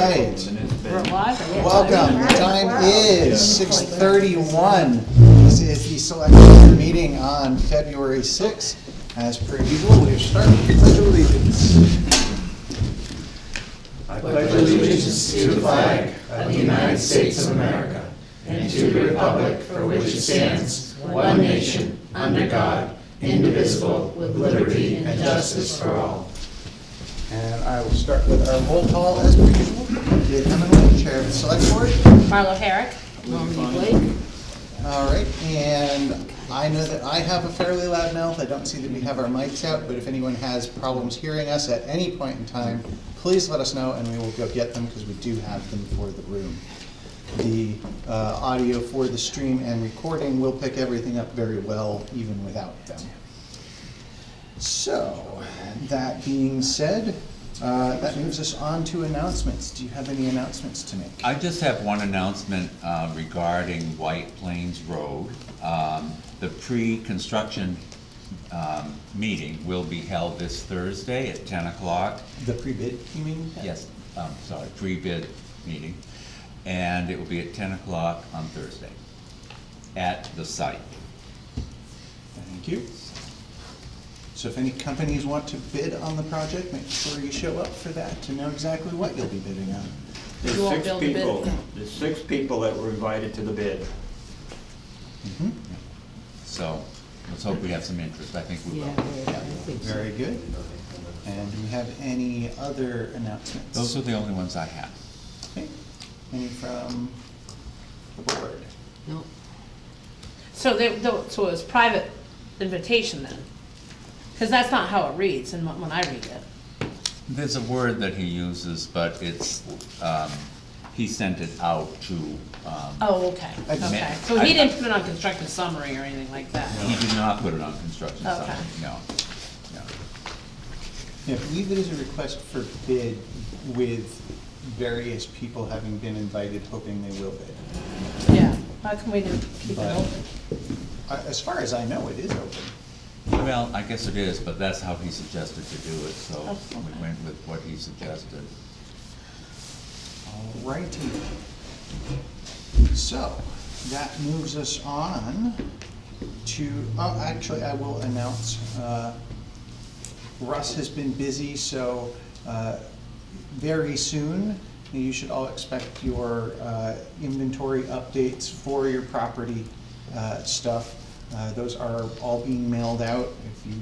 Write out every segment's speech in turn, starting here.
right. We're live? Or Welcome. The time is 6:31. This is the select board meeting on February 6th. As per usual, we start with the Pledge of Allegiance. I pledge allegiance to the flag of the United States of America and to the republic for which it stands, one nation, under God, indivisible, with liberty and justice for all. And I will start with our roll call as per usual. Dave Hemingway, Chair of the Select Board. Marlo Herrick. Melanie Blake. All right, and I know that I have a fairly loud mouth. I don't see that we have our mics out, but if anyone has problems hearing us at any point in time, please let us know and we will go get them because we do have them for the room. The audio for the stream and recording will pick everything up very well even without them. So, that being said, that moves us on to announcements. Do you have any announcements to make? I just have one announcement regarding White Plains Road. The pre-construction meeting will be held this Thursday at 10 o'clock. The pre-bid, you mean? Yes, sorry, pre-bid meeting. And it will be at 10 o'clock on Thursday at the site. Thank you. So if any companies want to bid on the project, make sure you show up for that to know exactly what you'll be bidding on. You won't be able to bid. There's 6 people that were invited to the bid. Mhm. So let's hope we have some interest. I think we will. Yeah, very good. And do we have any other announcements? Those are the only ones I have. Okay. Any from the board? No. So so it was private invitation then? Because that's not how it reads and when I read it. There's a word that he uses, but it's, he sent it out to, Oh, okay, okay. So he didn't put it on construction summary or anything like that? he did not put it on construction Okay. site, no. Yeah, I believe it is a request for bid with various people having been invited, hoping they will bid. Yeah, how come we didn't keep it But- open? As far as I know, it is open. Well, I guess it is, but that's how he suggested to do it, so Oh, okay. we went with what he suggested. Alrighty. So, that moves us on to, oh, actually, I will announce, Russ has been busy, so very soon, you should all expect your inventory updates for your property stuff. Those are all being mailed out. If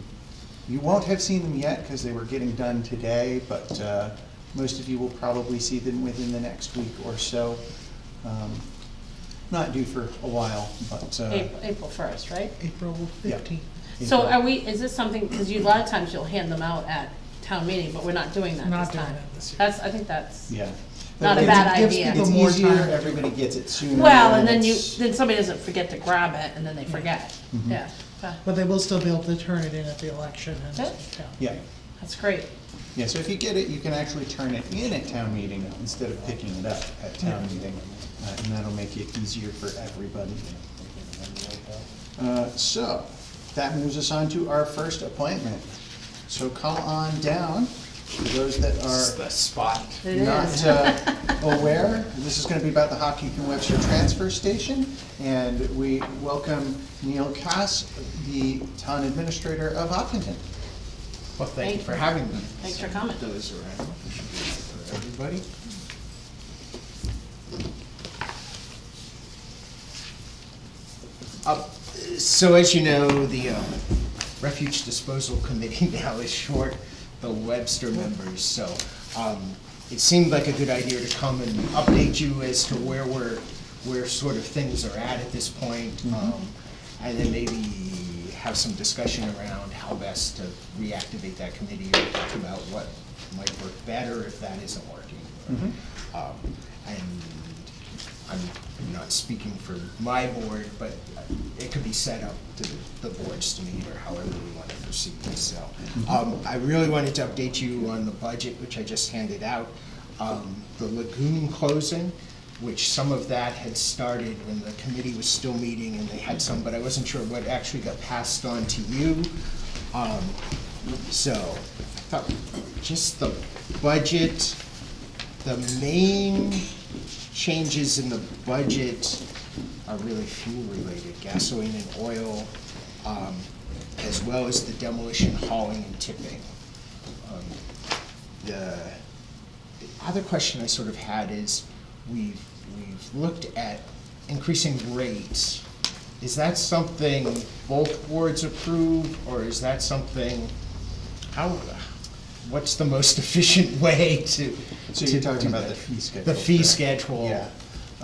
you won't have seen them yet because they were getting done today, but most of you will probably see them within the next week or so. Not due for a while, but April 1st, right? April 15th. So are we, is this something, because a lot of times you'll hand them out at town meeting, but we're not doing that Not this doing time. that this year. That's, I think that's yeah. not a It's- bad gives idea. people It's more easier, time. everybody gets it sooner. Well, and then it's- then somebody doesn't forget to grab it, and then they forget. Mhm. Yeah, But they will still be able to turn it in at the election and, Good. yeah. Yeah, that's great. yeah, so if you get it, you can actually turn it in at town meeting instead of picking it up at town meeting. And that'll make it easier for everybody. So, that moves us on to our first appointment. So come on down, for those that are The spot. It not is. aware, this is gonna be about the Hopkins and Webster Transfer Station. And we welcome Neil Cass, the town administrator of Hopkinton. Well, Thank thank you for having me. Thanks for coming. Those around. For everybody. So as you know, the Refuge Disposal Committee now is short the Webster members, so it seemed like a good idea to come and update you as to where sort of things are at this point, and then maybe have some discussion around how best to reactivate that committee or talk about what might work better if that isn't working. And I'm not speaking for my board, but it could be set up to the boards to meet or however we want to proceed. So I really wanted to update you on the budget, which I just handed out. The lagoon closing, which some of that had started when the committee was still meeting and they had some, but I wasn't sure what actually got passed on to you. So I thought just the budget the main changes in the budget are really fuel-related, gasoline and oil, as well as the demolition, hauling, and tipping. The other question I sort of had is, we've looked at increasing rates. Is that something both boards approve, or is that something, what's the most efficient way to? So you're to talking do about that? the fee schedule? The fee correct? schedule. Yeah.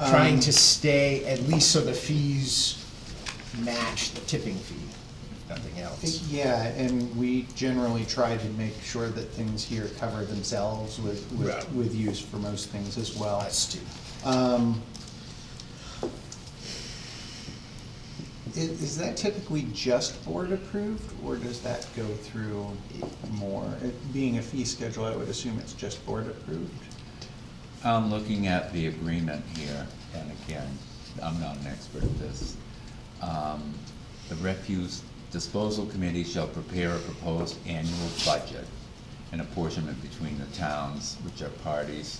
Trying to stay, at least so the fees match the tipping fee, if nothing else. Yeah, and we generally try to make sure that things here cover themselves Right. with use for most things as well. Us too. Is that typically just board approved, or does that go through more? It being a fee schedule, I would assume it's just board approved. I'm looking at the agreement here, and again, I'm not an expert at this. The refuse disposal committee shall prepare a proposed annual budget and apportionment between the towns which are parties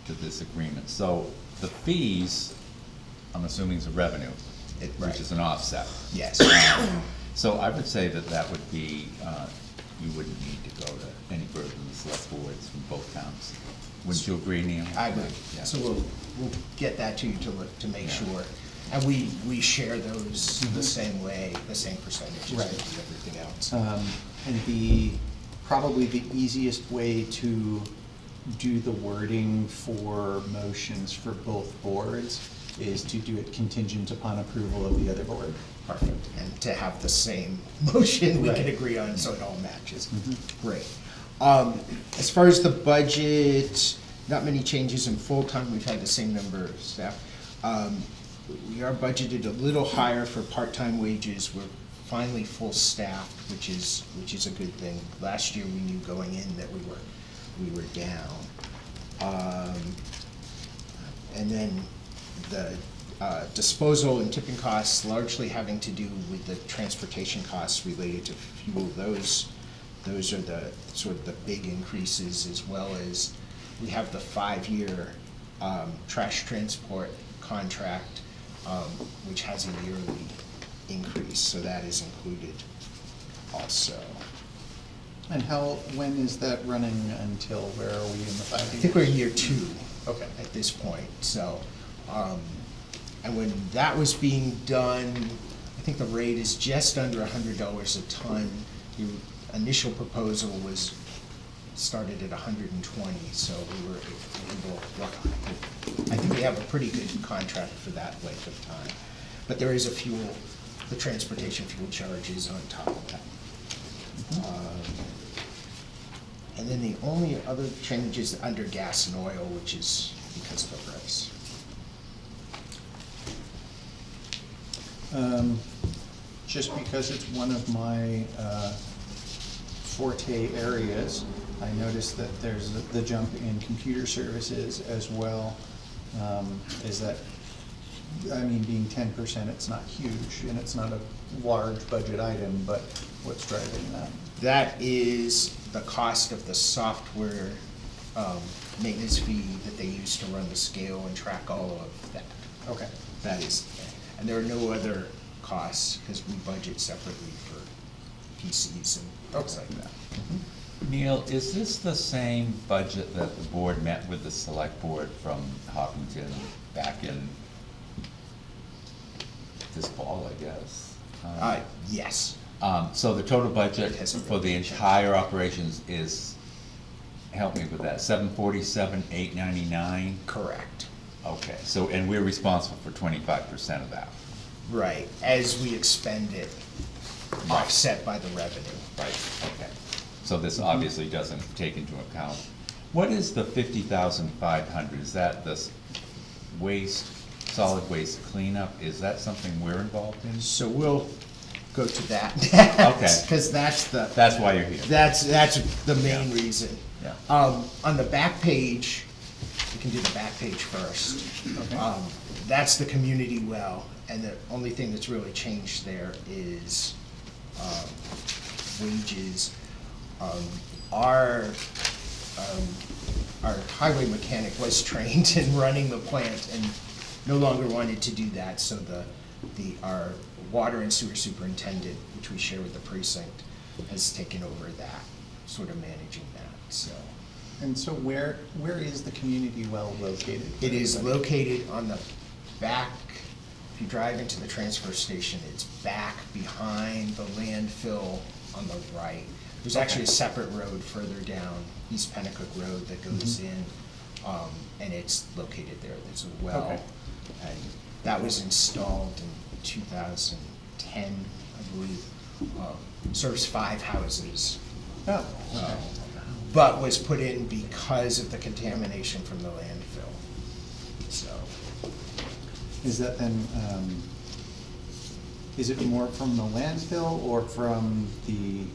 to this agreement. So the fees, I'm assuming is a revenue, which is an offset. Yes. So I would say that that would be, you wouldn't need to go to any further than the select boards from both towns. Wouldn't you agree, Neil? I would, Yeah. so we'll get that to you to make Yeah. sure. And we share those the same way, the same percentages Right. with everything else. And probably the easiest way to do the wording for motions for both boards is to do it contingent upon approval of the other board. Perfect. And to have the same motion we can Right. agree on, so it all matches. Great. As far as the budget, not many changes in full-time, we've had the same number of staff. We are budgeted a little higher for part-time wages, we're finally full-staffed, which is a good thing. Last year, we knew going in that we were down. And then the disposal and tipping costs largely having to do with the transportation costs related to fuel. Those are the sort of the big increases, as well as we have the 5-year trash transport contract, which has a yearly increase, so that is included also. And when is that running until, where are we in the 5 years? I think we're in year 2. Okay. At this point, so, and when that was being done, I think the rate is just under $100 a ton. The initial proposal was started at 120, so we were able, I think we have a pretty good contract for that length of time. But there is the transportation fuel charge is on top of that. And then the only other change is under gas and oil, which is because of the price. Just because it's one of my forte areas, I noticed that there's the jump in computer services as well. Is that, I mean, being 10%, it's not huge, and it's not a large budget item, but what's driving that? That is the cost of the software maintenance fee that they use to run the scale and track all of that. Okay. That is, and there are no other costs, because we budget separately for PCs and things like that. Neil, is this the same budget that the board met with the select board from Hopkinton back in this fall, I guess? Yes, So the total budget It hasn't for the really changed. entire operations is, help me with that, $747,899? correct. Okay, so, and we're responsible for 25% of that. Right, as we expend it, offset by the revenue. Right. Okay, so this obviously doesn't take into account, what is the 50,500, is that the solid waste cleanup, is that something we're involved in? So we'll go to that Okay. because that's That's why you're here. that's the main reason. Yeah. On the back page, we can do the back page first. Okay. That's the community well, and the only thing that's really changed there is wages. Our our highway mechanic was trained in running the plant and no longer wanted to do that, so our water and sewer superintendent, which we share with the precinct, has taken over that, sort of managing that, so. And so where is the community well located? It is located on the back, if you drive into the transfer station, it's back behind the landfill on the right. There's actually a separate road further down, East Pennacook Road, that goes in, and it's located there. There's a well. Okay. And that was installed in 2010, I believe. Serves 5 houses. Oh, okay. But was put in because of the contamination from the landfill. So, Is that then, is it more from the landfill or from the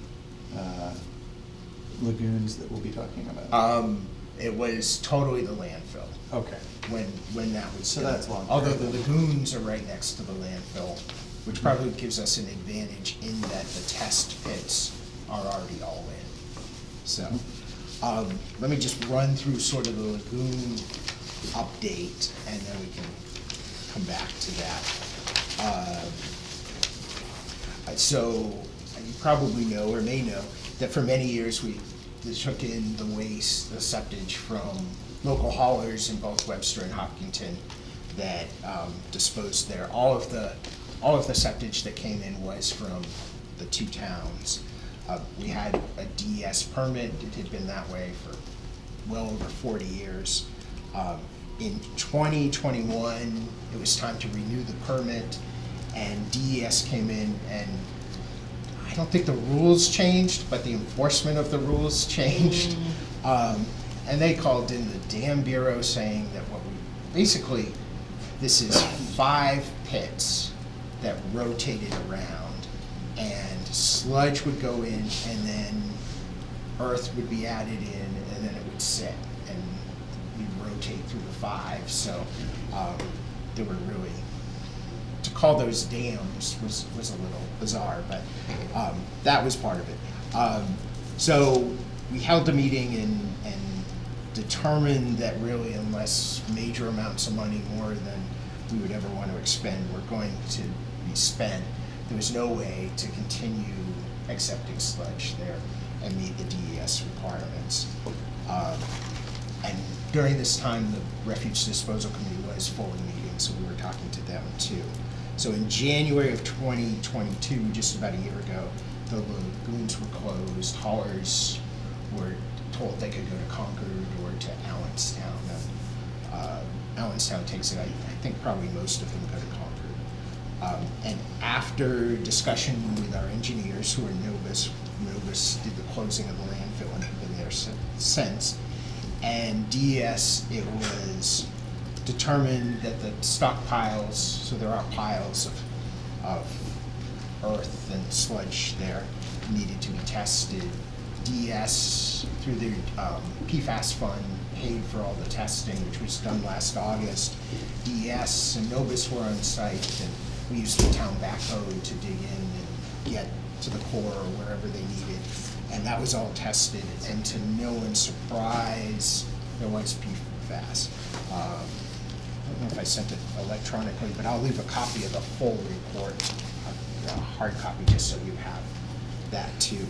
lagoons that we'll be talking about? it was totally the landfill Okay, when that was So done. that's long. Although the lagoons are right next to the landfill, which probably gives us an advantage in that the test pits are already all in. So, let me just run through sort of the lagoon update, and then we can come back to that. So, you probably know or may know that for many years we took in the waste, the septage from local haulers in both Webster and Hopkinton that disposed there. All of the septage that came in was from the 2 towns. We had a DES permit. It had been that way for well over 40 years. In 2021, it was time to renew the permit, and DES came in, and I don't think the rules changed, but the enforcement of the rules changed. And they called in the Dam Bureau saying that basically, this is 5 pits that rotated around, and sludge would go in, and then earth would be added in, and then it would sit, and we'd rotate through the 5. So they were really, to call those dams was a little bizarre, but that was part of it. So we held a meeting and determined that really, unless major amounts of money, more than we would ever want to expend, were going to be spent, there was no way to continue accepting sludge there and meet the DES requirements. And during this time, the Refuge Disposal Committee was fully meeting, so we were talking to them too. So in January of 2022, just about a year ago, the lagoons were closed. Haulers were told they could go to Concord or to Allenstown. Allenstown takes it, I think probably most of them go to Concord. And after discussion with our engineers who are Novus did the closing of the landfill and have been there since, and DES, it was determined that the stockpiles, so there are piles of earth and sludge there, needed to be tested. DES, through the PFAS fund, paid for all the testing, which was done last August. DES and Novus were on site, and we used the town backhoe to dig in and get to the core or wherever they needed. And that was all tested, and to no one's surprise, there was PFAS. I don't know if I sent it electronically, but I'll leave a copy of the full report, a hard copy, just so you have that too.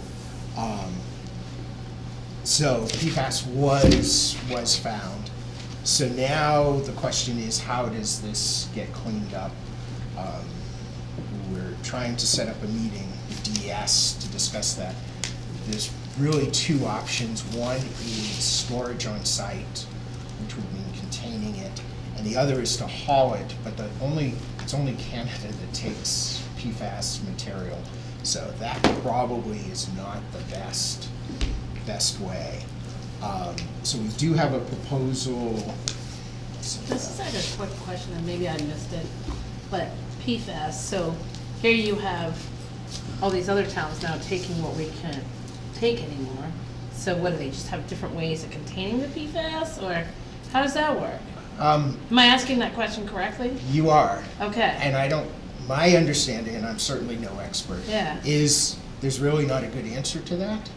So PFAS was found. So now the question is, how does this get cleaned up? We're trying to set up a meeting with DES to discuss that. There's really 2 options. One is storage on site, which would mean containing it, and the other is to haul it, but it's only Canada that takes PFAS material, so that probably is not the best way. So we do have a proposal. This is like a quick question, and maybe I missed it, but PFAS, so here you have all these other towns now taking what we can't take anymore. So what do they just have different ways of containing the PFAS, or how does that work? Am I asking that question correctly? You are. Okay. And my understanding, and I'm certainly no expert, Yeah. is there's really not a good answer to that.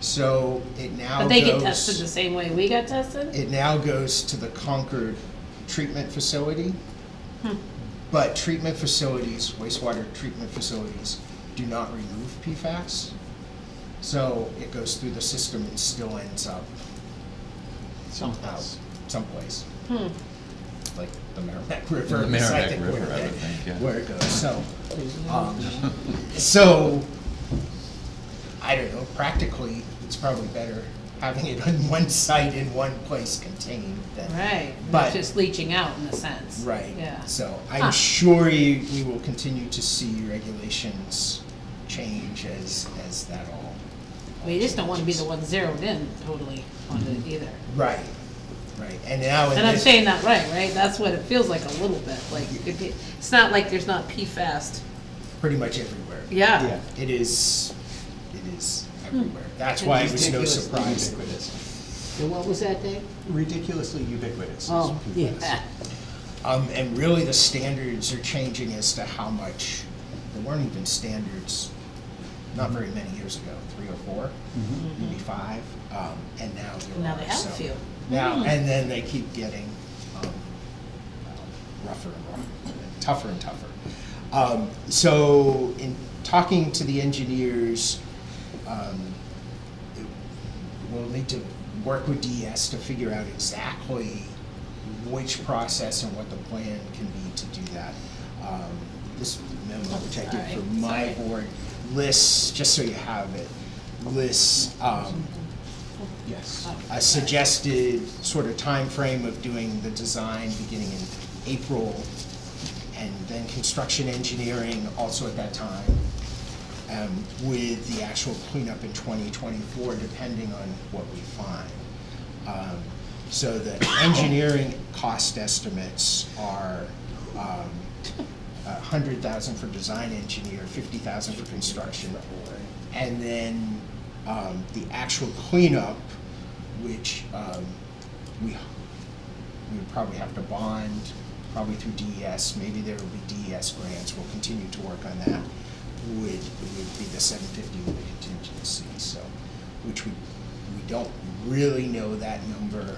So it now But goes. they get tested the same way we got tested? It now goes to the Concord treatment facility. But treatment facilities, wastewater treatment facilities, do not remove PFAS. So it goes through the system and still ends up Someplace. someplace. Hmm. Like the Merrimack River. The is, Merrimack think, River, where I it- would think, yeah. Where it goes, so, I don't know, practically, it's probably better having it on one site in one place contained than. Right, But- not just leaching out in a sense. Right. Yeah. So Huh. I'm sure we will continue to see regulations change as that all. We just don't wanna be the one zeroed in totally on Mm-hmm. it either. Right, right. And now in And I'm this- saying that right? That's what it feels like a little bit, like, it's not like there's not PFAS. pretty much everywhere. Yeah. It is everywhere. That's why it was no Ridiculously surprise. ubiquitous. And what was that, Dave? Ridiculously ubiquitous. is Oh, PFAS. yeah. And really the standards are changing as to how much, there weren't even standards, not very many years ago, 3 or 4, maybe 5, and now there Now are. they have a So few. Now, Mm. and then they keep getting rougher and rougher, tougher and tougher. So in talking to the engineers, we'll need to work with DES to figure out exactly which process and what the plan can be to do that. This memo, which I did for Alright, my sorry. board, lists, just so you have it, lists, Yes. a suggested sort of time frame of doing the design beginning in April, and then construction engineering also at that time, with the actual cleanup in 2024, depending on what we find. So the engineering cost estimates are 100,000 for design engineer, 50,000 for construction. And then the actual cleanup, which we would probably have to bond, probably through DES, maybe there will be DES grants, we'll continue to work on that, would be the 750 with the contingency, so, which we don't really know that number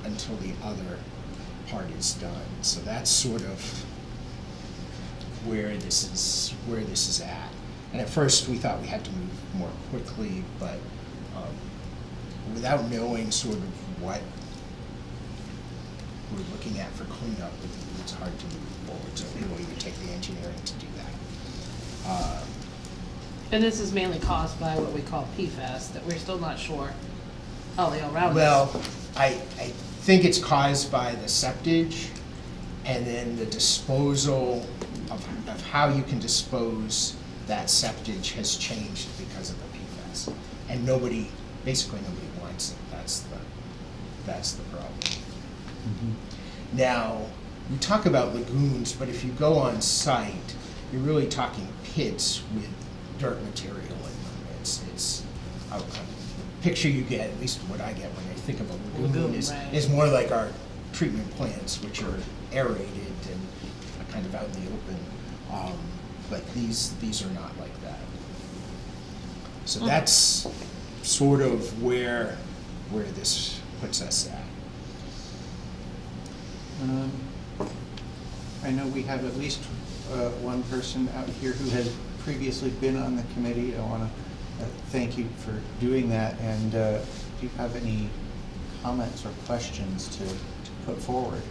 until the other part is done. So that's sort of where this is at. And at first, we thought we had to move more quickly, but without knowing sort of what we're looking at for cleanup, it's hard to move forward. So anyway, we take the engineering to do that. And this is mainly caused by what we call PFAS, that we're still not sure how they all around us. Well, I think it's caused by the septage and then the disposal of how you can dispose that septage has changed because of the PFAS. And basically nobody wants it. That's the problem. Now, we talk about lagoons, but if you go on site, you're really talking pits with dirt material in them. It's the picture you get, at least what I get when I think of a lagoon, Lagoon, is right. more like our treatment plants, which are aerated and are kind of out in the open. But these are not like that. So that's sort of where this puts us at. I know we have at least one person out here who has previously been on the committee. I want to thank you for doing that. And do you have any comments or questions to put forward?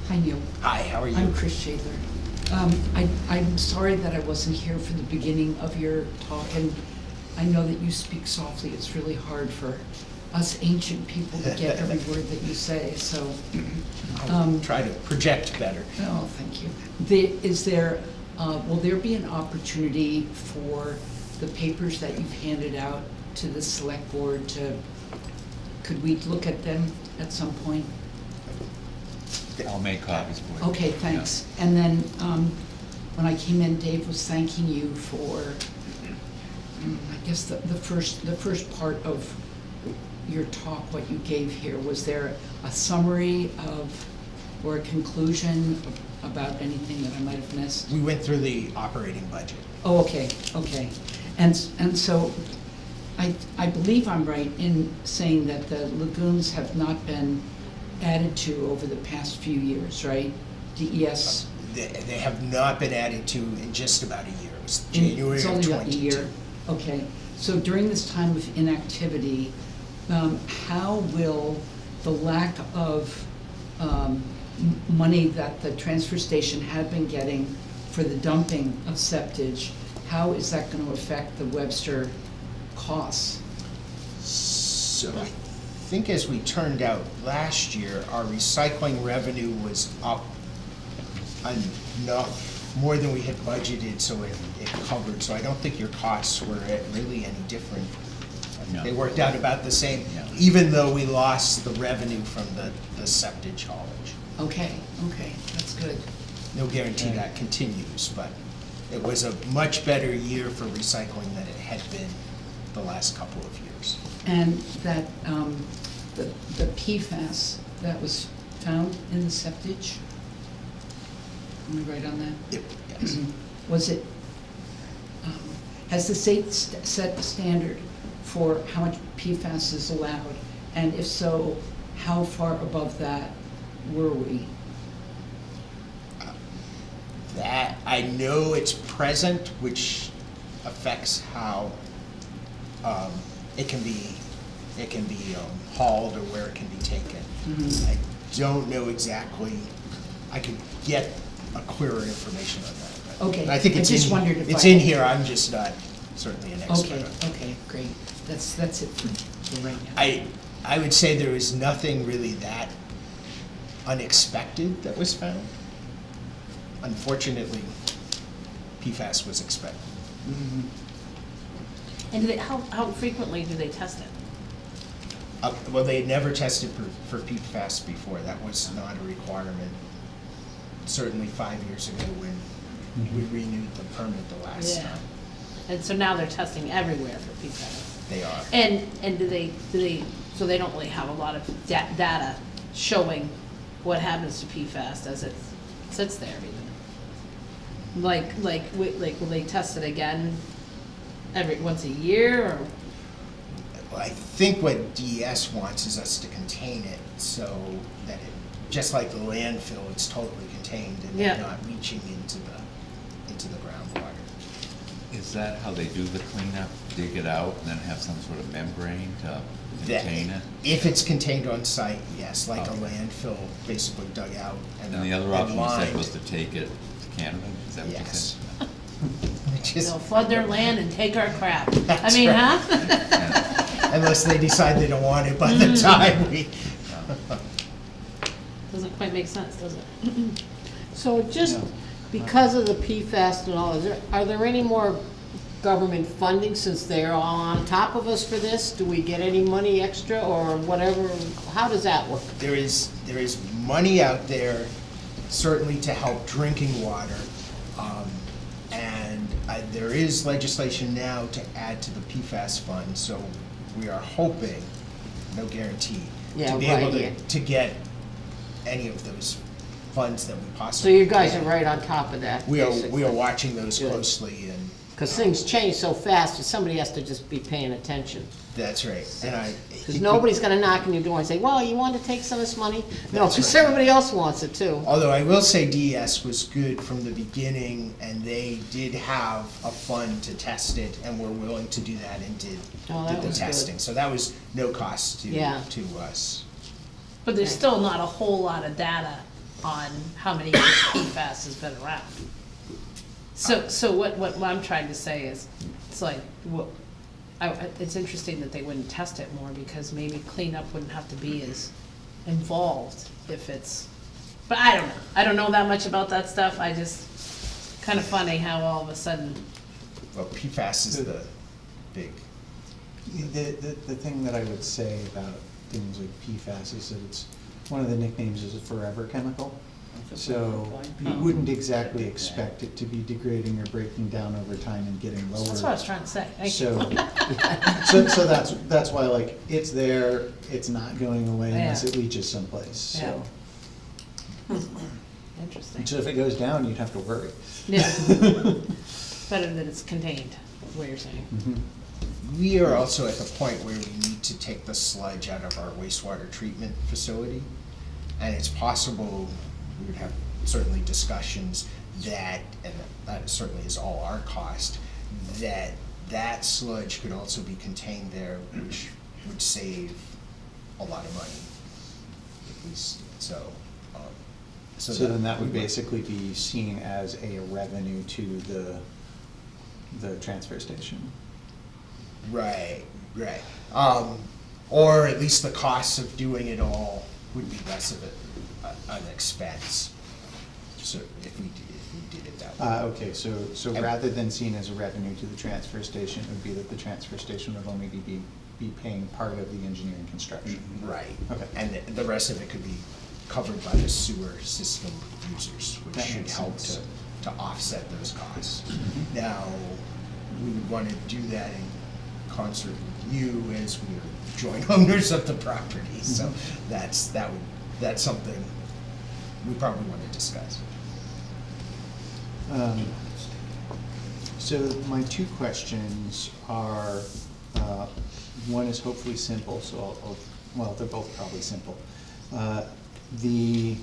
Hi, Neil. Hi, how are you? I'm Chris Shaler. I'm sorry that I wasn't here for the beginning of your talk, and I know that you speak softly. It's really hard for us ancient people to get every word that you say, so. I'll try to project better. Oh, thank you. Will there be an opportunity for the papers that you've handed out to the select board could we look at them at some point? I'll make copies for you. Okay, thanks. And then, when I came in, Dave was thanking you for, I guess, the first part of your talk, what you gave here. Was there a summary or a conclusion about anything that I might have missed? We went through the operating budget. Oh, okay. And so, I believe I'm right in saying that the lagoons have not been added to over the past few years, right? DES. They have not been added to in just about a year. It was It's January of only about a 22. year. Okay, so during this time of inactivity, how will the lack of money that the transfer station had been getting for the dumping of septage, how is that going to affect the Webster costs? So I think as we turned out last year, our recycling revenue was up enough, more than we had budgeted, so it covered. So I don't think your costs were really any different. No. They worked out about the same, No. even though we lost the revenue from the septage haulage. Okay, that's good. No guarantee that continues, but it was a much better year for recycling than it had been the last couple of years. And that, the PFAS that was found in the septage, am I right on that? Yep, yes. Was it, has the state set the standard for how much PFAS is allowed? And if so, how far above that were we? That, I know it's present, which affects how it can be hauled or where it can be taken. Mhm. I don't know exactly, I could get a clearer information on that. but Okay, I think I it's just in, wondered if it's I- in here, I'm just not certainly an expert on Okay, it. okay, great. That's it for right now. I would say there was nothing really that unexpected that was found. Unfortunately, PFAS was expected. And do they, how frequently do they test it? Well, they had never tested for PFAS before. That was not a requirement. Certainly 5 years ago when we renewed the permit the last Yeah. time. And so now they're testing everywhere for PFAS. They are. And do they, so they don't really have a lot of data showing what happens to PFAS as it sits there even? Like, will they test it again once a year, or? Well, I think what DES wants is us to contain it so that it, just like the landfill, it's totally contained and Yeah. not reaching into the groundwater. Is that how they do the cleanup? Dig it out and then have some sort of membrane to That- contain it? If it's contained on site, yes, like a Okay. landfill basically dug out and And the other option you said lined. was to take it to Canada? Is that what you Yes. said? Just- They'll flood their land and take our crap. I That's mean, right. huh? Yeah. Unless they decide they don't want it by the time we. Doesn't quite make sense, does it? So just because of the PFAS and all, are there any more government funding since they're all on top of us for this? Do we get any money extra or whatever? How does that work? There is money out there certainly to help drinking water. And there is legislation now to add to the PFAS fund, so we are hoping, no guarantee, Yeah, to be able right, yeah. to get any of those funds that we So possibly you guys are can. right on top of that, We are basically. watching those Good. closely, and Because things change so fast, that somebody has to just be paying attention. that's right. And Because nobody's gonna knock on your door and say, well, you want to take some of this money? No, That's because right. everybody else wants it too. Although I will say DES was good from the beginning, and they did have a fund to test it, and were willing to do that and did Oh, that the was good. testing. So that was no cost Yeah. to us. But there's still not a whole lot of data on how many years PFAS has been around. So what I'm trying to say is, it's like, it's interesting that they wouldn't test it more, because maybe cleanup wouldn't have to be as involved if it's, but I don't know. I don't know that much about that stuff. I just, kind of funny how all of a sudden, Well, PFAS is the big, The thing that I would say about things like PFAS is that it's, one of the nicknames is a forever chemical. So you wouldn't exactly expect it to be degrading or breaking down over time and getting lower. that's what I was trying to say. Thank you. So that's why, like, it's there, it's not going away unless Yeah. it leaches someplace, so. Interesting. So if it goes down, you'd have to worry. Yeah. Better that it's contained, is what you're saying. Mhm. we are also at the point where we need to take the sludge out of our wastewater treatment facility. And it's possible, we would have certainly discussions that, and that certainly is all our cost, that that sludge could also be contained there, which would save a lot of money. At least, so. So then that would basically be seen as a revenue to the transfer station. Right, right. Or at least the costs of doing it all would be less of an expense. So if we did it that way. Okay, so rather than seen as a revenue to the transfer station, it would be that the transfer station would only be paying part of the engineering construction. Right. Okay. And the rest of it could be covered by the sewer system users, which That should makes help sense. to offset those costs. Now, we would want to do that in concert with you as we are joint owners of the property. So that's something we probably want to discuss. So my two questions are, one is hopefully simple, so well, they're both probably simple. The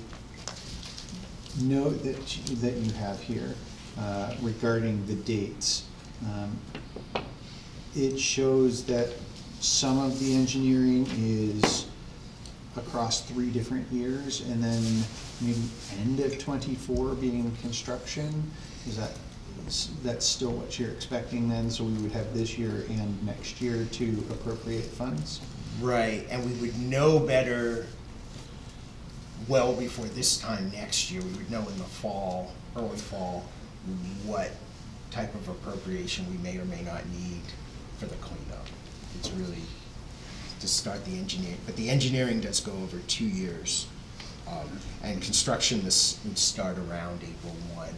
note that you have here regarding the dates, it shows that some of the engineering is across 3 different years, and then maybe end of '24 being construction. Is that's still what you're expecting then? So we would have this year and next year to appropriate funds? Right, and we would know better well before this time next year. We would know in the fall, early fall, what type of appropriation we may or may not need for the cleanup. It's really to start the engineering, but the engineering does go over 2 years. And construction would start around April 1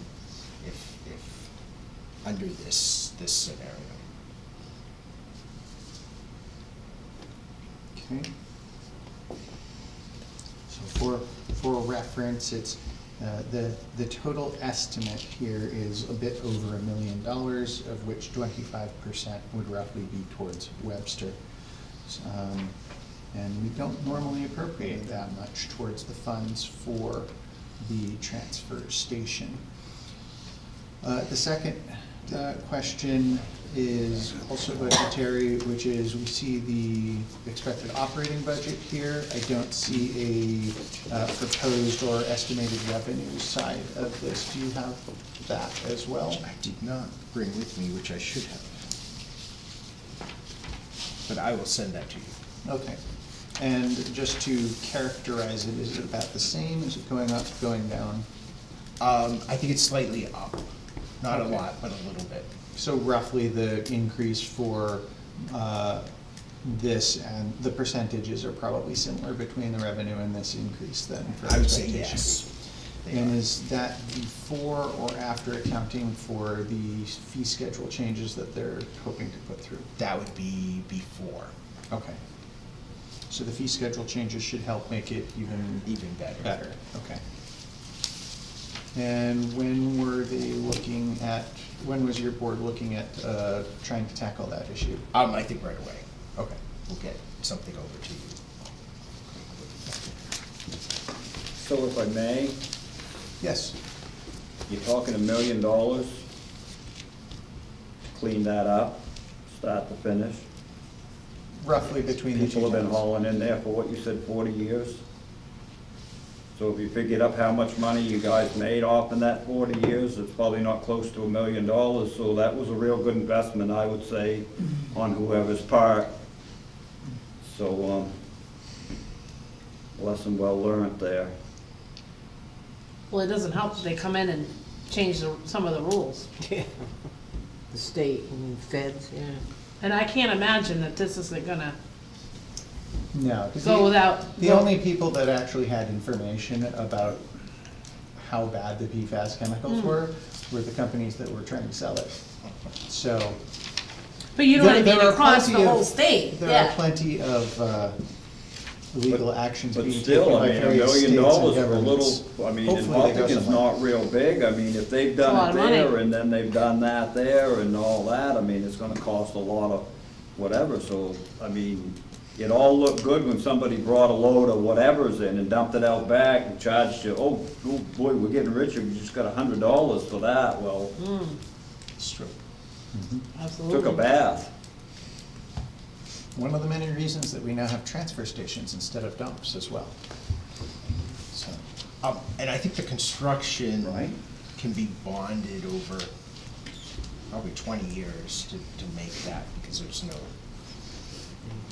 if under this scenario. Okay. So for reference, it's, the total estimate here is a bit over $1 million, of which 25% would roughly be towards Webster. And we don't normally appropriate that much towards the funds for the transfer station. The second question is also budgetary, which is, we see the expected operating budget here. I don't see a proposed or estimated revenue side of this. Do you have that as well? I did not bring with me, which I should have. But I will send that to you. Okay. And just to characterize it, is it about the same? Is it going up, going down? I think it's slightly up. Not a Okay. lot, but a little bit. So roughly the increase for this, and the percentages are probably similar between the revenue and this increase then for I would say expectations? yes. They And are. is that before or after accounting for the fee schedule changes that they're hoping to put through? That would be before, Okay. So the fee schedule changes should help make it even better. better, okay. And when were they looking at, when was your board looking at trying to tackle that issue? I think right away. Okay. We'll get something over to you. So if I may, Yes. you're talking $1 million to clean that up, start to finish. Roughly between the two People have been towns. hauling in there for what you said, 40 years. So if you figured up how much money you guys made off in that 40 years, it's probably not close to $1 million. So that was a real good investment, I would say, on whoever's part. So, lesson well learned there. Well, it doesn't help that they come in and change some of the rules. Yeah. The state and feds, yeah. And I can't imagine that this isn't gonna No. 'cause go without. The only people that actually had information about how bad the PFAS chemicals were the companies that were trying to sell it. So. But you know what I there mean, are across the plenty whole of- state, There are yeah. plenty of illegal actions But being taken still, by I mean, $1 various million states and for a governments. little, I mean, and Hopefully they go Baltic is somewhere. not real big. I mean, if they've a lot done of it money. there and then they've done that there and all that, I mean, it's gonna cost a lot of whatever, so, I mean, it all looked good when somebody brought a load of whatever's in and dumped it out back and charged you, oh boy, we're getting richer, we just got $100 for that, well, It's true. Absolutely. took a bath. One of the many reasons that we now have transfer stations instead of dumps as well. So, And I think the construction Right. can be bonded over probably 20 years to make that, because there's no,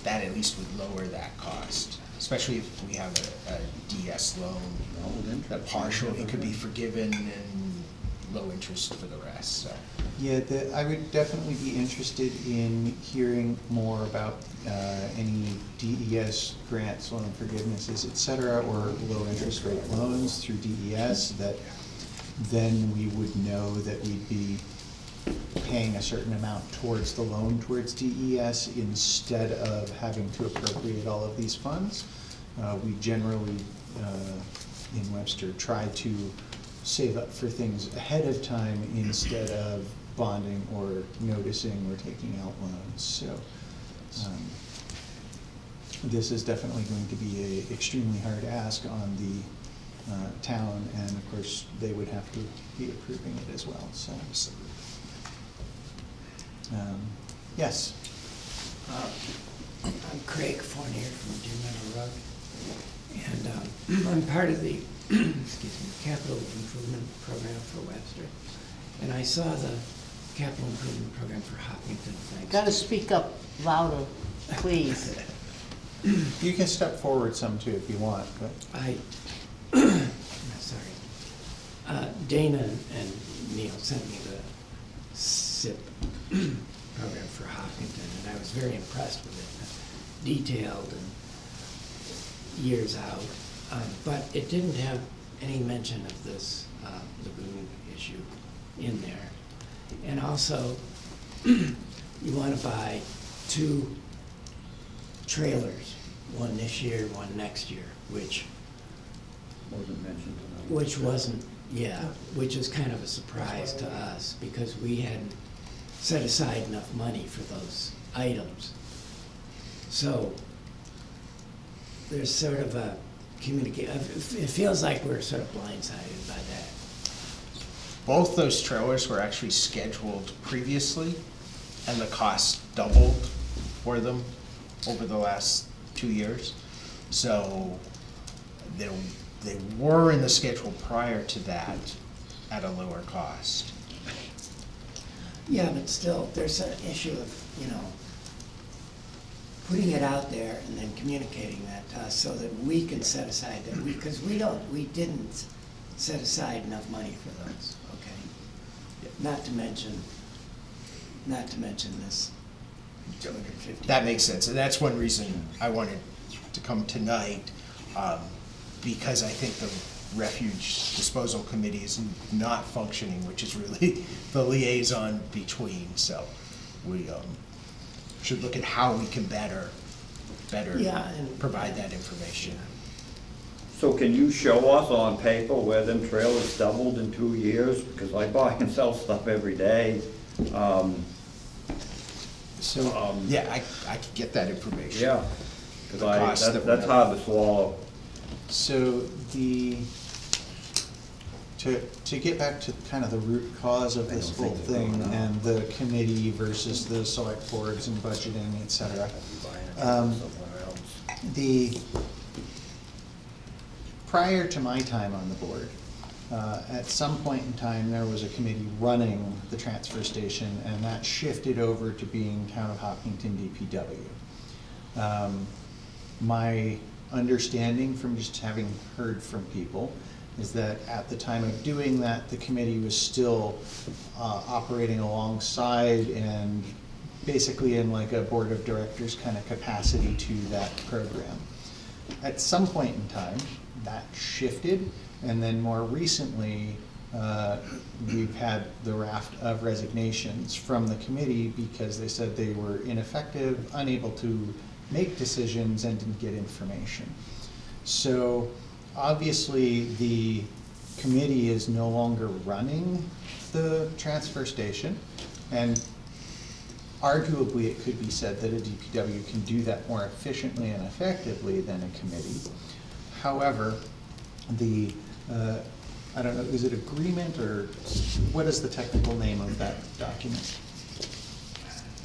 that at least would lower that cost, especially if we have a DS loan, that partial, it could be forgiven and low interest for the rest, so. yeah, I would definitely be interested in hearing more about any DES grants, loan forgivenesses, et cetera, or low interest rate loans through DES, that then we would know that we'd be paying a certain amount towards the loan towards DES instead of having to appropriate all of these funds. We generally, in Webster, try to save up for things ahead of time instead of bonding or noticing or taking out loans. So this is definitely going to be a extremely hard ask on the town, and of course, they would have to be approving it as well, so. Yes, I'm Craig Fournier from Deer Meadow Road, and I'm part of the capital improvement program for Webster. And I saw the capital improvement program for Hopkinton, thanks. Gotta speak up louder, please. you can step forward some too if you want, but. Sorry. Dana and Neil sent me the SIP program for Hopkinton, and I was very impressed with it. Detailed and years out, but it didn't have any mention of this lagoon issue in there. And also, you want to buy 2 trailers, one this year, one next year, which Wasn't mentioned tonight. which wasn't, yeah, which is kind of a surprise to us, because we hadn't set aside enough money for those items. So, there's sort of a it feels like we're sort of blindsided by that. Both those trailers were actually scheduled previously, and the cost doubled for them over the last 2 years. So they were in the schedule prior to that at a lower cost. Yeah, but still, there's an issue of, putting it out there and then communicating that to us so that we can set aside that, because we didn't set aside enough money for those, okay? Not to mention this 250. That makes sense, and that's one reason I wanted to come tonight, because I think the refuge disposal committee is not functioning, which is really the liaison between, so we should look at how we can better Yeah, and- provide that information. So can you show us on paper where them trailers doubled in 2 years? Because I buy and sell stuff every day. So, Yeah, I could get that information. Yeah, because The cost that that's we're- hard to swallow. so to get back to kind of the root cause of this whole thing and the committee versus the select boards and budgeting, et cetera. Prior to my time on the board, at some point in time, there was a committee running the transfer station, and that shifted over to being Town of Hopkinton DPW. My understanding from just having heard from people is that at the time of doing that, the committee was still operating alongside and basically in like a board of directors kind of capacity to that program. At some point in time, that shifted, and then more recently, we've had the raft of resignations from the committee because they said they were ineffective, unable to make decisions, and didn't get information. So obviously, the committee is no longer running the transfer station, and arguably, it could be said that a DPW can do that more efficiently and effectively than a committee. However, the, I don't know, is it agreement or what is the technical name of that document? I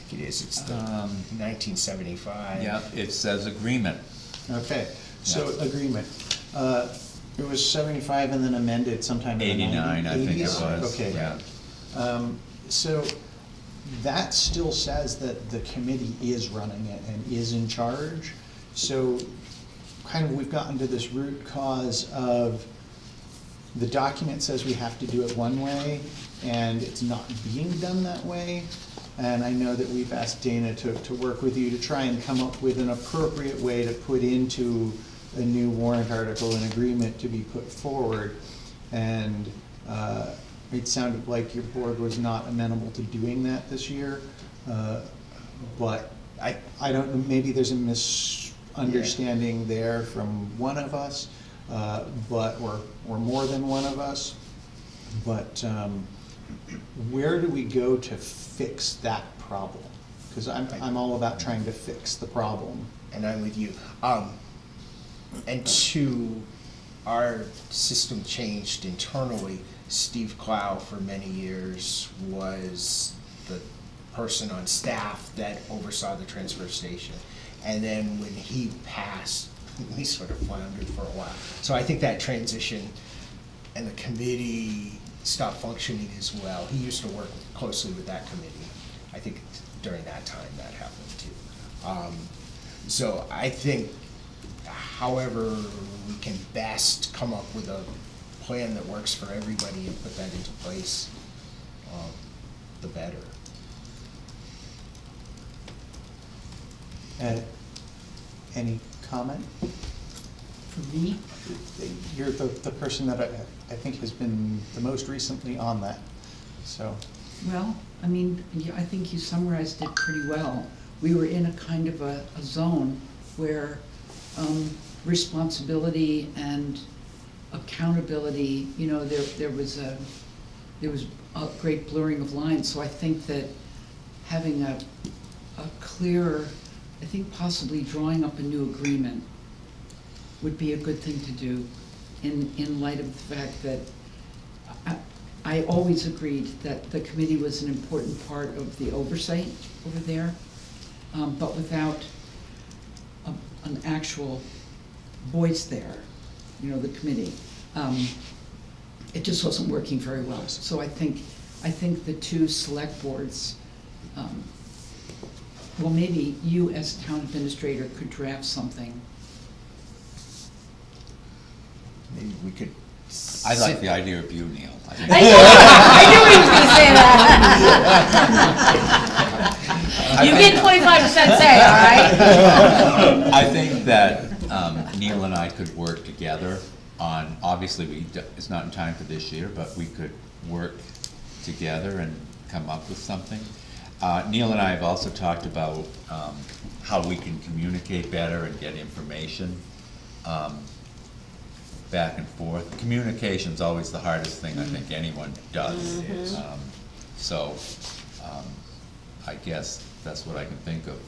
think it is, it's the 1975. Yeah, it says agreement. Okay, so Yeah. agreement. It was 75 and then amended sometime in the 89, I think it 80s? was, Okay. yeah. So that still says that the committee is running it and is in charge. So kind of we've gotten to this root cause of the document says we have to do it one way and it's not being done that way. And I know that we've asked Dana to work with you to try and come up with an appropriate way to put into a new warrant article, an agreement to be put forward. And it sounded like your board was not amenable to doing that this year. But I don't know, maybe there's a misunderstanding there from one of us, but, or more than one of us. But where do we go to fix that problem? Because I'm all about trying to fix the problem. And I'm with you. And two, our system changed internally. Steve Clow for many years was the person on staff that oversaw the transfer station. And then when he passed, we sort of floundered for a while. So I think that transition and the committee stopped functioning as well. He used to work closely with that committee. I think during that time that happened too. So I think however we can best come up with a plan that works for everybody and put that into place, the better. Any comment? For me, You're the person that I think has been the most recently on that, so. well, I mean, yeah, I think you summarized it pretty well. We were in a kind of a zone where responsibility and accountability, you know, there was a great blurring of lines. So I think that having a clearer, I think possibly drawing up a new agreement would be a good thing to do in light of the fact that I always agreed that the committee was an important part of the oversight over there, but without an actual voice there, you know, the committee, it just wasn't working very well. So I think the two select boards, well, maybe you as town administrator could draft something. Maybe we could. I like the idea of you, Neil. I think- I knew he was gonna say that. You get 25% say, all right? I think that Neil and I could work together on, obviously, it's not in time for this year, but we could work together and come up with something. Neil and I have also talked about how we can communicate better and get information back and forth. Communication's always the hardest thing I think anyone does. I guess that's what I can think of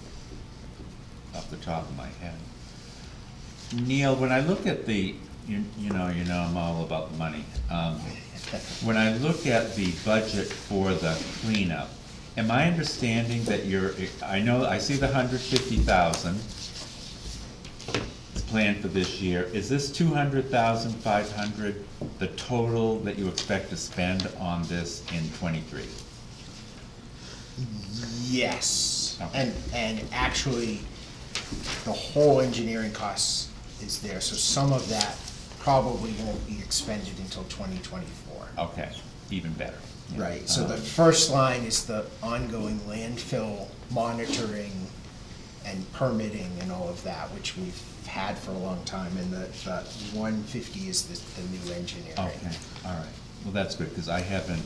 off the top of my head. Neil, when I look at the, you know I'm all about the money. When I look at the budget for the cleanup, am I understanding that I see the 150,000 planned for this year. Is this 200,500 the total that you expect to spend on this in '23? Yes, Okay. and actually, the whole engineering cost is there, so some of that probably won't be expended until 2024. Okay, even better. Right, so the first line is the ongoing landfill monitoring and permitting and all of that, which we've had for a long time, and the 150 is the new engineering. Okay, all right. Well, that's good, because I haven't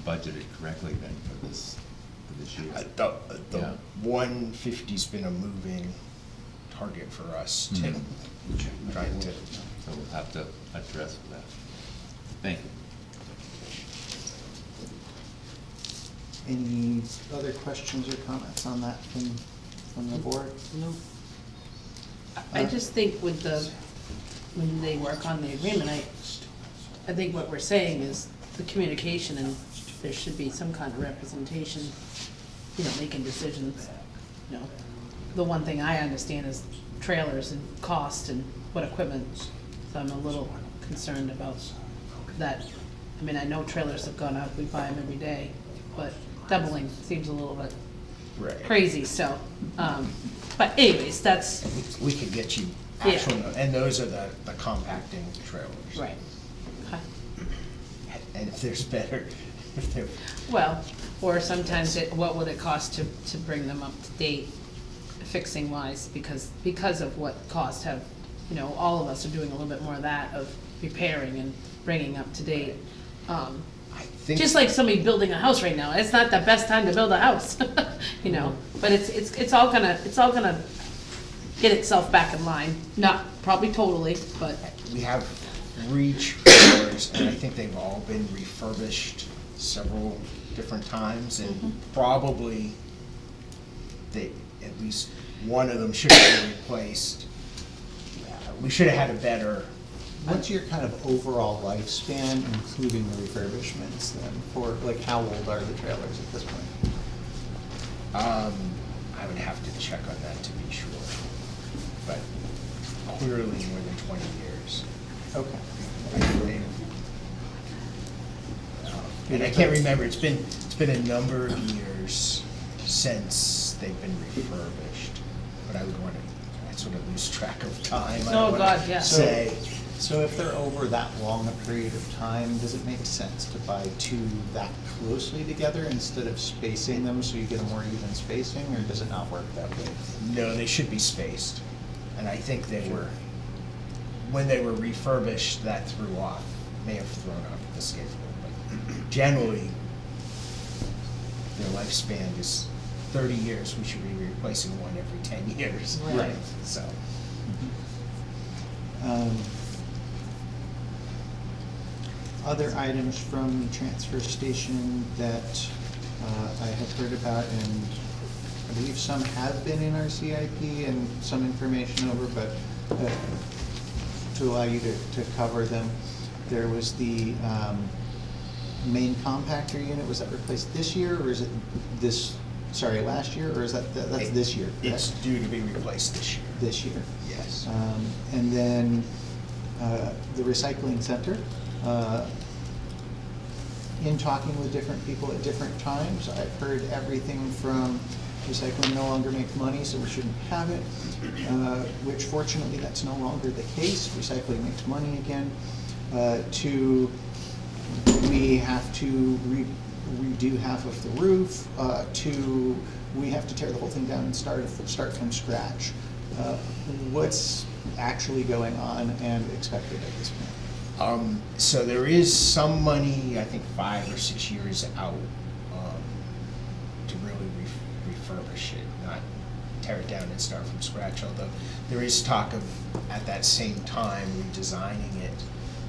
budgeted correctly then for this year. The Yeah. 150's been a moving target for us too. Trying to. So we'll have to address that. Thank you. Any other questions or comments on that from the board? No. I just think with when they work on the agreement, I think what we're saying is the communication, and there should be some kind of representation, making decisions, The one thing I understand is trailers and cost and what equipment, so I'm a little concerned about that. I mean, I know trailers have gone up, we buy them every day, but doubling seems a little bit Right. crazy, so, but anyways, that's, We could get you Yeah. actual, and those are the compacting trailers. right. Okay. And if there's better, if they're, Well, or sometimes what would it cost to bring them up to date, fixing wise, because of what costs have, all of us are doing a little bit more of that, of repairing and bringing up to date. I think. Just like somebody building a house right now, it's not the best time to build a house, but it's all gonna get itself back in line, not probably totally, but, We have 3 trailers, and I think they've all been refurbished several different times, and probably at least one of them should have been replaced. We should have had a better, What's your kind of overall lifespan, including the refurbishments then, for, like, how old are the trailers at this point? I would have to check on that to be sure, but clearly more than 20 years. Okay. And I can't remember, it's been a number of years since they've been refurbished, but I would want to sort of lose track of time. I don't Oh, wanna God, yeah. Say, So if they're over that long a period of time, does it make sense to buy 2 that closely together instead of spacing them so you get a more even spacing, or does it not work that way? no, they should be spaced, and I think they were, when they were refurbished, that may have thrown off the schedule, but generally, their lifespan is 30 years, we should be replacing one every 10 years. Right. So, Other items from the transfer station that I have heard about, and I believe some have been in our CIP and some information over, but to allow you to cover them, there was the main compactor unit. Was that replaced this year, or is it last year, or is that's this year? it's correct? due to be replaced this year. This year. Yes. And then the recycling center. In talking with different people at different times, I've heard everything from recycling no longer makes money, so we shouldn't have it, which fortunately that's no longer the case. Recycling makes money again, to we have to redo half of the roof, to we have to tear the whole thing down and start from scratch. What's actually going on and expected at this point? So there is some money, I think 5 or 6 years out, to really refurbish it, not tear it down and start from scratch, although there is talk of, at that same time, redesigning it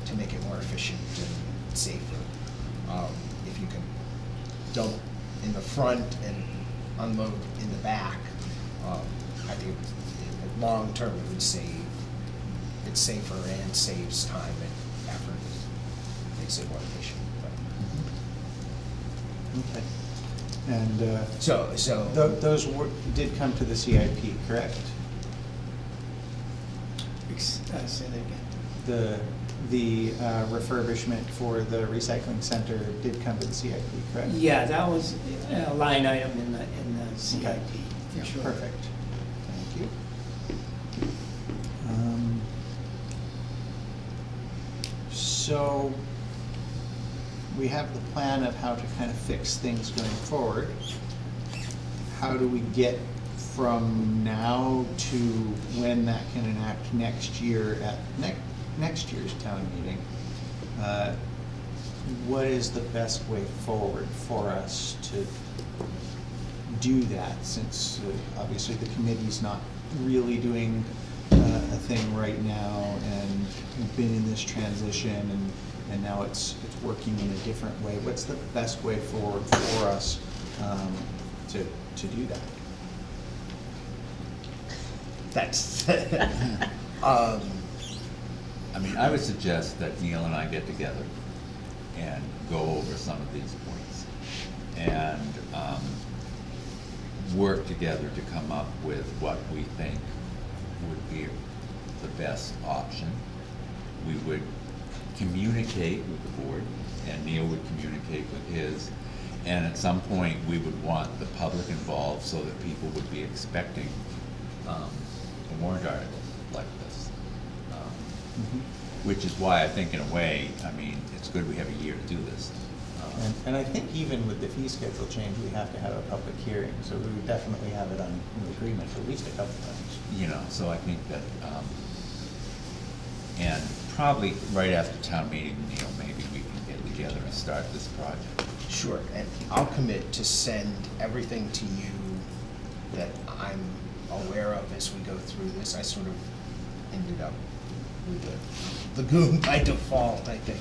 to make it more efficient and safer. If you can dump in the front and unload in the back, I think long term it would save, it's safer and saves time and effort, makes it more efficient. Okay. And So, those did come to the CIP, correct? Say that again. The refurbishment for the recycling center did come to the CIP, correct? Yeah, that was a line item in the CIP, Okay. for sure. Perfect. Thank you. So we have the plan of how to kind of fix things going forward. How do we get from now to when that can enact next year at next year's town meeting? What is the best way forward for us to do that, since obviously the committee's not really doing a thing right now, and we've been in this transition, and now it's working in a different way. What's the best way forward for us to do that. That's, I mean, I would suggest that Neil and I get together and go over some of these points and work together to come up with what we think would be the best option. We would communicate with the board, and Neil would communicate with his, and at some point, we would want the public involved so that people would be expecting a warrant article like this. Which is why I think in a way, I mean, it's good we have a year to do this. And I think even with the fee schedule change, we have to have a public hearing, so we would definitely have it on an agreement at least a couple times. You know, so I think that, and probably right after town meeting, Neil, maybe we can get together and start this project. sure, and I'll commit to send everything to you that I'm aware of as we go through this. I sort of ended up with the lagoon by default, I think.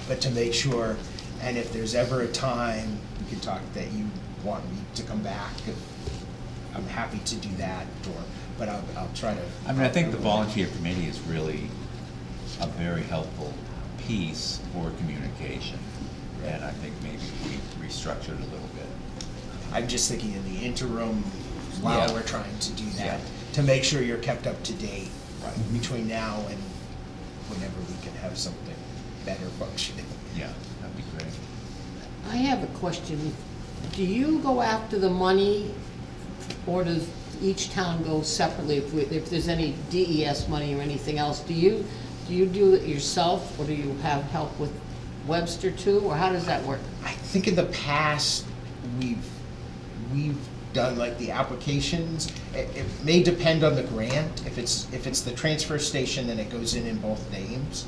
But to make sure, and if there's ever a time, we could talk that you want me to come back, I'm happy to do that, or, but I'll try to. I mean, I think the volunteer committee is really a very helpful piece for communication, and I think maybe we restructure it a little bit. I'm just thinking in the interim, while Yeah. we're trying to do that, Yeah. to make sure you're kept up to date between now and whenever we can have something better functioning. Yeah, that'd be great. I have a question. Do you go after the money, or does each town go separately? If there's any DES money or anything else, do you do it yourself, or do you have help with Webster too, or how does that work? I think in the past, we've done like the applications. It may depend on the grant. If it's the transfer station, then it goes in both names.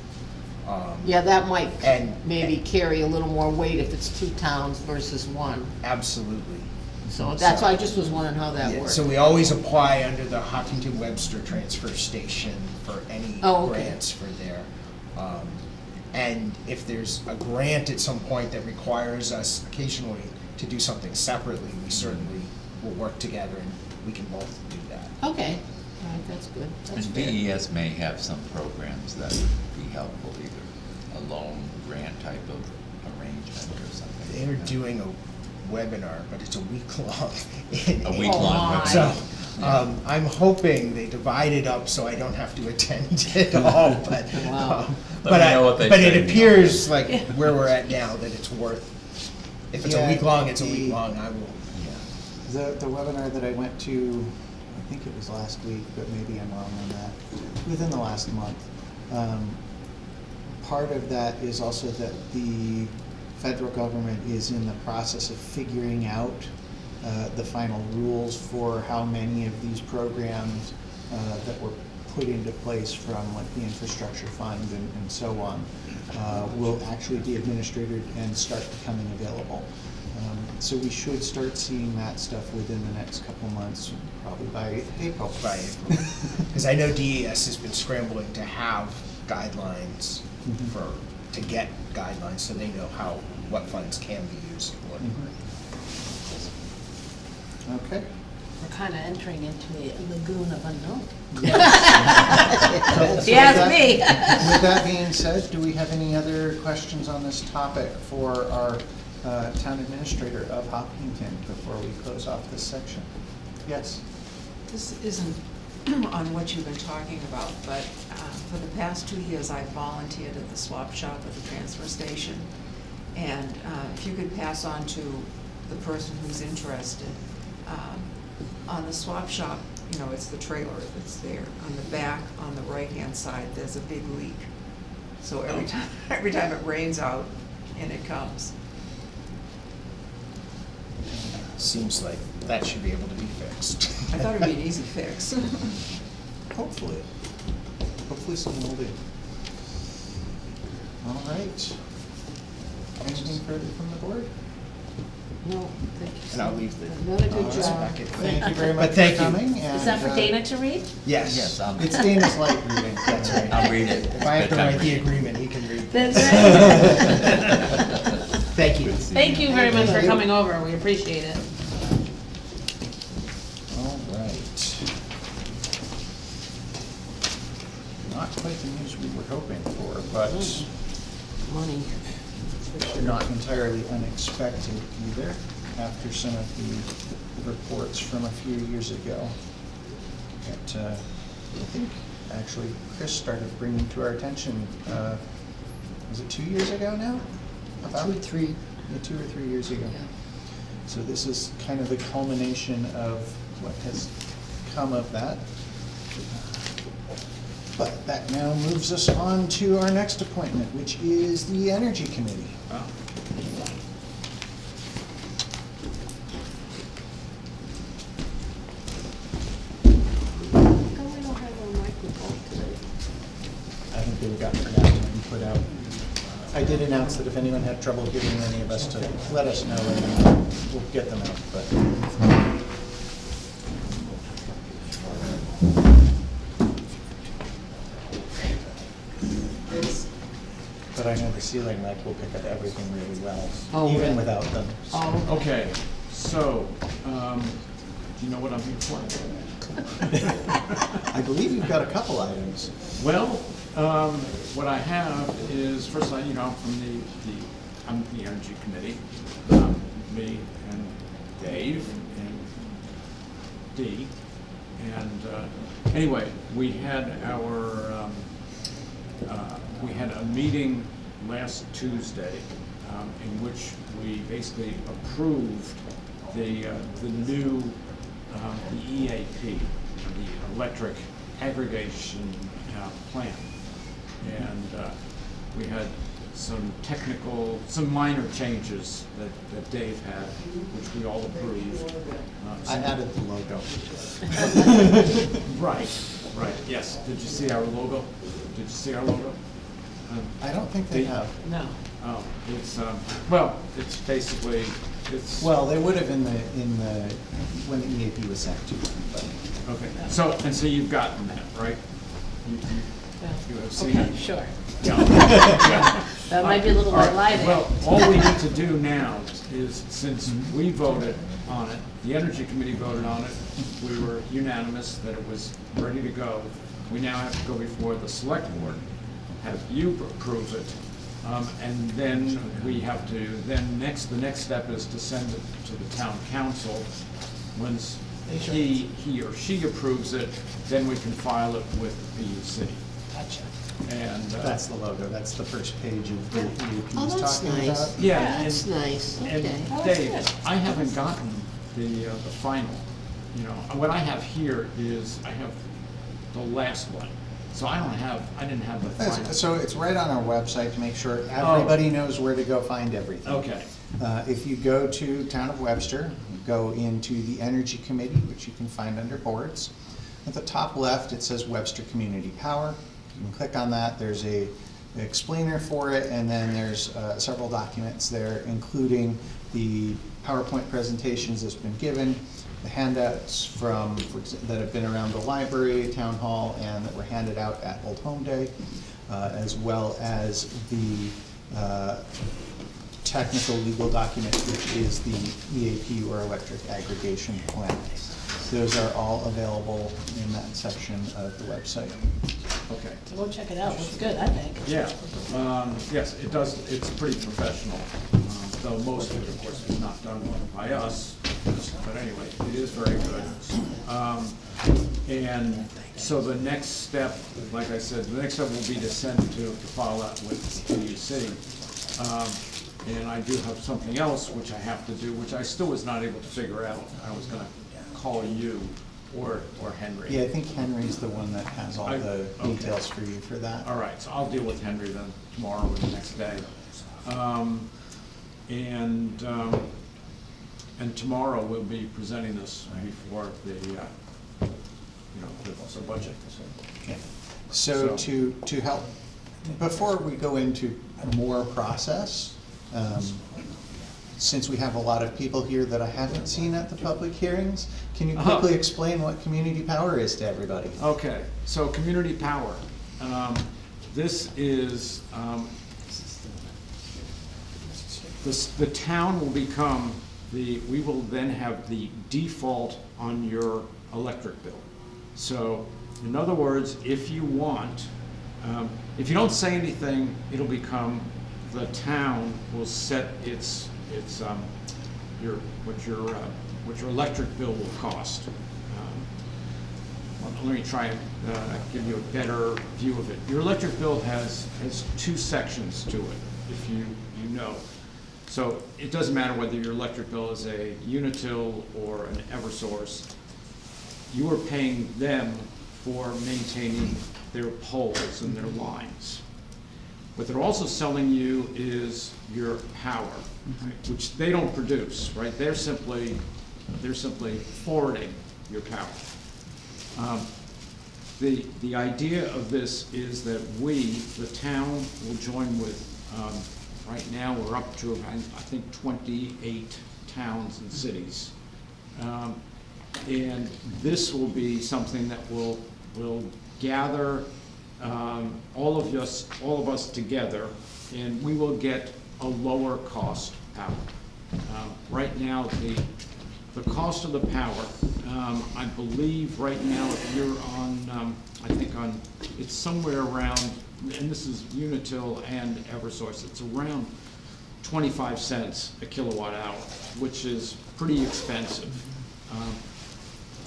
Yeah, that might And- maybe carry a little more weight if it's two towns versus one. Absolutely. So that's why I just was wondering how that Yeah, worked. so we always apply under the Hopkinton-Webster transfer station for any Oh, okay. grants for there. And if there's a grant at some point that requires us occasionally to do something separately, we certainly will work together and we can both do that. Okay, all right, that's good. That's And fair. DES may have some programs that would be helpful, either a loan grant type of arrangement or something. They're doing a webinar, but it's a week long. A week-long my. So, Yeah. I'm hoping they divide it up so I don't have to attend it all, but, Wow. but Let me know what they but say, it Neil. appears like where we're at now, that it's worth, if it's a Yeah, week long, it's a the- week long, I will, The webinar that I went to, I think it was last week, but maybe I'm wrong on that, within the last month. Part of that is also that the federal government is in the process of figuring out the final rules for how many of these programs that were put into place from like the infrastructure fund and so on will actually be administered and start becoming available. So we should start seeing that stuff within the next couple months, probably by April. by April. Because I know DES has been scrambling to have guidelines to get guidelines so they know what funds can be used for. Okay. We're kind of entering into a lagoon of unknown. So You asked with that- me. With that being said, do we have any other questions on this topic for our town administrator of Hopkinton before we close off this section? Yes? This isn't on what you've been talking about, but for the past 2 years, I've volunteered at the swap shop at the transfer station. And if you could pass on to the person who's interested, on the swap shop, you know, it's the trailer that's there. On the back, on the right-hand side, there's a big leak. So every time it rains out, and it comes. Seems like that should be able to be fixed. I thought it'd be an easy fix. Hopefully. Hopefully someone will do. All right. Anything further from the board? No, thank you. And I'll leave the. Another good All job. back at- Thank you very But much for thank you. coming. Is that for Dana to read? Yes. Yes, It's Dana's light reading. That's right. I'll read it. If I have to Bedtime write the reading. agreement, he can read. That's right. Thank you. see Thank you very much for Thank you. coming over, we appreciate it. All right. Not quite the news we were hoping for, but Money. not entirely unexpected either, after some of the reports from a few years ago. That, I think, actually, Chris started bringing to our attention, was it 2 years ago now? About 2 or 3. Yeah, 2 or 3 years ago. Yeah. So this is kind of the culmination of what has come of that. But that now moves us on to our next appointment, which is the Energy Committee. How come we don't have our microphone today? I think they got forgotten and put out. I did announce that if anyone had trouble getting any of us to let us know, and we'll get them out, but. But I know the ceiling mic will pick up everything really well, Oh, even really? without them. Oh, Okay, so, do you know what I'm here for? I believe you've got a couple items. Well, what I have is, first, I'm from I'm the Energy Committee, me and Dave and Dee. And anyway, we had a meeting last Tuesday in which we basically approved the new the EAP, the electric aggregation plan. And we had some minor changes that Dave had, which we all approved. I added the logo. Right, yes. Did you see our logo? I don't think they have. No. Oh, it's basically, Well, they would have in the, when the EAP was sent to them, but. okay. So you've gotten that, right? You have seen Okay, it? sure. Yeah. That might be a little All right, lighting. well, all we need to do now is, since we voted on it, the Energy Committee voted on it, we were unanimous that it was ready to go. We now have to go before the Select Board, have you approve it, and then we have to, the next step is to send it to the Town Council. Once he or she approves it, then we can file it with the PUC. gotcha. And That's the logo, that's the first page of the EAP Oh, he's that's talking nice. about. yeah, That's and, nice, and okay. Oh, that's Dave, good. I haven't gotten the final. What I have here is I have the last one, so I didn't have the final. So it's right on our website to make sure everybody knows where to go find everything. Okay. If you go to Town of Webster, go into the Energy Committee, which you can find under Boards. At the top left, it says Webster Community Power. You can click on that. There's an explainer for it, and then there's several documents there, including the PowerPoint presentations that's been given, the handouts that have been around the library, town hall, and that were handed out at Old Home Day, as well as the technical legal document, which is the EAP, or electric aggregation plan. Those are all available in that section of the website. Okay. So go check it out, looks good, I think. Yeah, yes, it does, it's pretty professional, though most of it, of course, is not done by us, but anyway, it is very good. And so the next step, like I said, the next step will be to send to file that with the PUC. And I do have something else which I have to do, which I still was not able to figure out. I was gonna call you or Henry. Yeah, I think Henry's the one that has all the Okay. details for you for that. All right, so I'll deal with Henry then tomorrow or the next day. And tomorrow we'll be presenting this before the budget. Okay. So So- to help, before we go into more process, since we have a lot of people here that I haven't seen at the public hearings, can you quickly explain what community power is to everybody? Okay, so community power. This is, the town will become we will then have the default on your electric bill. So, in other words, if you want, if you don't say anything, it'll become, the town will set what your electric bill will cost. Let me try and give you a better view of it. Your electric bill has two sections to it, if you know. So it doesn't matter whether your electric bill is a Unitil or an Eversource. You are paying them for maintaining their poles and their lines. What they're also selling you is your power, right, which they don't produce, right? They're simply forwarding your power. The idea of this is that we, the town, will join with, right now we're up to, I think, 28 towns and cities. And this will be something that will gather all of us together, and we will get a lower cost power. Right now, the cost of the power, I believe right now, if you're on, it's somewhere around, and this is Unitil and Eversource, it's around 25 cents a kilowatt hour, which is pretty expensive.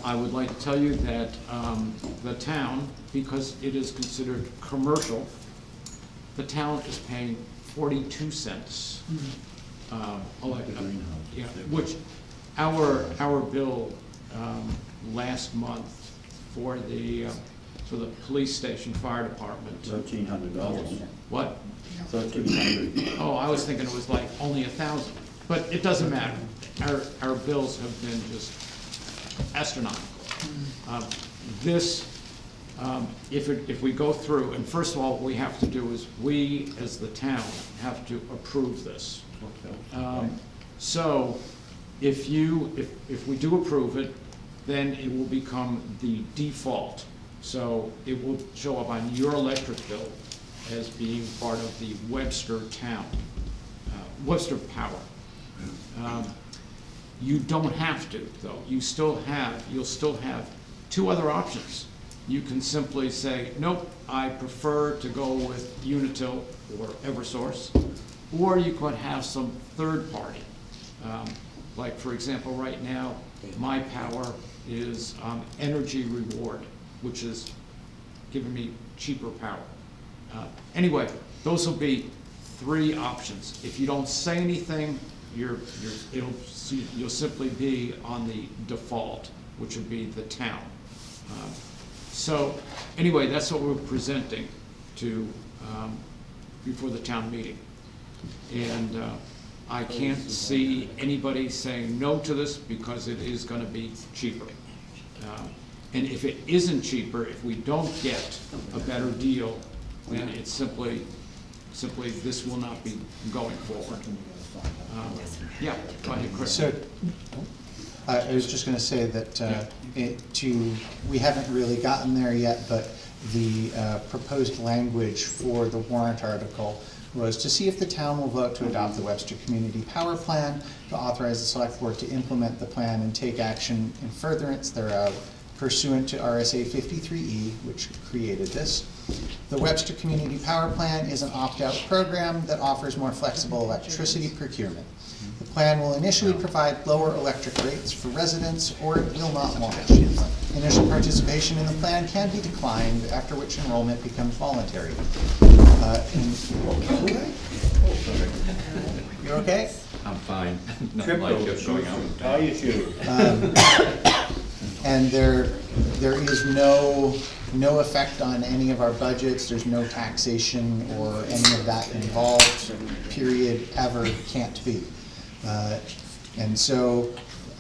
I would like to tell you that the town, because it is considered commercial, the town is paying 42 cents. Which our bill last month for the police station, fire department. $1,300. What? 1,300. Oh, I was thinking it was like only 1,000, but it doesn't matter. Our bills have been just astronomical. If we go through, and first of all, what we have to do is, we, as the town, have to approve this. So, if we do approve it, then it will become the default. So, it will show up on your electric bill as being part of the Webster town, Webster power. You don't have to, though. You'll still have two other options. You can simply say, nope, I prefer to go with Unitil or Eversource, or you could have some third party. Like, for example, right now, my power is Energy Reward, which is giving me cheaper power. Anyway, those will be three options. If you don't say anything, you'll simply be on the default, which would be the town. So anyway, that's what we're presenting to before the town meeting. And I can't see anybody saying no to this, because it is going to be cheaper. And if it isn't cheaper, if we don't get a better deal, then it's simply this will not be going forward. Yeah, go ahead, Chris. So, I was just gonna say that we haven't really gotten there yet, but the proposed language for the warrant article was to see if the town will vote to adopt the Webster Community Power Plan, to authorize the select board to implement the plan and take action in furtherance thereof pursuant to RSA 53E, which created this. The Webster Community Power Plan is an opt-out program that offers more flexible electricity procurement. The plan will initially provide lower electric rates for residents, or it will not launch. Initial participation in the plan can be declined, after which enrollment becomes voluntary. You okay? I'm fine. Nothing like just going out. Tie your shoes. And there is no effect on any of our budgets. There's no taxation or any of that involved, period, ever, can't be. And so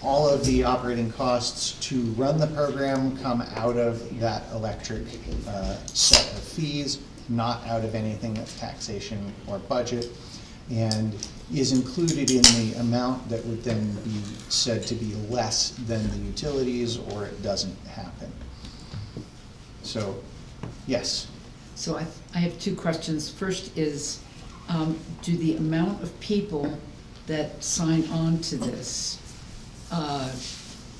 all of the operating costs to run the program come out of that electric set of fees, not out of anything that's taxation or budget, and is included in the amount that would then be said to be less than the utilities, or it doesn't happen. So, yes. So I have two questions. First is, do the amount of people that sign on to this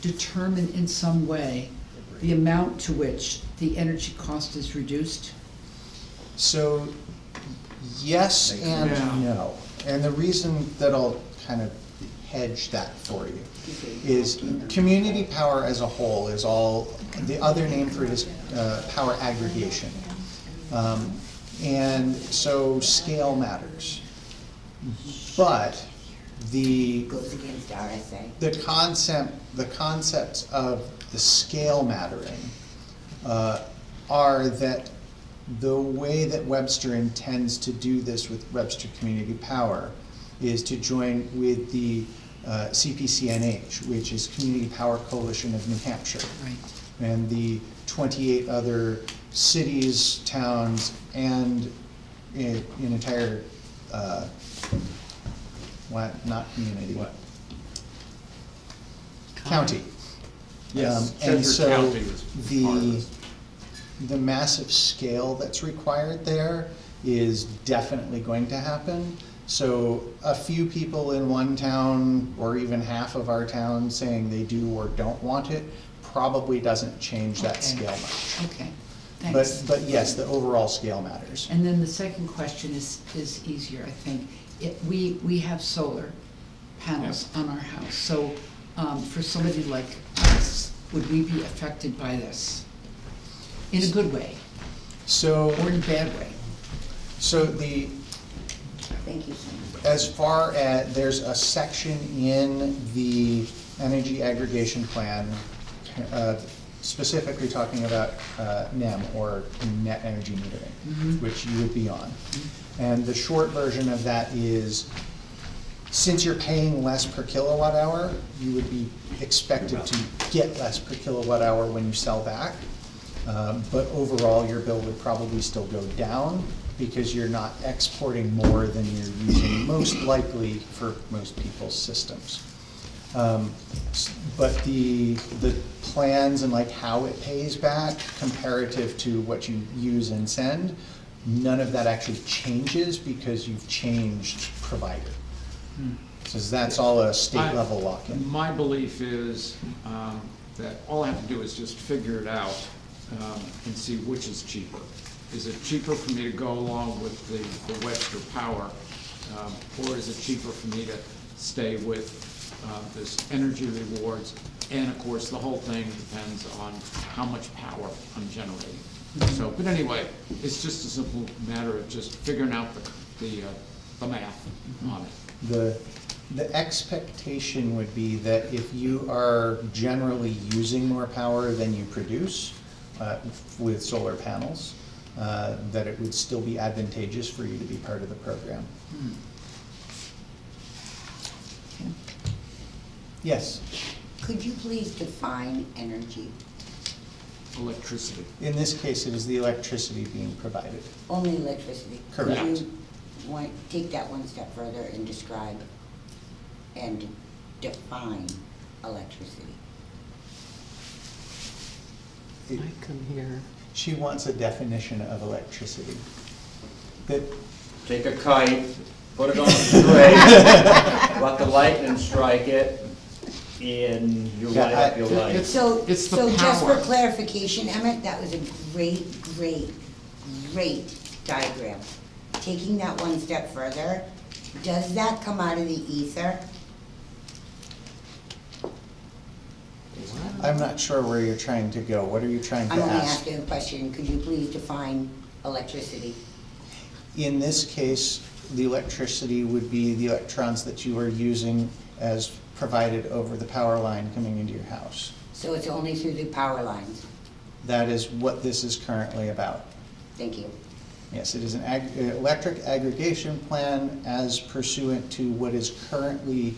determine in some way the amount to which the energy cost is reduced? So, yes and Yeah. no. And the reason that I'll kind of hedge that for you is community power as a whole is all, the other name for it is power aggregation. And so scale matters. But the Goes against RSA. the concepts of the scale mattering are that the way that Webster intends to do this with Webster Community Power is to join with the CPCNH, which is Community Power Coalition of New Hampshire. Right. And the 28 other cities, towns, and an entire, not community. What? County. Yes, And Chester so County was part of this. the massive scale that's required there is definitely going to happen. So a few people in one town, or even half of our town, saying they do or don't want it, probably doesn't change that Okay. scale much. Okay, thanks. But yes, the overall scale matters. And then the second question is easier, I think. We have solar panels on our house, so for somebody like us, would we be affected by this? In a good way, So, or in a bad way? so Thank you so much. as far as, there's a section in the energy aggregation plan specifically talking about NEM, or net energy metering, which you would be on. And the short version of that is, since you're paying less per kilowatt hour, you would be expected to get less per kilowatt hour when you sell back. But overall, your bill would probably still go down because you're not exporting more than you're using, most likely for most people's systems. But the plans and like how it pays back comparative to what you use and send, none of that actually changes because you've changed provider. So that's all a state level lock-in. My belief is that all I have to do is just figure it out and see which is cheaper. Is it cheaper for me to go along with the Webster Power, or is it cheaper for me to stay with this energy rewards? And of course, the whole thing depends on how much power I'm generating. So, but anyway, it's just a simple matter of just figuring out the math on it. The expectation would be that if you are generally using more power than you produce with solar panels, that it would still be advantageous for you to be part of the program. Yes, Could you please define energy? Electricity. in this case, it is the electricity being provided. Only electricity? Correct. Could you take that one step further and describe and define electricity? It- I come here. She wants a definition of electricity. That, Take a kite, put it on a string, let the lightning strike it, and you light up your light. So, It's the so just for power. clarification, Emmett, that was a great, great, great diagram. Taking that one step further, does that come out of the ether? I'm not sure where you're trying to go. What are you trying to I'm only ask? asking a question, could you please define electricity? In this case, the electricity would be the electrons that you are using as provided over the power line coming into your house. So it's only through the power lines? That is what this is currently about. Thank you. Yes, it is an electric aggregation plan as pursuant to what is currently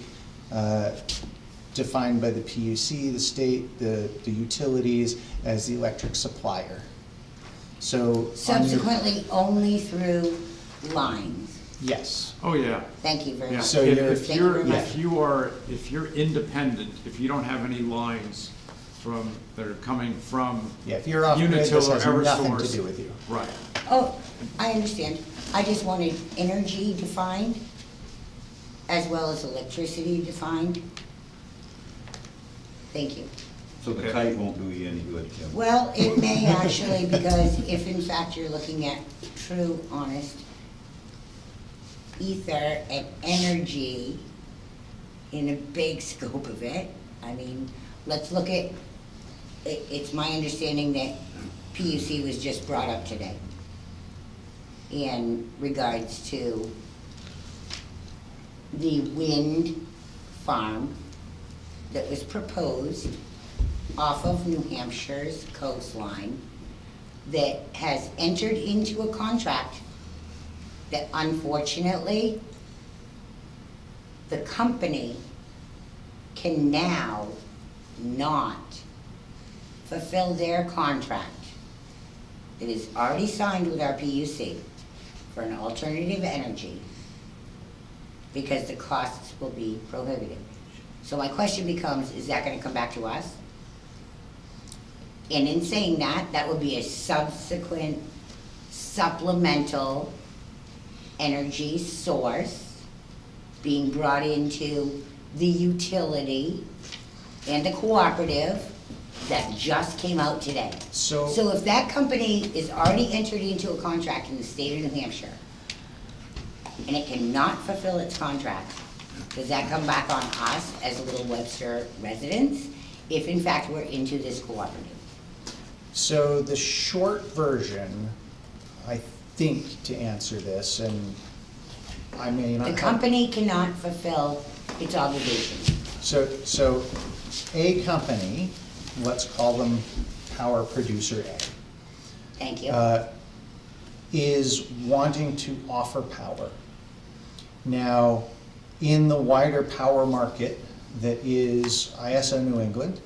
defined by the PUC, the state, the utilities, as the electric supplier. So on your- Subsequently, only through lines? Yes. Oh, yeah. Thank you very Yeah, much. So if you're- if Thank you you're, very much. if you're independent, if you don't have any lines that are coming from Yeah, if you're off grid, Unitil this or has nothing to Eversource. do with you. Right. Oh, I understand. I just wanted energy defined. as well as electricity defined? Thank you. So the kite won't do you any good, Kim. Well, it may actually, because if in fact you're looking at true, honest ether and energy in a big scope of it, I mean, let's look at, it's my understanding that PUC was just brought up today in regards to the wind farm that was proposed off of New Hampshire's coastline that has entered into a contract that unfortunately the company can now not fulfill their contract that is already signed with our PUC for an alternative energy because the costs will be prohibitive. So my question becomes, is that gonna come back to us? And in saying that, that would be a subsequent supplemental energy source being brought into the utility and the cooperative that just came out today. So if that company is already entered into a contract in the state of New Hampshire and it cannot fulfill its contract, does that come back on us as Little Webster residents if in fact we're into this cooperative? So the short version, I think, to answer this, and I may not. The company cannot fulfill its obligations. So a company, let's call them power producer A, Thank you. is wanting to offer power. Now, in the wider power market that is ISO New England,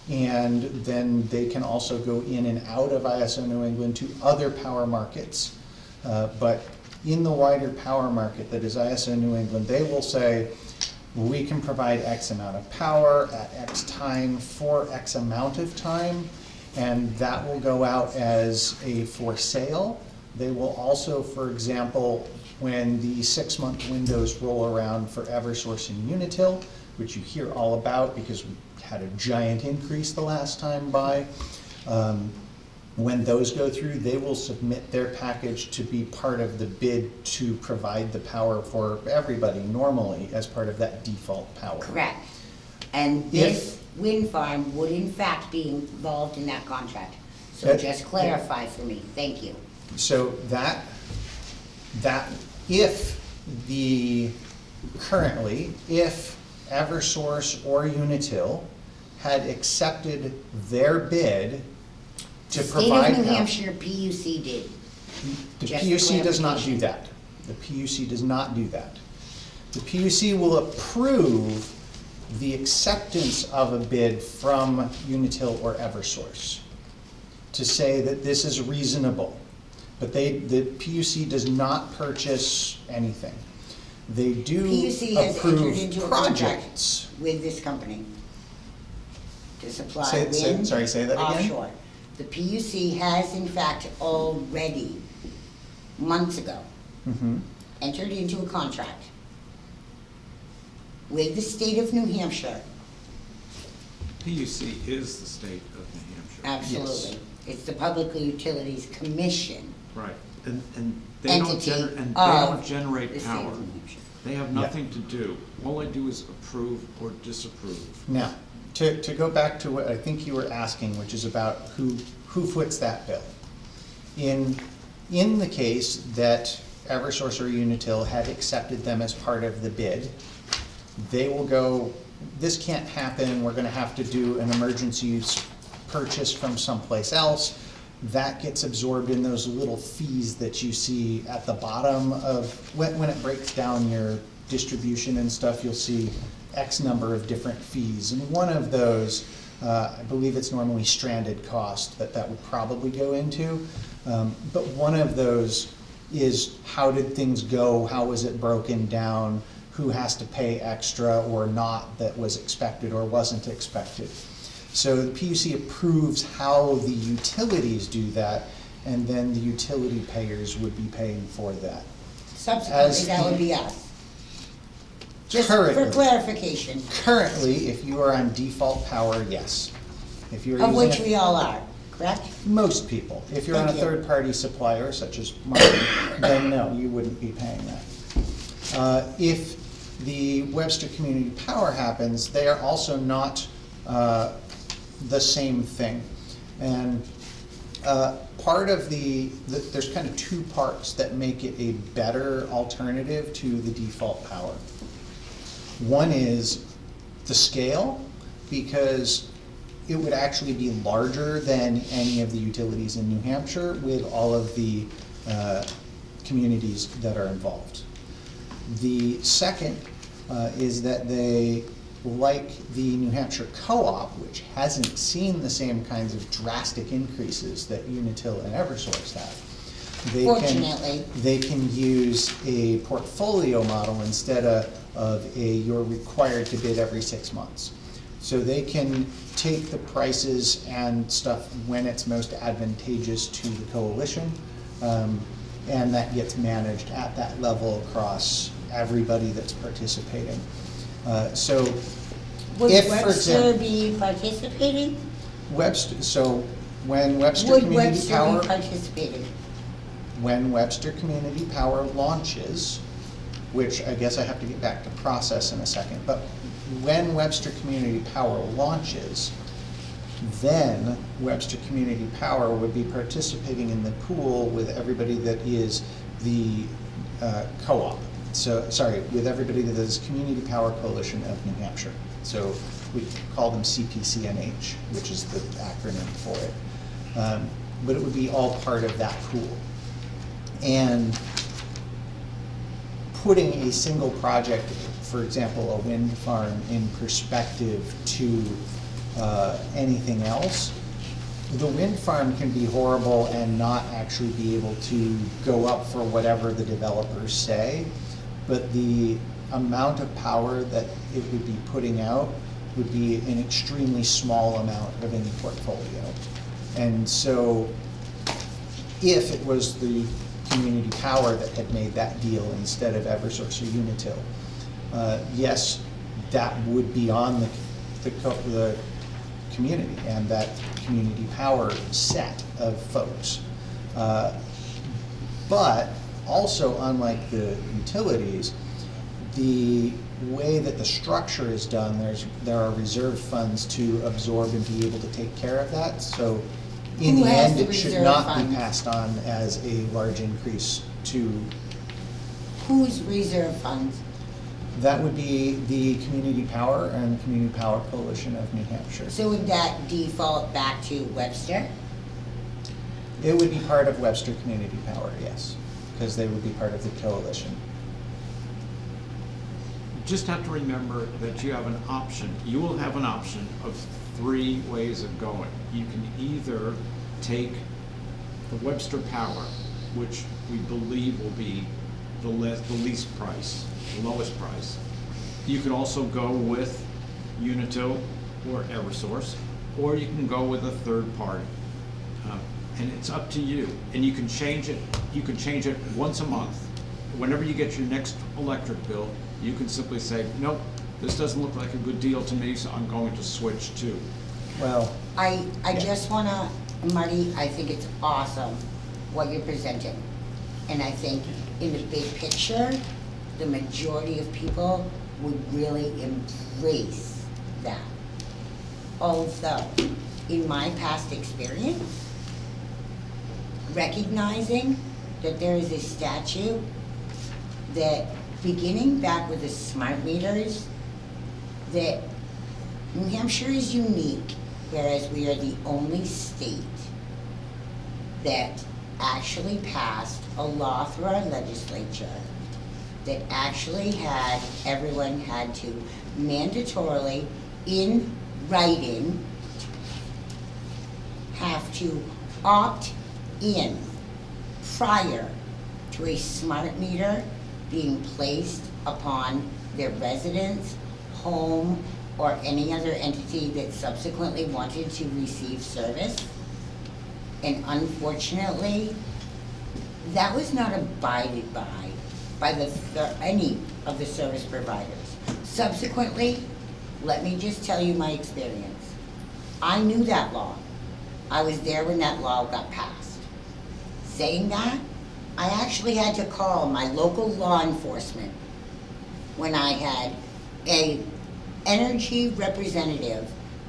and then they can also go in and out of ISO New England to other power markets. But in the wider power market that is ISO New England, they will say, we can provide X amount of power at X time for X amount of time, and that will go out as a for sale. They will also, for example, when the 6-month windows roll around for Eversource and Unitil, which you hear all about because we had a giant increase the last time by, when those go through, they will submit their package to be part of the bid to provide the power for everybody normally as part of that default power. Correct. And this wind farm would in fact be involved in that contract. So just clarify for me, thank you. So that if currently, if Eversource or Unitil had accepted their bid to provide. State of New Hampshire PUC did. The Just for PUC does not do clarification. that. The PUC does not do that. The PUC will approve the acceptance of a bid from Unitil or Eversource to say that this is reasonable. But the PUC does not purchase anything. They do PUC has entered approve into a contract projects. with this company to supply Say wind that again? offshore. The PUC has in fact already, months ago, Mhm. entered into a contract with the state of New Hampshire. PUC is the state of New Hampshire. Absolutely. It's the Public Utilities Commission. Right, and they don't Entity they don't of the generate state power. of New Hampshire. They have nothing to do. All they do is approve or disapprove. Now, to go back to what I think you were asking, which is about who foots that bill. In the case that Eversource or Unitil had accepted them as part of the bid, they will go, this can't happen, we're gonna have to do an emergency use purchase from someplace else. That gets absorbed in those little fees that you see at the bottom of, when it breaks down your distribution and stuff, you'll see X number of different fees. And one of those, I believe it's normally stranded cost that would probably go into. But one of those is how did things go, how was it broken down, who has to pay extra or not that was expected or wasn't expected. So the PUC approves how the utilities do that, and then the utility payers would be paying for that. Subsequently, As that would the- be us. Just for Currently. clarification, Currently, if you are on default power, yes. If you're of using which a- we all are, correct? Most people. If you're on a Thank you. third-party supplier, such as mine, then no, you wouldn't be paying that. If the Webster Community Power happens, they are also not the same thing. And part of there's kind of two parts that make it a better alternative to the default power. One is the scale, because it would actually be larger than any of the utilities in New Hampshire with all of the communities that are involved. The second is that they, like the New Hampshire Co-op, which hasn't seen the same kinds of drastic increases that Unitil and Eversource have, Fortunately. they can use a portfolio model instead of you're required to bid every 6 months. So they can take the prices and stuff when it's most advantageous to the coalition, and that gets managed at that level across everybody that's participating. So Would if, for Webster example, be participating? Webster, so when Webster Would Community Webster Power, be participating? when Webster Community Power launches, which I guess I have to get back to process in a second, but when Webster Community Power launches, then Webster Community Power would be participating in the pool with everybody that is the co-op. So, sorry, with everybody that is Community Power Coalition of New Hampshire. So we call them CPCNH, which is the acronym for it. But it would be all part of that pool. And putting a single project, for example, a wind farm, in perspective to anything else, the wind farm can be horrible and not actually be able to go up for whatever the developers say, but the amount of power that it would be putting out would be an extremely small amount of any portfolio. And so if it was the Community Power that had made that deal instead of Eversource or Unitil, yes, that would be on the community and that Community Power set of folks. But also, unlike the utilities, the way that the structure is done, there are reserve funds to absorb and be able to take care of that. So in Who the has end, the it should reserve not fund? be passed on as a large increase to, Whose reserve funds? that would be the Community Power and Community Power Coalition of New Hampshire. So would that default back to Webster? It would be part of Webster Community Power, yes, because they would be part of the coalition. You just have to remember that you have an option. You will have an option of 3 ways of going. You can either take the Webster Power, which we believe will be the least price, the lowest price. You can also go with Unitil or Eversource, or you can go with a third party. And it's up to you. And you can change it. You can change it once a month. Whenever you get your next electric bill, you can simply say, nope, this doesn't look like a good deal to me, so I'm going to switch to. Well, I Yeah. just wanna, Marty, I think it's awesome what you're presenting. And I think in the big picture, the majority of people would really embrace that. Although, in my past experience, recognizing that there is a statute that, beginning back with the smart meters, that New Hampshire is unique, whereas we are the only state that actually passed a law through our legislature that actually had, everyone had to mandatorily, in writing, have to opt in prior to a smart meter being placed upon their residence, home, or any other entity that subsequently wanted to receive service. And unfortunately, that was not abided by any of the service providers. Subsequently, let me just tell you my experience. I knew that law. I was there when that law got passed. Saying that, I actually had to call my local law enforcement when I had a energy representative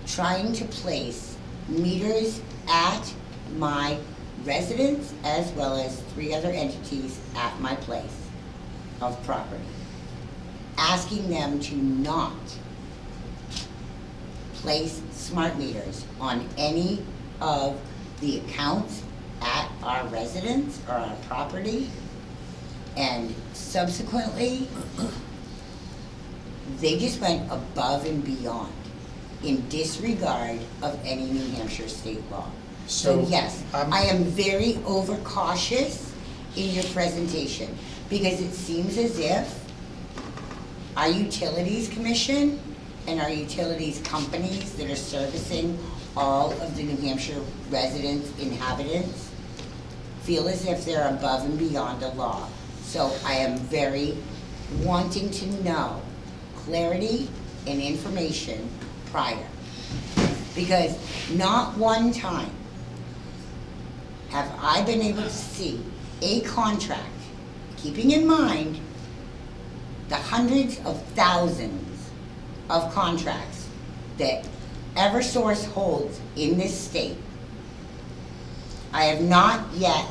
trying to place meters at my residence as well as 3 other entities at my place of property, asking them to not place smart meters on any of the accounts at our residence or our property. And subsequently, they just went above and beyond in disregard of any New Hampshire state law. So yes, I am very overcautious in your presentation because it seems as if our utilities commission and our utilities companies that are servicing all of the New Hampshire residents, inhabitants, feel as if they're above and beyond the law. So I am very wanting to know clarity and information prior. Because not one time have I been able to see a contract, keeping in mind the hundreds of thousands of contracts that Eversource holds in this state. I have not yet,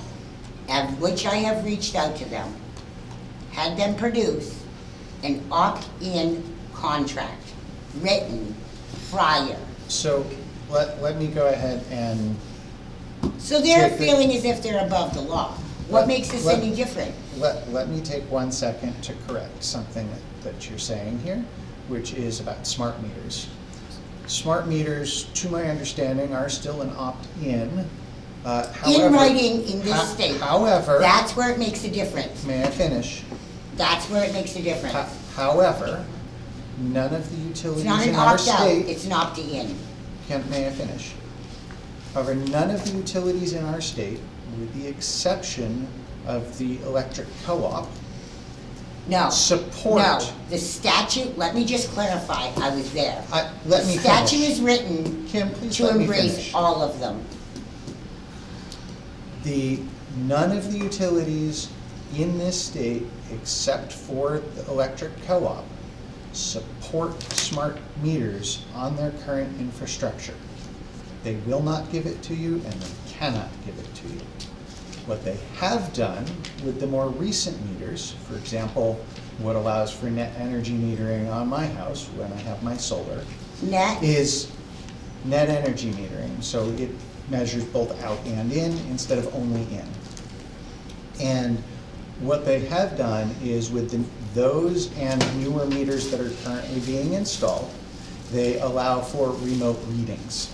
of which I have reached out to them, had them produce an opt-in contract written prior. So let me go ahead and So they're take the- feeling as if they're above the law. What makes this any different? Let me take 1 second to correct something that you're saying here, which is about smart meters. Smart meters, to my understanding, are still an opt-in. In writing in this state. However, That's where it makes a difference. may I finish? That's where it makes a difference. However, none of the It's utilities not an in our opt-out, state, it's an opt-in. may I finish? However, none of the utilities in our state, with the exception of the electric co-op, No. support. No, the statute, let me just clarify, I was there. Let me The statute finish. is written Kim, please to let me embrace finish. all of them. None of the utilities in this state, except for the electric co-op, support smart meters on their current infrastructure. They will not give it to you, and they cannot give it to you. What they have done with the more recent meters, for example, what allows for net energy metering on my house when I have my solar, Net, is net energy metering. So it measures both out and in instead of only in. And what they have done is with those and newer meters that are currently being installed, they allow for remote readings.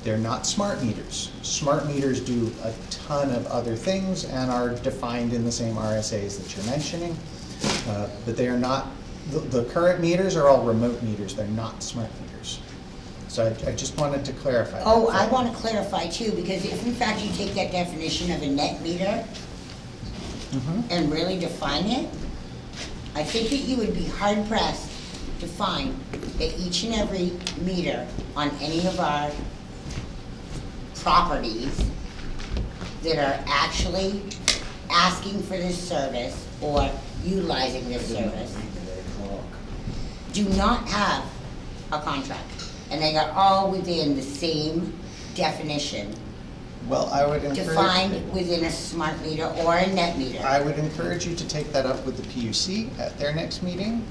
They're not smart meters. Smart meters do a ton of other things and are defined in the same RSAs that you're mentioning, but they are not, the current meters are all remote meters, they're not smart meters. So I just wanted to clarify that. oh, I want to clarify too, because if in fact you take that definition of a net meter Mhm. and really define it, I think that you would be hard pressed to find that each and every meter on any of our properties that are actually asking for this service or utilizing this service do not have a contract. And they are all within the same definition, Well, I would encourage. defined within a smart meter or a net meter. I would encourage you to take that up with the PUC at their next meeting,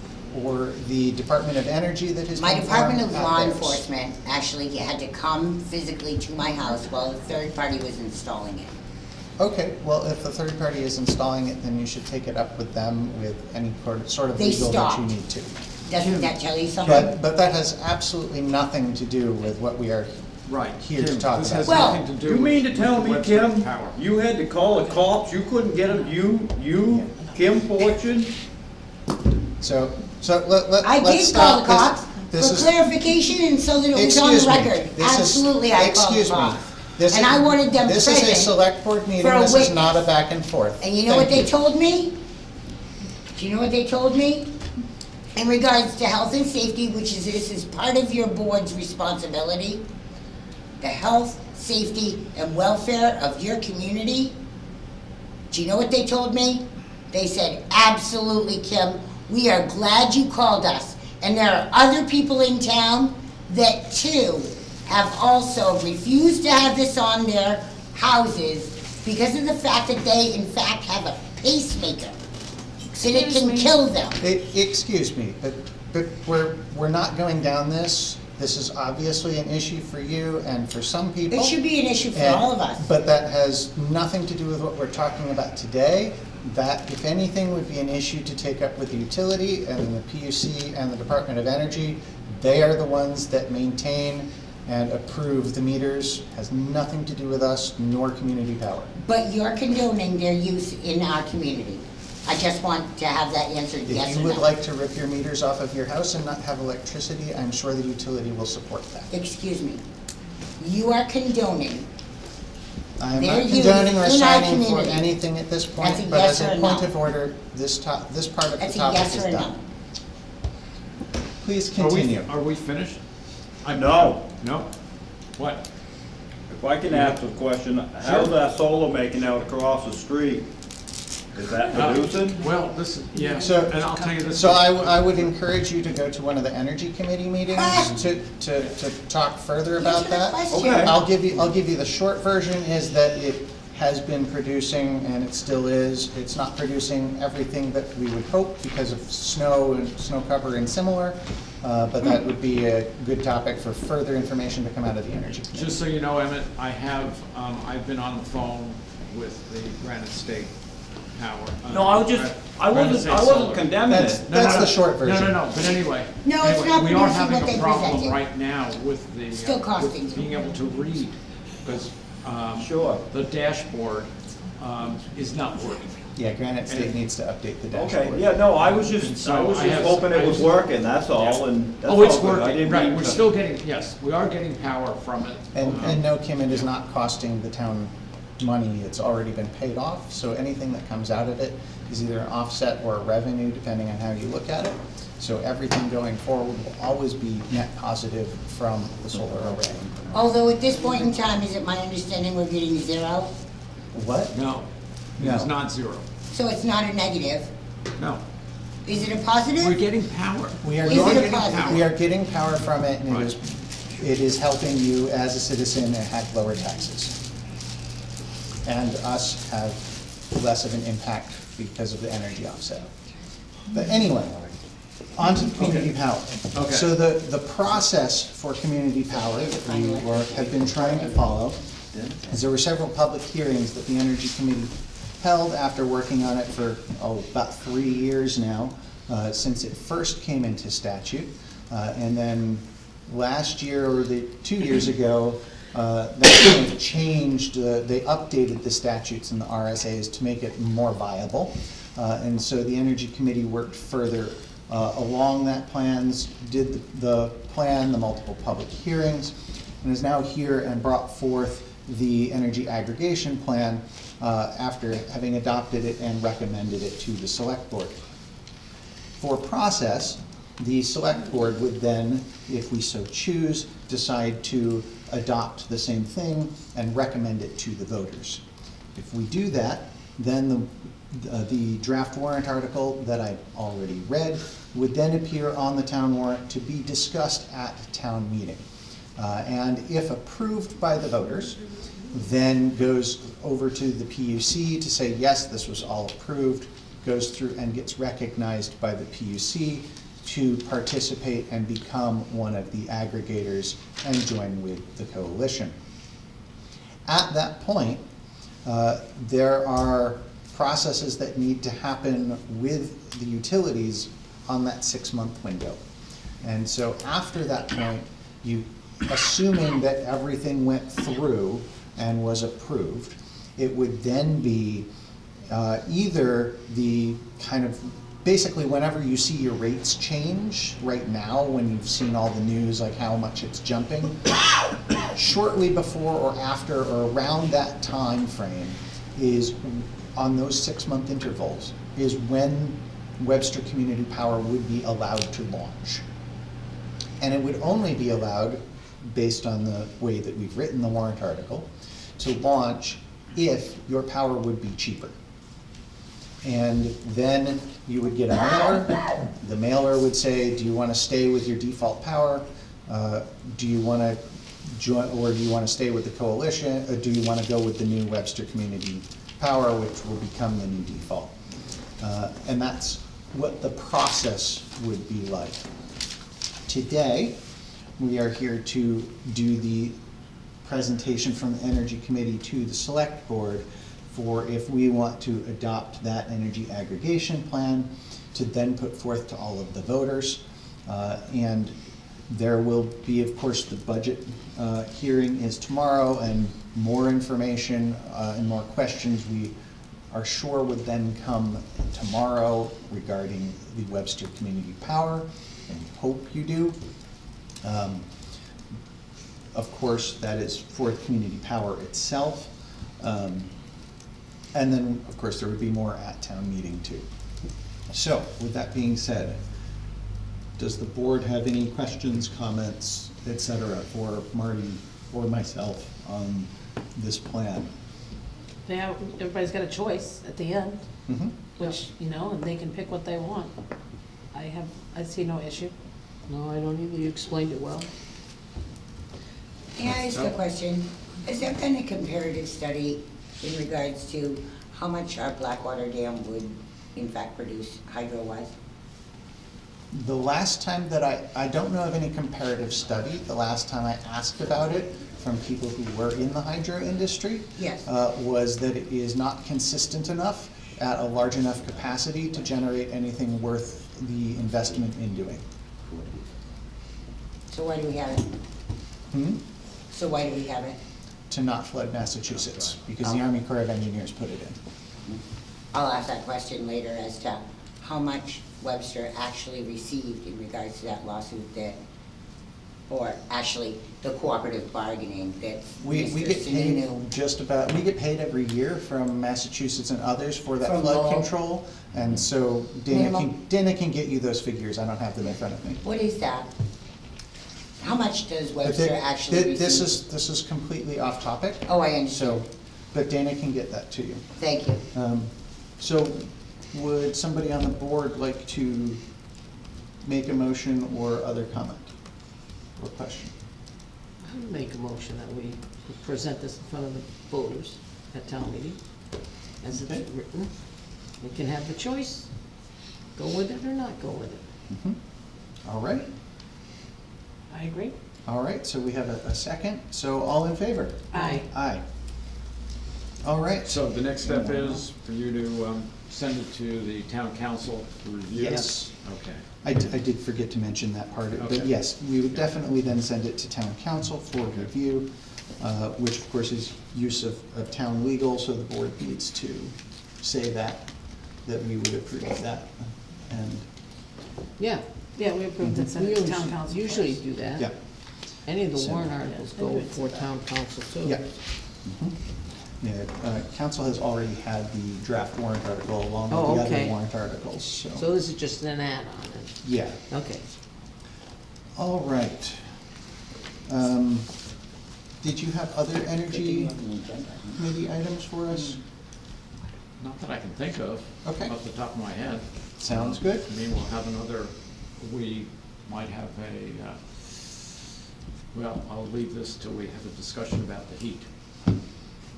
or the Department of Energy that has My been Department formed of at Law theirs. Enforcement actually had to come physically to my house while a third party was installing it. Okay, well, if the third party is installing it, then you should take it up with them with any sort of They legal that you stopped. need to. Doesn't that tell you something? But that has absolutely nothing to do with what we are Right. here to Kim, talk this about. has Well, nothing to do You with mean to tell me, Webster Kim, Power. you had to call the cops, you couldn't get them, you, Kim Fortune? So let's I did stop call the cops this for is- clarification and so that it was on the Excuse me. record. This is- Absolutely, I called the excuse me. cops. This And is- I wanted them This is a present select board meeting, for a this is not a witness. back and forth. And you know what Thank they told me? Do you know what they told me? in regards to health and safety, this is part of your board's responsibility, the health, safety, and welfare of your community, do you know what they told me? They said, absolutely, Kim, we are glad you called us. And there are other people in town that too have also refused to have this on their houses because of the fact that they in fact have a pacemaker, that it can kill them. Excuse me, but we're not going down this. This is obviously an issue for you and for some people. It should be an issue for And- all of us. But that has nothing to do with what we're talking about today. That, if anything, would be an issue to take up with the utility and the PUC and the Department of Energy. They are the ones that maintain and approve the meters. Has nothing to do with us nor community power. But you're condoning their use in our community. I just want to have that answered, yes If or you no. would like to rip your meters off of your house and not have electricity, I'm sure the utility will support that. Excuse me. You are condoning. I'm They're not used condoning or in our signing for community. anything at this point, That's a but yes as or a a point no. of order, this part of the That's a topic yes is or a no. done. Please Are we- continue. Are we finished? No. No? What? If I can ask a question, how's that solar making out across the street? Is that producing? Well, this, is yeah, So- and I'll tell you this. So I would encourage you to go to one of the energy committee meetings to talk further about Answer the that. question. Okay. I'll give you the short version is that it has been producing and it still is. It's not producing everything that we would hope because of snow and snow cover and similar. But that would be a good topic for further information to come out of the energy committee. Just so you know, Emmett, I've been on the phone with the Granite State Power. No, I Granite State wasn't Solar. condemning That's- it. No, no, That's no. the short version. No, but anyway. No, it's anyway, not we are producing having what a they problem presented. right now with the, Still costing with being able to read, because, Sure. the dashboard, is not working. Yeah, Granite State needs to update the dashboard. Okay, yeah, no, I was just So I have- hoping it was I- working, that's all, and that's Oh, it's all good. I working, didn't right, mean we're to- still getting, yes, we are getting power from it. And no, Kim, it is not costing the town money, it's already been paid off, so anything that comes out of it is either an offset or a revenue, depending on how you look at it. So everything going forward will always be net positive from the solar array. Although at this point in time, is it my understanding we're getting zero? What? No, it is No. not zero, So it's not a negative. no. Is it a positive? We're getting power. We are Is it a getting, positive? we are getting power from it, and Right. it is helping you as a citizen and have lower taxes. And us have less of an impact because of the energy offset. But anyway, on to community power. Okay. So the process for community power that we have been trying to follow is there were several public hearings that the Energy Committee held after working on it for, about 3 years now, since it first came into statute. And then last year, or 2 years ago, that kind of changed, they updated the statutes and the RSAs to make it more viable. And so the Energy Committee worked further along that plans, did the plan, the multiple public hearings, and is now here and brought forth the energy aggregation plan after having adopted it and recommended it to the select board. For process, the select board would then, if we so choose, decide to adopt the same thing and recommend it to the voters. If we do that, then the draft warrant article that I already read would then appear on the town warrant to be discussed at town meeting. And if approved by the voters, then goes over to the PUC to say, yes, this was all approved, goes through and gets recognized by the PUC to participate and become one of the aggregators and join with the coalition. At that point, there are processes that need to happen with the utilities on that 6-month window. And so after that point, assuming that everything went through and was approved, it would then be either the kind of, basically whenever you see your rates change, right now when you've seen all the news, like how much it's jumping, shortly before or after or around that time frame is, on those 6-month intervals, is when Webster Community Power would be allowed to launch. And it would only be allowed, based on the way that we've written the warrant article, to launch if your power would be cheaper. And then you would get a mailer. The mailer would say, do you want to stay with your default power? Do you want to join, or do you want to stay with the coalition? Or do you want to go with the new Webster Community Power, which will become the new default? And that's what the process would be like. Today, we are here to do the presentation from the Energy Committee to the Select Board for if we want to adopt that energy aggregation plan to then put forth to all of the voters. And there will be, of course, the budget hearing is tomorrow, and more information and more questions we are sure would then come tomorrow regarding the Webster Community Power, and hope you do. Of course, that is for the community power itself. And then, of course, there would be more at town meeting too. So, with that being said, does the board have any questions, comments, et cetera, for Marty or myself on this plan? Everybody's got a choice at the end, Mhm. which, you know, and they can pick what they want. I see no issue. No, I don't either, you explained it well. May I ask a question? Has there been a comparative study in regards to how much our Blackwater Dam would in fact produce hydro-wise? The last time that I don't know of any comparative study. The last time I asked about it from people who were in the hydro industry Yes. Was that it is not consistent enough at a large enough capacity to generate anything worth the investment in doing. So why do we have it? Hmm? So why do we have it? To not flood Massachusetts, because the Army Corps of Engineers put it in. I'll ask that question later as to how much Webster actually received in regards to that lawsuit that, or actually the cooperative bargaining that We Mr. get paid Sununu. just about, we get paid every year from Massachusetts and others for that From flood Lowell? control. And so Minimum? Dana can get you those figures, I don't have them in front of me. What is that? How much does But Webster actually receive? This is completely off topic. Oh, I understand. So, but Dana can get that to you. Thank you. So would somebody on the board like to make a motion or other comment or question? I would make a motion that we present this in front of the voters at town meeting, as it's Okay. written. They can have the choice, go with it or not go with it. Mhm. All right, I agree. all right, so we have a second, so all in favor? Aye. Aye. All right. So the next step is for you to send it to the town council to review? Yes. Okay. I did forget to mention that part of it, but Okay. yes, we would definitely then send it to town council for review, which of course is use of town legal, so the board needs to say that we would approve that. And, Yeah, Yeah, we approved it, send we it to town usually, council usually first. do that. yeah, Any of the So- warrant articles Yeah, go do it for to that. town council too. yeah. Mhm. Yeah, council has already had the draft warrant article along Oh, with the other okay. warrant articles, So so, this is just an add-on, yeah. okay. All right. Did you have other energy committee items for us? Not that I can think of. Okay. Off the top of my head. Sounds good. I mean, we'll have another, we might have well, I'll leave this till we have a discussion about the heat. Okay,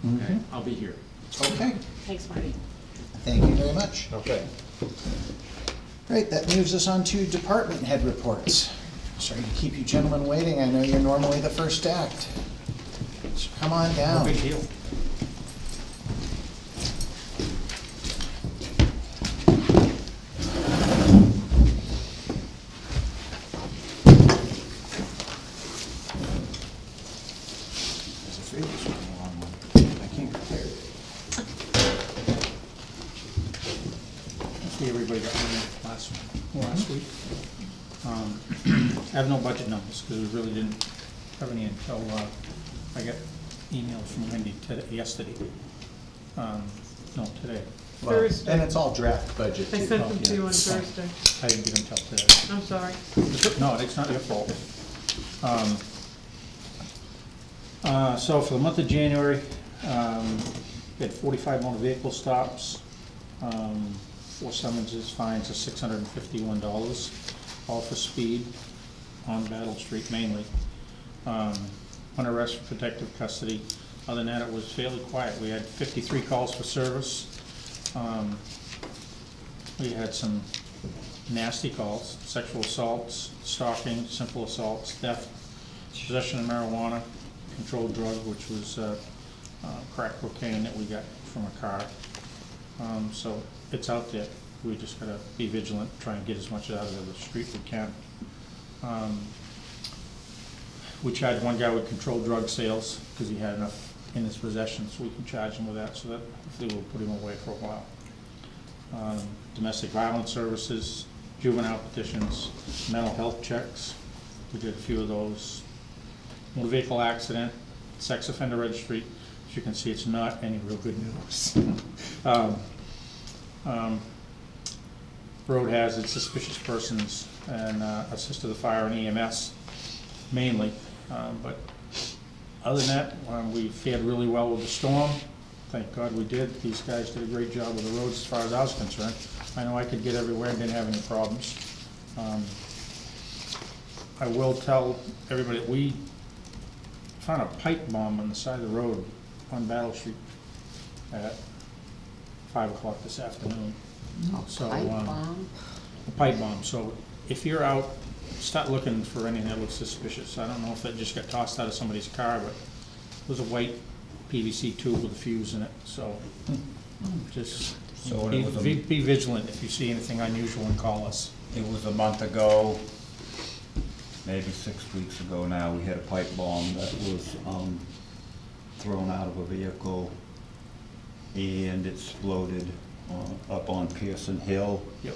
Mhm. I'll be here. Okay, Thanks, Marty. thank you very much. Okay. Right, that moves us on to department head reports. Sorry to keep you gentlemen waiting, I know you're normally the first act. So come on down. No big deal. I was afraid this would be a long one. I came prepared. See, everybody got one last week. I have no budget numbers, because we really didn't have any until, I got emails from Wendy yesterday. No, today. Well, Thursday. and it's all draft budget I too. sent them to you on Yeah. Thursday. I didn't get them till today. I'm sorry. No, it's not your fault. So for the month of January, we had 45 motor vehicle stops, 4 summonses, fines of $651, all for speed on Battle Street mainly. 1 arrest for protective custody. Other than that, it was fairly quiet. We had 53 calls for service. We had some nasty calls, sexual assaults, stalking, simple assaults, theft, possession of marijuana, controlled drug, which was crack cocaine that we got from a car. So it's out there. We just gotta be vigilant, try and get as much out of the street we can. We charged 1 guy with controlled drug sales because he had enough in his possession, so we can charge him with that, so that hopefully we'll put him away for a while. Domestic violence services, juvenile petitions, mental health checks, we did a few of those. Motor vehicle accident, sex offender registry, as you can see, it's not any real good news. Road hazards, suspicious persons, and assist to the fire and EMS mainly. But other than that, we fared really well with the storm. Thank God we did. These guys did a great job with the roads as far as I was concerned. I know I could get everywhere and didn't have any problems. I will tell everybody that we found a pipe bomb on the side of the road on Battle Street at 5 o'clock this afternoon. So, Pipe bomb? a pipe bomb. So if you're out, start looking for anything that looks suspicious. I don't know if that just got tossed out of somebody's car, but it was a white PVC tube with a fuse in it. So just So it was a- be vigilant if you see anything unusual and call us. It was a month ago, maybe 6 weeks ago now, we had a pipe bomb that was thrown out of a vehicle and it exploded up on Pearson Hill. Yep.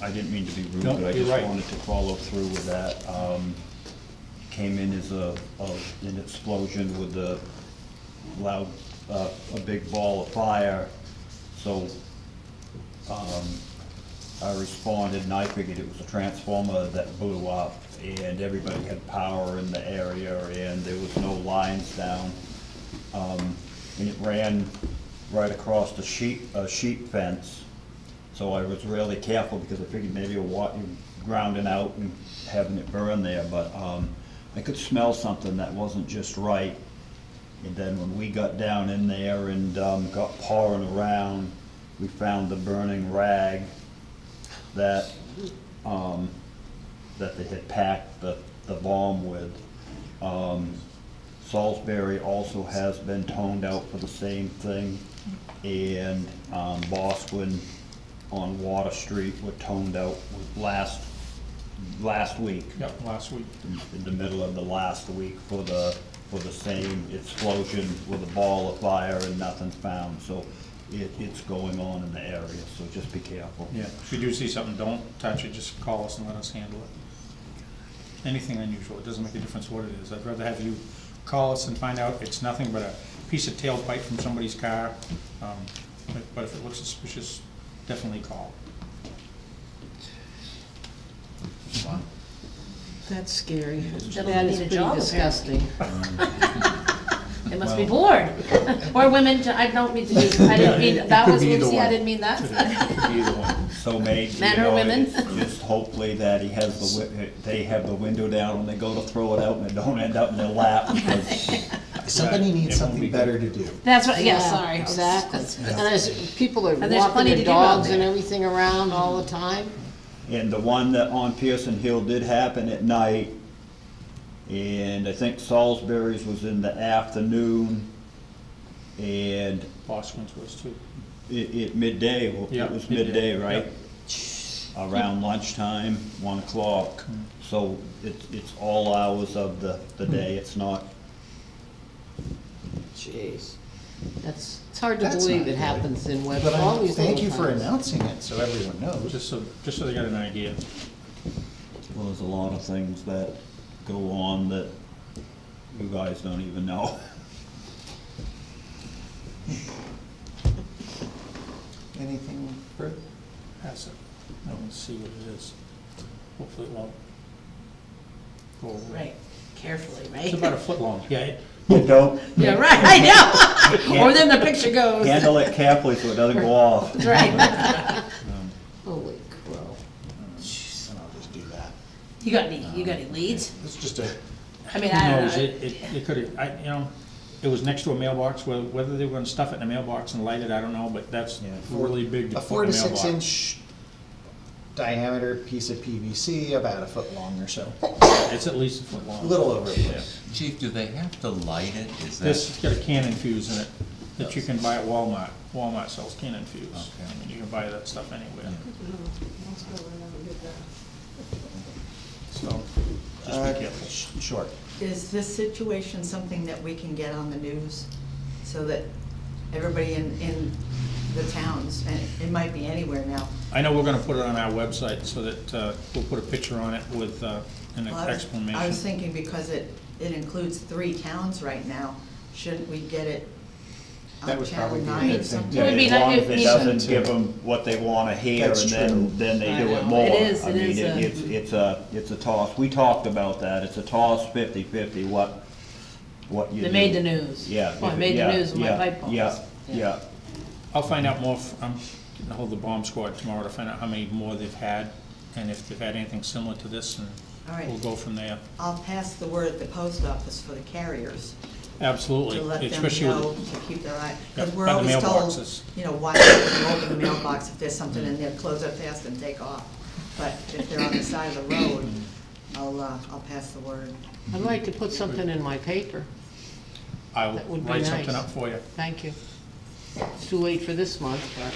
I didn't mean to be rude, No, but I you're just right. wanted to follow through with that. Came in as an explosion with a loud, a big ball of fire. So I responded and I figured it was a transformer that blew up and everybody had power in the area and there was no lines down. And it ran right across the sheep fence. So I was really careful because I figured maybe grounding out and having it burn there, but I could smell something that wasn't just right. And then when we got down in there and got pawing around, we found the burning rag that that they had packed the bomb with. Salisbury also has been toned out for the same thing, and Bosquen on Water Street were toned out last week. Yep, last week. In the middle of the last week for the same explosion with a ball of fire and nothing's found. So it's going on in the area, so just be careful. Yeah, if you do see something, don't touch it, just call us and let us handle it. Anything unusual, it doesn't make a difference what it is. I'd rather have you call us and find out it's nothing but a piece of tailpipe from somebody's car. But if it looks suspicious, definitely call. That's scary. Gentlemen That need is a pretty job, disgusting. They must be bored. Or women, I don't mean to be, I didn't mean, that was, Either whoopsie, I one. didn't mean that. Either one. So maybe, Men or women? it's just hopefully that they have the window down when they go to throw it out and it don't end up in their lap because Somebody needs something better to do. That's what, yeah, sorry. Exactly. And there's, people are And there's walking plenty to their do out dogs and there. everything around all the time. And the one that on Pearson Hill did happen at night, and I think Salisbury's was in the afternoon, and Bosquen was too. it midday, Yeah, it was midday, midday, right? Around lunchtime, 1 o'clock. So it's all hours of the day, it's not, Jeez. It's hard to That's believe not it good. happens in Webster. But all these thank little you for towns. announcing it so everyone knows. Just so they got an idea. well, there's a lot of things that go on that you guys don't even know. anything further? Pass it. I want to see what it is. Hopefully it won't go away. Right, carefully, right? It's about a foot long. Yeah, You don't Yeah, right, I know. Or then the picture goes. handle it carefully so it doesn't go off. That's right. Holy crow. And I'll just do that. You got any leads? It's just a, I mean, who I don't knows, know. it could have, it was next to a mailbox, whether they were gonna stuff it in a mailbox and light it, I don't know, but that's really big to a put 4 in a to 6 mailbox. inch diameter piece of PVC, about a foot long or so. It's at least a foot A long. little over a foot. Chief, do they have to light it? Is that? This has got a cannon fuse in it that you can buy at Walmart. Walmart sells cannon fuse. Okay. I mean, you can buy that stuff anywhere. So, just be careful. Sure. Is this situation something that we can get on the news so that everybody in the towns, and it might be anywhere now? I know we're gonna put it on our website so that, we'll put a picture on it with, an Well, I was explanation. thinking because it includes 3 towns right now, shouldn't we get it That on would Channel probably be a 9 good or thing. something? It would be As long nice as if it you- doesn't give them what they wanna hear, That's and then I they do know. it more. It is I mean, a- it's a toss. We talked about that. It's a toss 50-50, what you do. They made the news. Yeah. Well, I if it- made the yeah, news with my yeah, pipe bombs. Yeah. I'll find out more, I'm getting ahold of the bomb squad tomorrow to find out how many more they've had, and if they've had anything similar to this, and All right. we'll go from there. I'll pass the word at the post office for the carriers, Absolutely, to let them especially know, with, to keep their eye, Yeah, because we're by the always told, mailboxes. why don't you open the mailbox if there's something in there, close it fast and take off. But if they're on the side of the road, I'll pass the word. I'd like to put something in my paper. I'll That would be write something nice. up for you. Thank you. It's too late for this month, but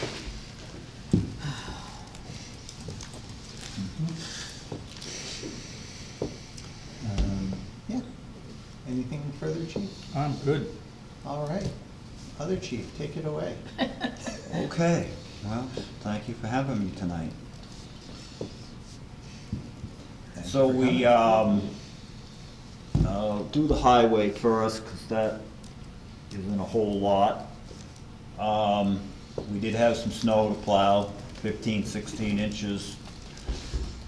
Yeah. Anything further, chief? I'm good. All right. Other chief, take it away. Okay, well, thank you for having me tonight. Thank So you for we, coming. do the highway first, because that isn't a whole lot. We did have some snow to plow, 15, 16 inches.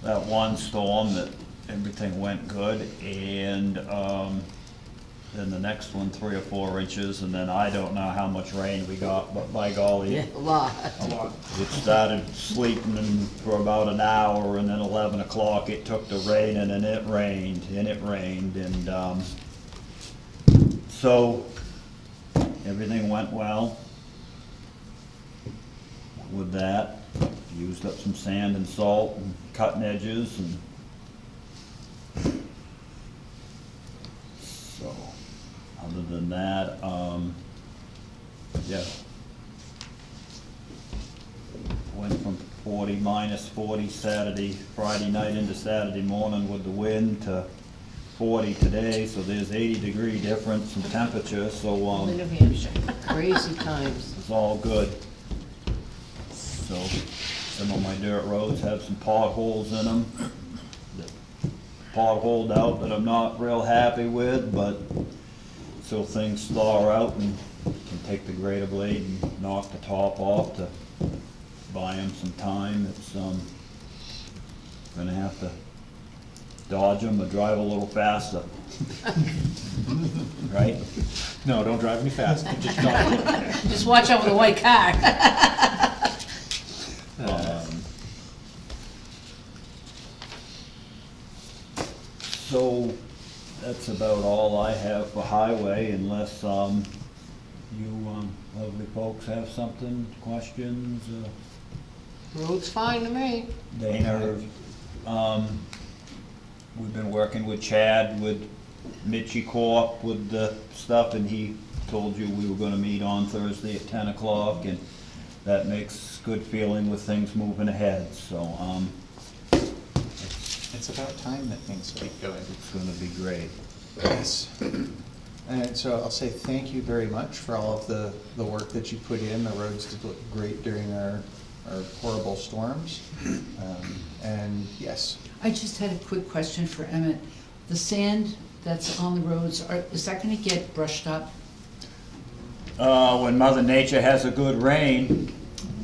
That one storm that everything went good, and, then the next one, 3 or 4 inches, and then I don't know how much rain we got, but by golly, a lot. A lot. it started sleeting for about an hour, and then 11 o'clock it took to raining, and it rained, and so everything went well with that. Used up some sand and salt and cutting edges, and so other than that, yeah. Went from 40, minus 40 Friday night into Saturday morning with the wind to 40 today, so there's 80-degree difference in temperature, so, In New Hampshire. Crazy times. it's all good. So, some of my dirt roads have some potholes in them, that potholed out that I'm not real happy with, but so things thaw out and can take the grader blade and knock the top off to buy them some time. It's, gonna have to dodge them or drive a little faster. Right? No, don't drive any faster, just don't. Just watch out with a white car. So, that's about all I have for highway, unless, you, lovely folks have something, questions, Road's fine to me. Dana, we've been working with Chad, with Mitchie Corp, with the stuff, and he told you we were gonna meet on Thursday at 10 o'clock, and that makes good feeling with things moving ahead, so, It's about time that things keep going. it's gonna be great. Yes. And so I'll say thank you very much for all of the work that you put in. The roads did look great during our horrible storms. And yes, I just had a quick question for Emmett. The sand that's on the roads, is that gonna get brushed up? When Mother Nature has a good rain,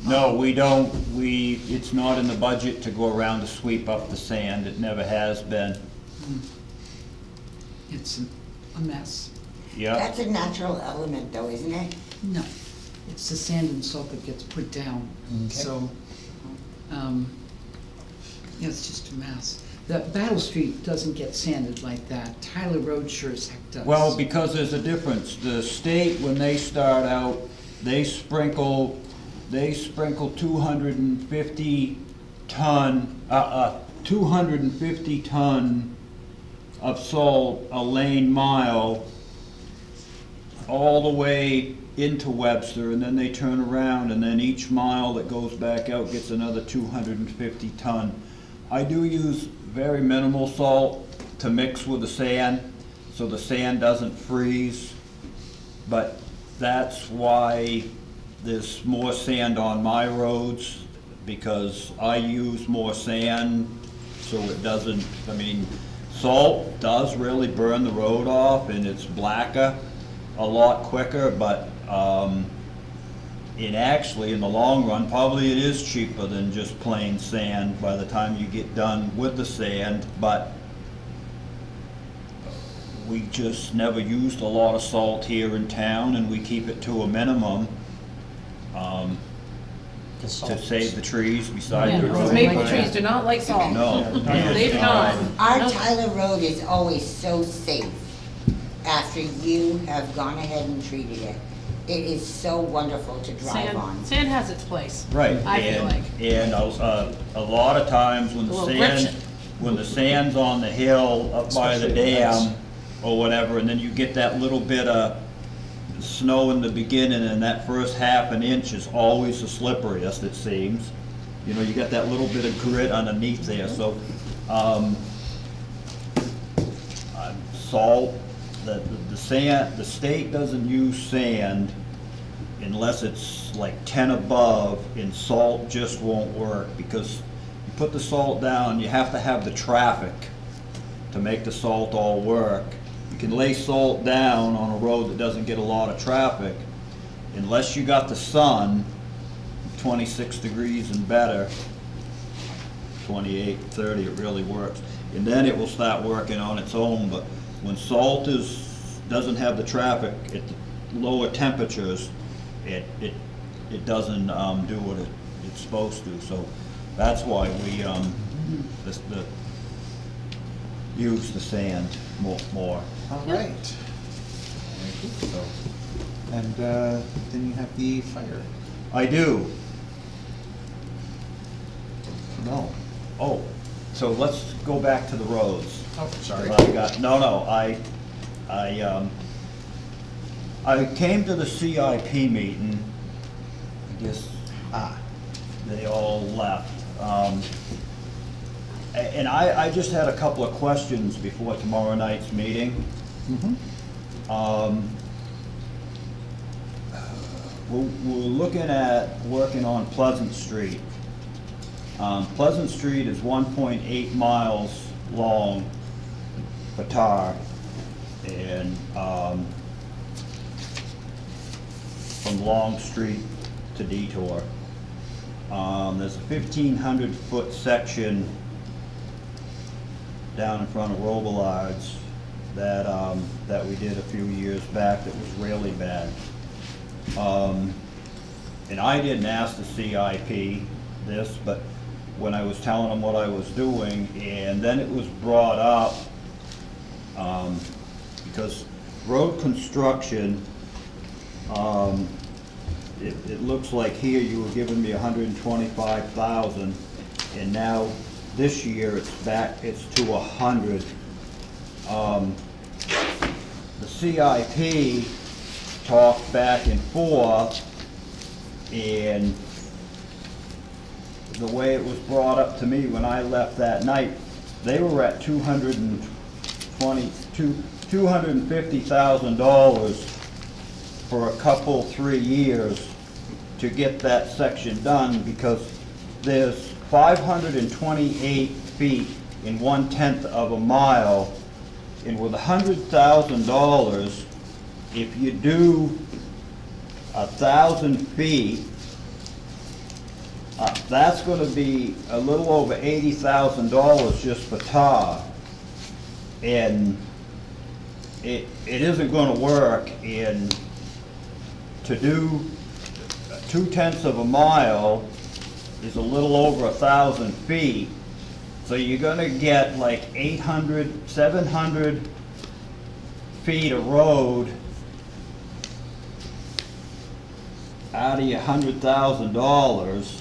No, we don't, it's not in the budget to go around to sweep up the sand, it never has been. It's a mess. Yep, That's a natural element though, isn't it? No, it's the sand and salt that gets put down, so, yeah, it's just a mess. The Battle Street doesn't get sanded like that. Tyler Road sure as heck does. well, because there's a difference, the state, when they start out, they sprinkle 250 ton of salt a lane mile all the way into Webster, and then they turn around, and then each mile that goes back out gets another 250 ton. I do use very minimal salt to mix with the sand, so the sand doesn't freeze, but that's why there's more sand on my roads, because I use more sand, so it doesn't, I mean, salt does really burn the road off, and it's blacker a lot quicker, but it actually, in the long run, probably it is cheaper than just plain sand by the time you get done with the sand, but we just never used a lot of salt here in town, and we keep it to a minimum to save the trees beside Yeah, the because road. maple trees do not like salt. No. They do not. Our Nope. Tyler Road is always so safe after you have gone ahead and treated it. It is so wonderful to drive on. Sand has its place. Right, I feel like. and a lot of times when A the little sand, friction. when the sand's on the hill up by the Especially at night. dam or whatever, and then you get that little bit of snow in the beginning, and that first half an inch is always the slipperiest, it seems. You know, you got that little bit of grit underneath there, so, salt, the sand, the state doesn't use sand unless it's like 10 above, and salt just won't work, because you put the salt down, you have to have the traffic to make the salt all work. You can lay salt down on a road that doesn't get a lot of traffic, unless you got the sun, 26 degrees and better, 28, 30, it really works. And then it will start working on its own, but when salt doesn't have the traffic at the lower temperatures, it doesn't do what it's supposed to. So that's why we use the sand more. All right. So And then you have the fire. I do. No. Oh, so let's go back to the roads. Oh, sorry. I came to the CIP meeting, I guess, they all left. And I just had a couple of questions before tomorrow night's meeting. We're looking at working on Pleasant Street. Pleasant Street is 1.8 miles long for tar, and from Long Street to Detour. There's a 1,500-foot section down in front of Robillard's that we did a few years back that was really bad. And I didn't ask the CIP this, but when I was telling them what I was doing, and then it was brought up, because road construction, it looks like here you were giving me 125,000, and now this year it's to 100. The CIP talked back and forth, and the way it was brought up to me when I left that night, they were at $250,000 for a couple, 3 years to get that section done, because there's 528 feet in 1/10 of a mile, and with $100,000, if you do 1,000 feet, that's gonna be a little over $80,000 just for tar. And it isn't gonna work in, to do 2/10 of a mile is a little over 1,000 feet. So you're gonna get like 800, 700 feet of road out of your $100,000.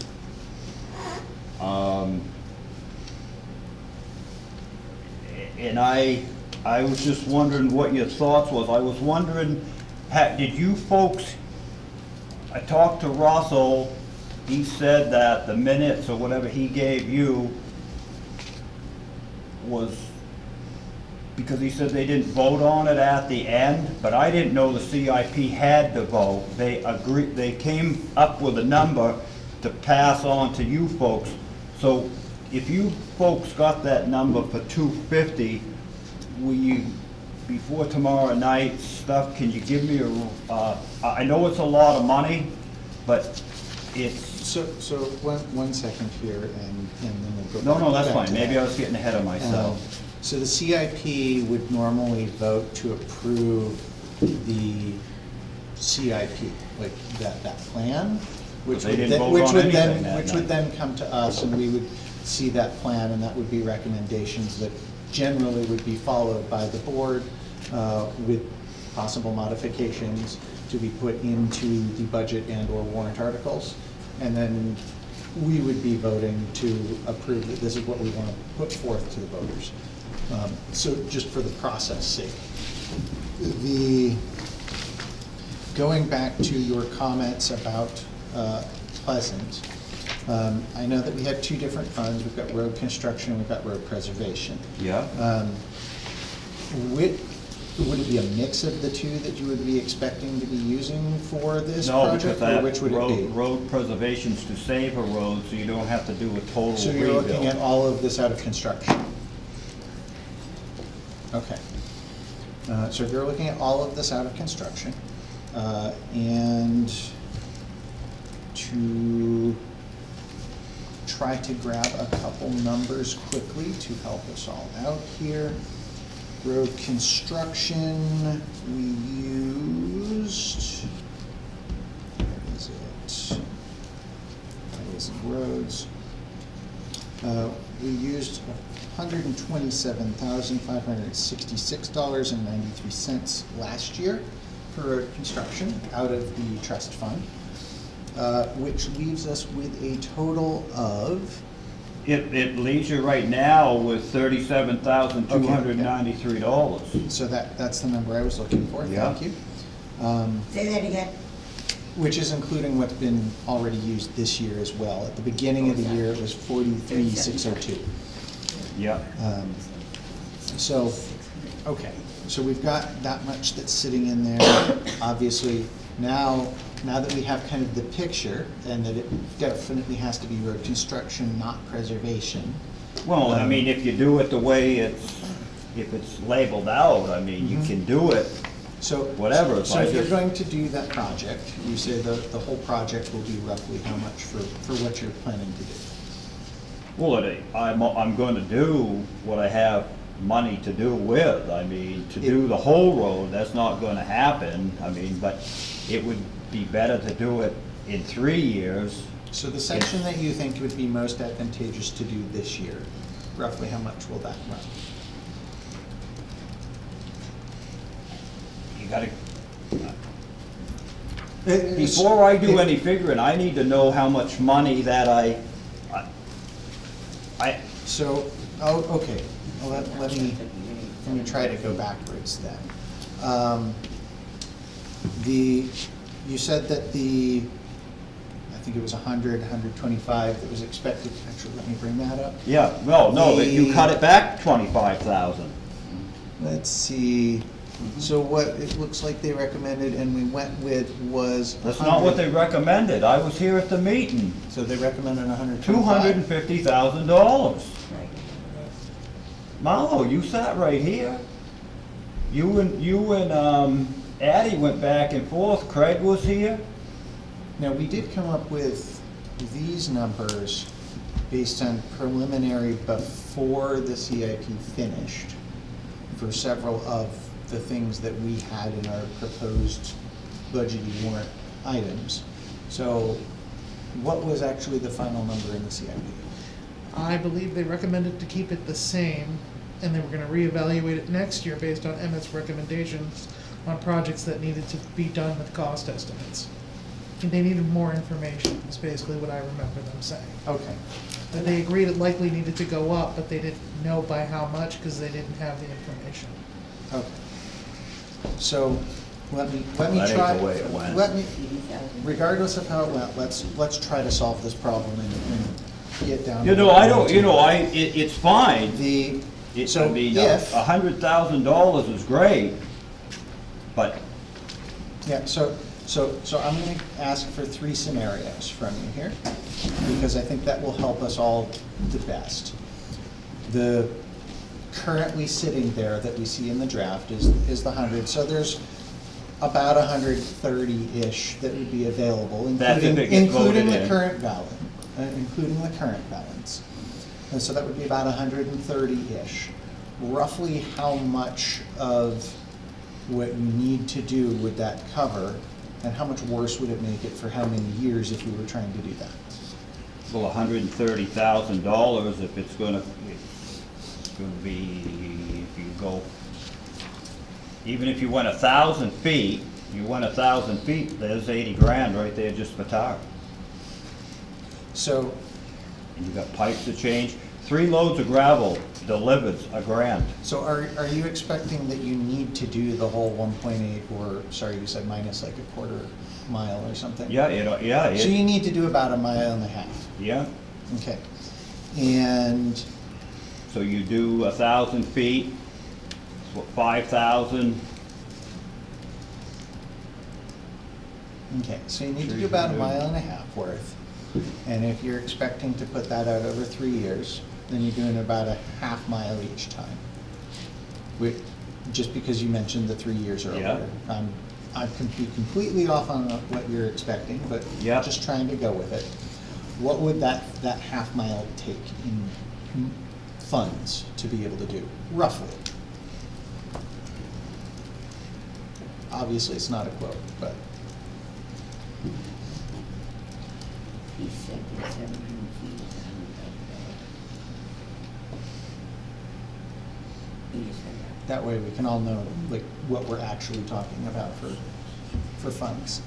And I was just wondering what your thoughts was. I was wondering, did you folks, I talked to Russell, he said that the minutes or whatever he gave you was, because he said they didn't vote on it at the end, but I didn't know the CIP had to vote. They agreed, they came up with a number to pass on to you folks. So if you folks got that number for 250, will you, before tomorrow night stuff, can you give me a, I know it's a lot of money, but it's. So one second here, and then we'll go. No, that's back fine, to maybe that. I was getting ahead of myself. So the CIP would normally vote to approve the CIP, like that plan, which they would didn't then, vote which on would then, anything that which would night. then come to us, and we would see that plan, and that would be recommendations that generally would be followed by the board, with possible modifications to be put into the budget and or warrant articles. And then we would be voting to approve that this is what we want to put forth to the voters. So just for the process sake. Going back to your comments about Pleasant, I know that we have two different funds. We've got road construction and we've got road preservation. Yeah. Would it be a mix of the two that you would be expecting to be using for this No, project, because or which would it be? road preservation's to save a road, so you don't have to do a total rebuild. So you're looking at all of this out of construction? Okay. So if you're looking at all of this out of construction, and to try to grab a couple numbers quickly to help us all out here. Road construction, we used, where is it? Highways and roads. We used $127,566.93 last year for road construction out of the trust fund, which leaves us with a total of. It leaves you right now with $37,293. So that's the number I was looking for, Yeah. thank you. Say that again. Which is including what's been already used this year as well. At the beginning of the year, it was 43,602. Yeah. So, okay, so we've got that much that's sitting in there. Obviously, now that we have kind of the picture, and that it definitely has to be road construction, not preservation. Well, I mean, if you do it the way if it's labeled out, I mean, you can do it, So. whatever. So if you're going to do that project, you say the whole project will be roughly how much for what you're planning to do? Well, I'm going to do what I have money to do with. I mean, to do the whole road, that's not going to happen. I mean, but it would be better to do it in 3 years. So the section that you think would be most advantageous to do this year, roughly how much will that run? You gotta, before I do any figuring, I need to know how much money that So, okay, well, let me try to go backwards then. You said that I think it was 125 that was expected, actually, let me bring that up. yeah, no, that you cut it back 25,000. Let's see, so what it looks like they recommended and we went with was. That's not what they recommended. I was here at the meeting. So they recommended 125? $250,000. Marlo, you sat right here. You and Addie went back and forth. Craig was here. Now, we did come up with these numbers based on preliminary before the CIP finished for several of the things that we had in our proposed budgeted warrant items. So what was actually the final number in the CIP? I believe they recommended to keep it the same, and they were gonna reevaluate it next year based on Emmett's recommendations on projects that needed to be done with cost estimates. And they needed more information, is basically what I remember them saying. Okay. But they agreed it likely needed to go up, but they didn't know by how much, because they didn't have the information. Okay. So, let me That ain't try. the way it went. Let me, regardless of how it went, let's try to solve this problem and get down. You know, I don't, you know, it's fine. The, It, so I mean, if, $100,000 is great, but yeah, so I'm gonna ask for 3 scenarios from you here, because I think that will help us all the best. The currently sitting there that we see in the draft is the 100, so there's about 130-ish that would be available, That's if it gets voted including the in. current balance, including the current balance. And so that would be about 130-ish. Roughly how much of what you need to do would that cover, and how much worse would it make it for how many years if we were trying to do that? well, $130,000 if it's gonna be, if you go, even if you went 1,000 feet, you went 1,000 feet, there's 80 grand right there just for tar. So, And you got pipes to change, 3 loads of gravel delivered $1,000. so are you expecting that you need to do the whole 1.8, or, sorry, you said minus like a quarter mile or something? Yeah, yeah, So you need to do about 1.5 miles. yeah. Okay. And, So you do 1,000 feet, it's what, 5,000? okay, so you need to do about 1.5 miles worth. And if you're expecting to put that out over 3 years, then you're doing about 0.5 mile each time. Just because you mentioned the 3 years earlier. I can be completely off on what you're expecting, but Yep. just trying to go with it. What would that 0.5 mile take in funds to be able to do, roughly? Obviously, it's not a quote, but. He said it's 700 feet. He just said that. That way we can all know, like, what we're actually talking about for funds.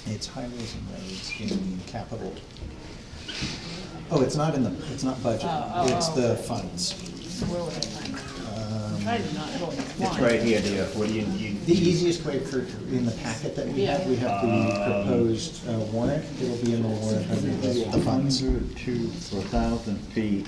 It's highways and roads in capital. Oh, it's not budget, it's the funds. Where would I find it? I'm trying to not really It's find right it. here, dear. What do you, The easiest way in the packet that we have the proposed warrant, it'll be in the warrant under the funds. 102 for 1,000 feet.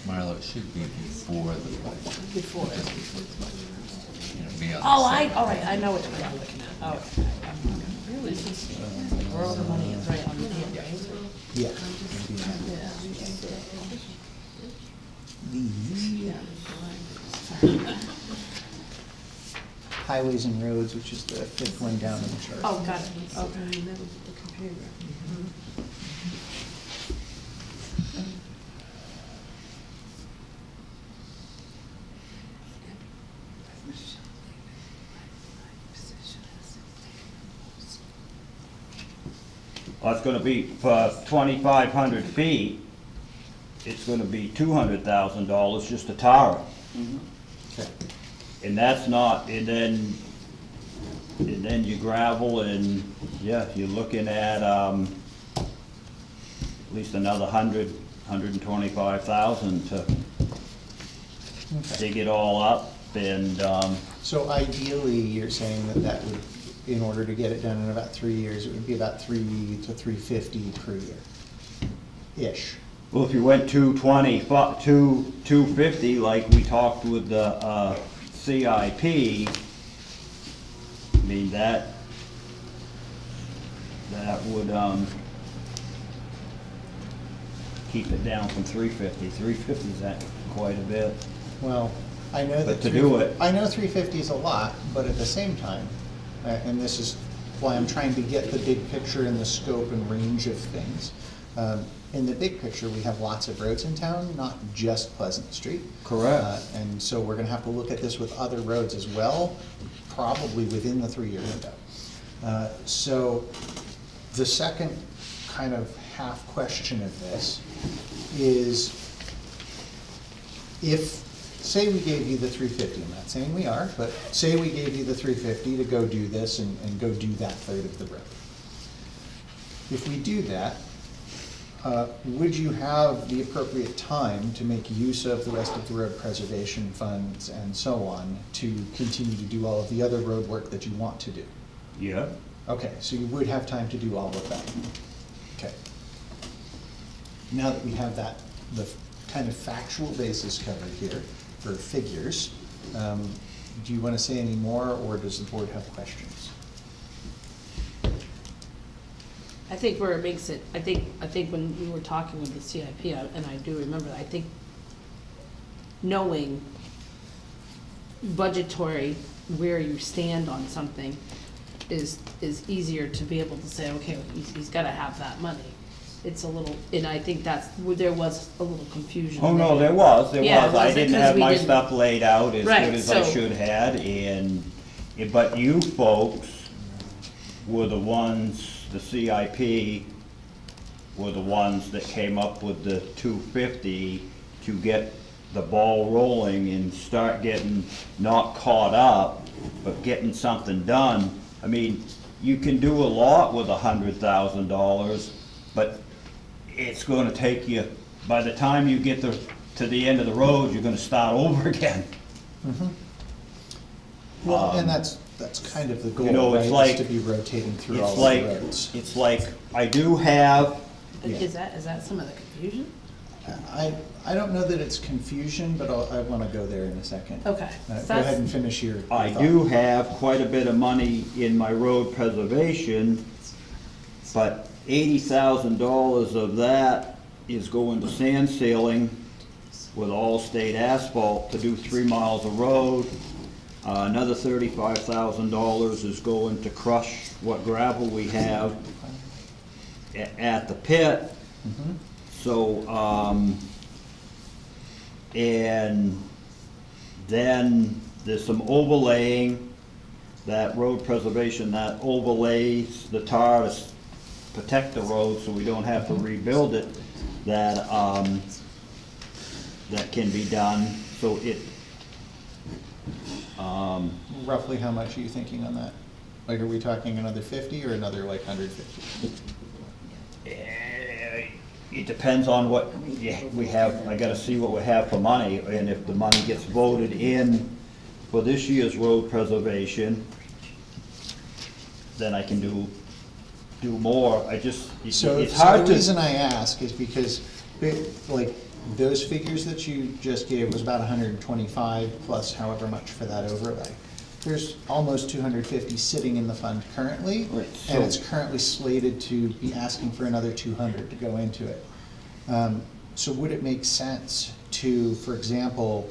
Marlo, it should be before the budget. Before it. It'll be on the Oh, same all right, I know which one I'm looking at. Oh, really? Where all the money is right on the end, right? Yeah. it'll be in that. Highways and roads, which is the 5th one down in the chart. Oh, got it, okay. Well, it's gonna be, for 2,500 feet, it's gonna be $200,000 just to tar it. Okay. And that's not, and then you gravel and, yeah, you're looking at, at least another 125,000 to dig it all up and, So ideally, you're saying that would, in order to get it done in about 3 years, it would be about 3 to 350 per year, ish. Well, if you went 220, 250, like we talked with the, CIP, I mean, that would, keep it down from 350. 350 is that quite a bit. Well, I know that. But to do it- I know 350 is a lot, but at the same time, and this is why I'm trying to get the big picture and the scope and range of things. In the big picture, we have lots of roads in town, not just Pleasant Street. Correct. And so we're gonna have to look at this with other roads as well, probably within the 3-year window. So the second kind of half question of this is, if, say we gave you the 350, I'm not saying we are, but say we gave you the 350 to go do this and go do that third of the road. If we do that, would you have the appropriate time to make use of the rest of the road preservation funds and so on to continue to do all of the other road work that you want to do? Yeah. Okay, so you would have time to do all of that. Okay. Now that we have that, the kind of factual basis covered here for figures, do you want to say any more, or does the board have questions? I think where it makes it, I think when we were talking with the CIP, and I do remember, I think knowing budgetary where you stand on something is easier to be able to say, okay, he's gotta have that money. It's a little, and I think there was a little confusion Oh, no, there. there was. Yeah, I was it? didn't 'Cause have we my didn't- stuff laid out as Right, good as I so- should had, but you folks were the ones, the CIP were the ones that came up with the 250 to get the ball rolling and start getting, not caught up, but getting something done. I mean, you can do a lot with $100,000, but it's gonna take you, by the time you get to the end of the road, you're gonna start over again. Well, and that's kind of the goal, You know, right, it's is like- to be rotating through all It's of like, the roads. it's like, I do have, Is that some of the confusion? I don't know that it's confusion, but I want to go there in a second. Okay. Go So ahead that's- and finish your I thought. do have quite a bit of money in my road preservation, but $80,000 of that is going to sand sealing with all-state asphalt to do 3 miles of road. Another $35,000 is going to crush what gravel we have at the pit. So, and then there's some overlaying, that road preservation, that overlays the tar to protect the road so we don't have to rebuild it, that can be done, so it, Roughly how much are you thinking on that? Like, are we talking another 50 or another like 150? it depends on what, we have, I gotta see what we have for money, and if the money gets voted in for this year's road preservation, then I can do more. I just, So it's hard the to. reason I ask is because, like, those figures that you just gave was about 125 plus however much for that overlay. There's almost 250 sitting in the fund currently, Right, and it's so- currently slated to be asking for another 200 to go into it. So would it make sense to, for example,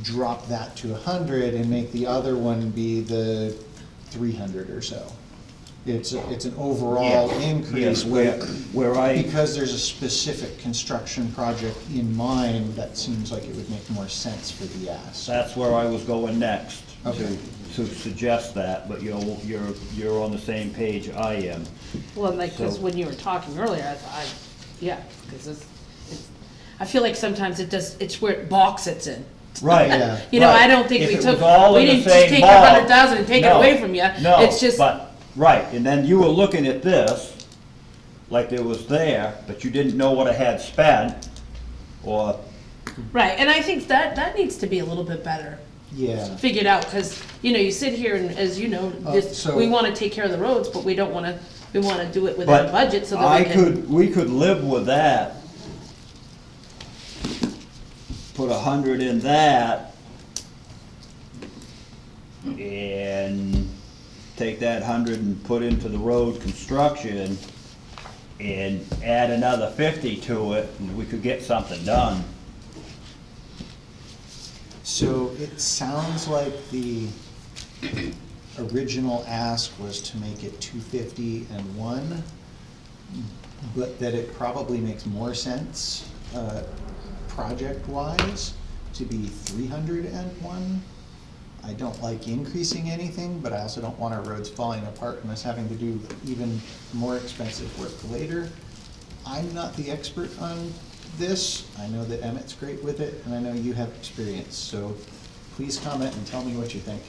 drop that to 100 and make the other one be the 300 or so? It's an overall Yes, increase, yes, where I- because there's a specific construction project in mind, that seems like it would make more sense for the ask. That's where I was going next, Okay. to suggest that, but you're on the same page I am. Well, like, because So- when you were talking earlier, yeah, because I feel like sometimes it's where it box it's in. Right. Yeah. You know, Right. I don't think If we it took, was all we in the didn't just same take ball, 100,000 and take it no, away from you. No, It's just, but, right, and then you were looking at this, like it was there, but you didn't know what I had spent, or, right, and I think that needs to be a little bit better Yeah. figured out, because, you sit here and, as you know, so- we want to take care of the roads, but we don't want to, we want to do it within a but budget so that we can. we could live with that put 100 in that, and take that 100 and put into the road construction, and add another 50 to it, and we could get something done. So it sounds like the original ask was to make it 250 and 1, but that it probably makes more sense, project-wise, to be 301. I don't like increasing anything, but I also don't want our roads falling apart and us having to do even more expensive work later. I'm not the expert on this. I know that Emmett's great with it, and I know you have experience, so please comment and tell me what you think.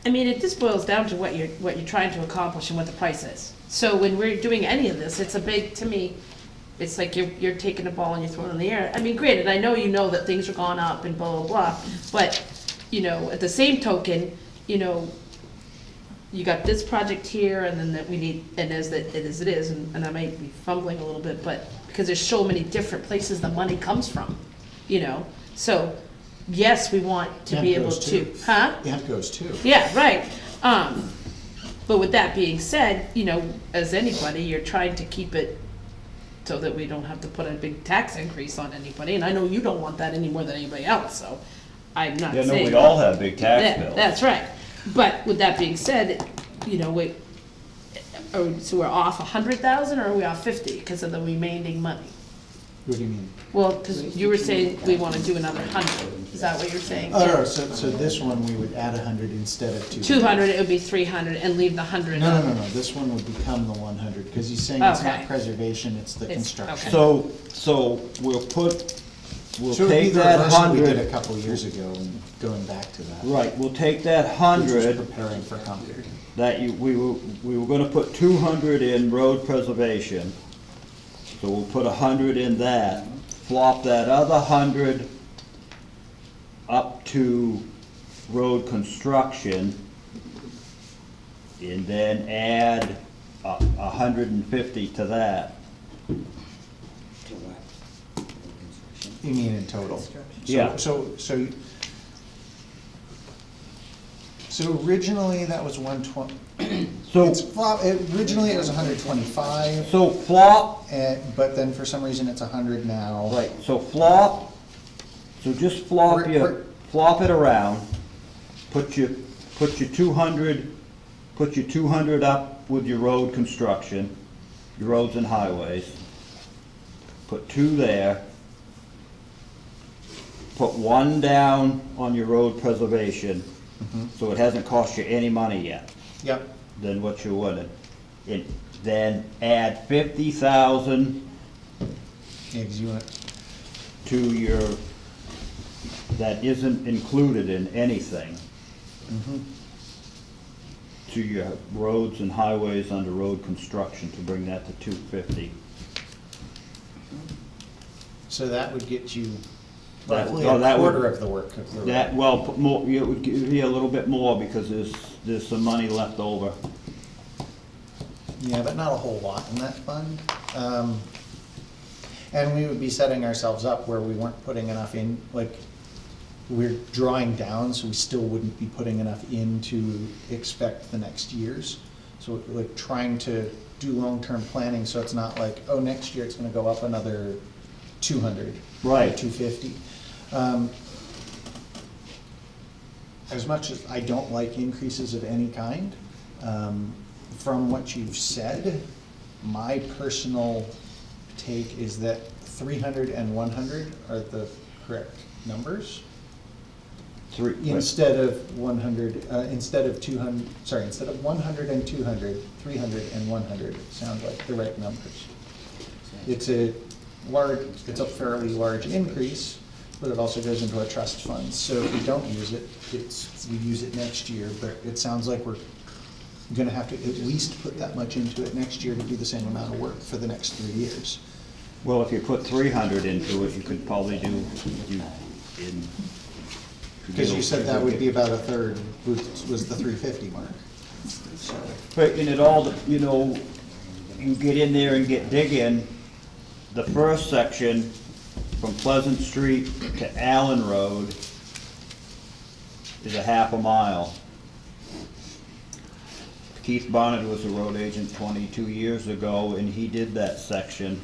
I mean, it just boils down to what you're trying to accomplish and what the price is. So when we're doing any of this, it's a big, to me, it's like you're taking a ball and you're throwing it in the air. I mean, granted, I know you know that things are going up and blah, blah, blah, but, you know, at the same token, you know, you got this project here, and then that we need, and as it is, and I might be fumbling a little bit, but, because there's so many different places the money comes from, you know? So, yes, we want to be able goes to, too. huh? And goes too. Yeah, right. But with that being said, you know, as anybody, you're trying to keep it so that we don't have to put a big tax increase on anybody, and I know you don't want that any more than anybody else, so I'm not Yeah, saying. no, we all have big tax Yeah, bills. that's right. But with that being said, you know, so we're off 100,000 or are we off 50 because of the remaining money? What do you mean? Well, because you were saying we want to do another 100. Is that what you're saying? Oh, no, so this one, we would add 100 instead of 200. 200, it would be 300 and leave the 100. No, no, no, no, this one would become the 100, because he's saying it's not Okay. preservation, it's the It's- construction. okay. So we'll So it'd be take the that reverse that we did a 100, couple years ago, and going back to that. right, we'll take that Which was 100, preparing for concrete. that we were gonna put 200 in road preservation. So we'll put 100 in that, flop that other 100 up to road construction, and then add 150 to that. To what? You mean in total? Yeah. So originally, that was 120, So, originally it was 125, so flop, but then for some reason it's 100 now. right, so flop, so just flop flop it around, put your 200, put your 200 up with your road construction, your roads and highways, put 2 there, put 1 down on your road preservation, so it hasn't cost you any money yet Yep, than what you wanted. And then add 50,000 yeah, 'cause you want, to your, that isn't included in anything, to your roads and highways under road construction, to bring that to 250. so that would get you That- roughly no, a that would- quarter of the work of the road. That, well, put more, it would give you a little bit more, because there's some money left over. Yeah, but not a whole lot in that fund. And we would be setting ourselves up where we weren't putting enough in, like, we're drawing down, so we still wouldn't be putting enough in to expect the next years. So like trying to do long-term planning, so it's not like, oh, next year it's gonna go up another 200. Right. Or 250. As much as I don't like increases of any kind, from what you've said, my personal take is that 300 and 100 are the correct numbers. Instead of 100, instead of 200, sorry, instead of 100 and 200, 300 and 100 sound like the right numbers. It's a fairly large increase, but it also goes into our trust funds. So if we don't use it, we use it next year, but it sounds like we're gonna have to at least put that much into it next year to do the same amount of work for the next 3 years. Well, if you put 300 into it, you could probably do, Because you said that would be about a third, was the 350 mark. So, But in it all, you get in there and get digging, the first section from Pleasant Street to Allen Road is a half a mile. Keith Bonnet was a road agent 22 years ago, and he did that section.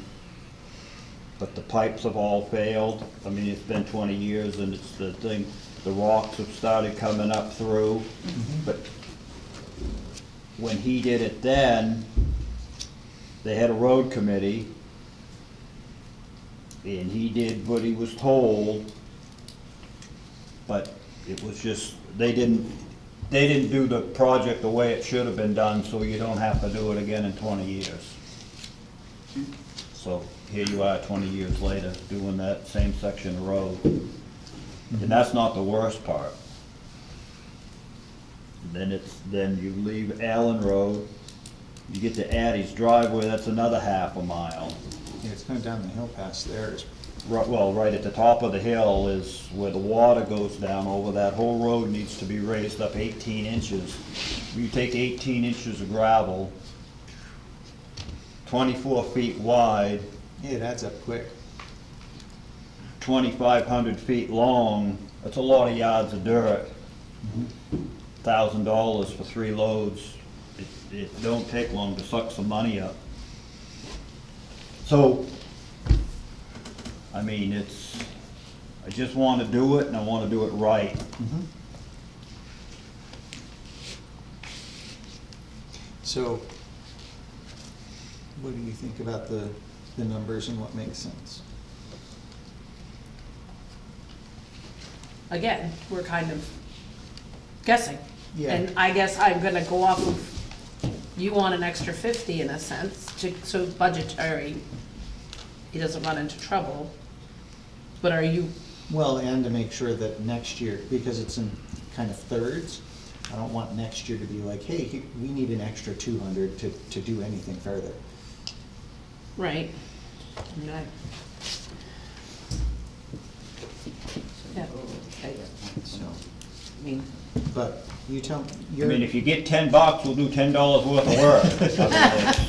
But the pipes have all failed. I mean, it's been 20 years, and it's the thing, the rocks have started coming up through. But when he did it then, they had a road committee, and he did what he was told, but it was just, they didn't do the project the way it should have been done, so you don't have to do it again in 20 years. So here you are 20 years later, doing that same section of road. And that's not the worst part. Then you leave Allen Road, you get to Addie's driveway, that's another half a mile. Yeah, it's going down the hill past there. Right, well, right at the top of the hill is where the water goes down over. That whole road needs to be raised up 18 inches. You take 18 inches of gravel, 24 feet wide, Yeah, it adds up quick. 2,500 feet long, that's a lot of yards of dirt. $1,000 for 3 loads. It don't take long to suck some money up. So, I mean, I just want to do it, and I want to do it right. So, what do you think about the numbers and what makes sense? Again, we're kind of guessing. Yeah. And I guess I'm gonna go off of, you want an extra 50 in a sense, so budgetary, he doesn't run into trouble. But are you, Well, and to make sure that next year, because it's in kind of thirds, I don't want next year to be like, hey, we need an extra 200 to do anything further. right? I mean, yeah, So, I mean, but you tell, I you're. mean, if you get $10, we'll do $10 worth of work.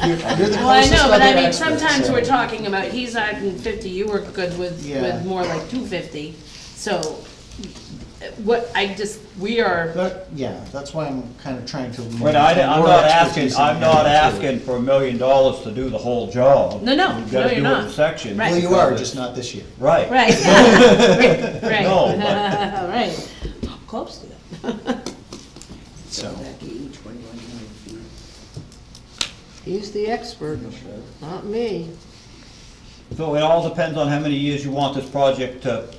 You're the well, I closest know, but I other mean, expert, sometimes so- we're talking about, he's at 50, you were good with Yeah. more like 250. So, what, we are, But, yeah, that's why I'm kind of trying to. But I'm more not expertise asking, in I'm not the area, too. asking for $1 million to do the whole job. No, no, We've no, got to you're do it not. in sections. Right. Well, you are, because just not this year. Right. right, yeah, right, No, right, close to it. So, Becky, 2,100 feet. He's the expert, not me. So it all depends on how many years you want this project to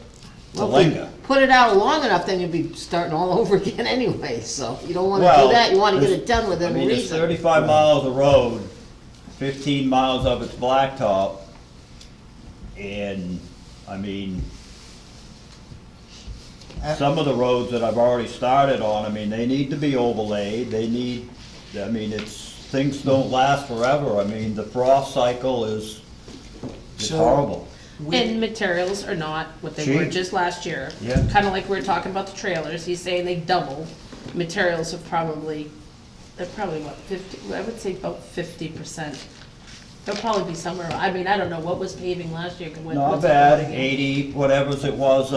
Well, if we linger. put it out long enough, then you'd be starting all over again anyway, so you don't wanna Well, do that, you wanna get there's- it done within I mean, there's reason. 35 miles of road, 15 miles of it's blacktop, and, I mean, some of the roads that I've already started on, I mean, they need to be overlaid, I mean, things don't last forever. I mean, the frost cycle is So- horrible. And materials are not what they were Cheap. just last year. Yeah. Kinda like we were talking about the trailers, he's saying they doubled. Materials have probably, they're probably what, 50, I would say about 50%. They'll probably be somewhere, I mean, I don't know, what was paving last year? Not bad, 80, whatever's it was,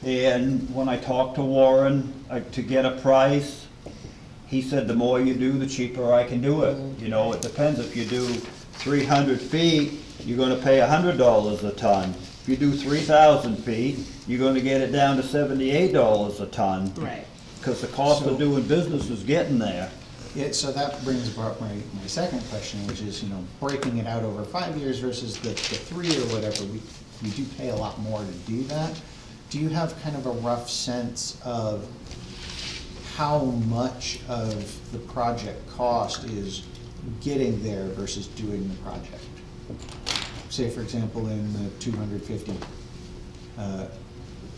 and when I talked to Warren, to get a price, he said the more you do, the cheaper I can do it. You know, it depends, if you do 300 feet, you're gonna pay $100 a ton. If you do 3,000 feet, you're gonna get it down to $78 a ton. Right. Because the cost So- of doing business is getting there. yeah, so that brings about my second question, which is, breaking it out over 5 years versus the 3 or whatever, we do pay a lot more to do that. Do you have kind of a rough sense of how much of the project cost is getting there versus doing the project? Say, for example, in the 250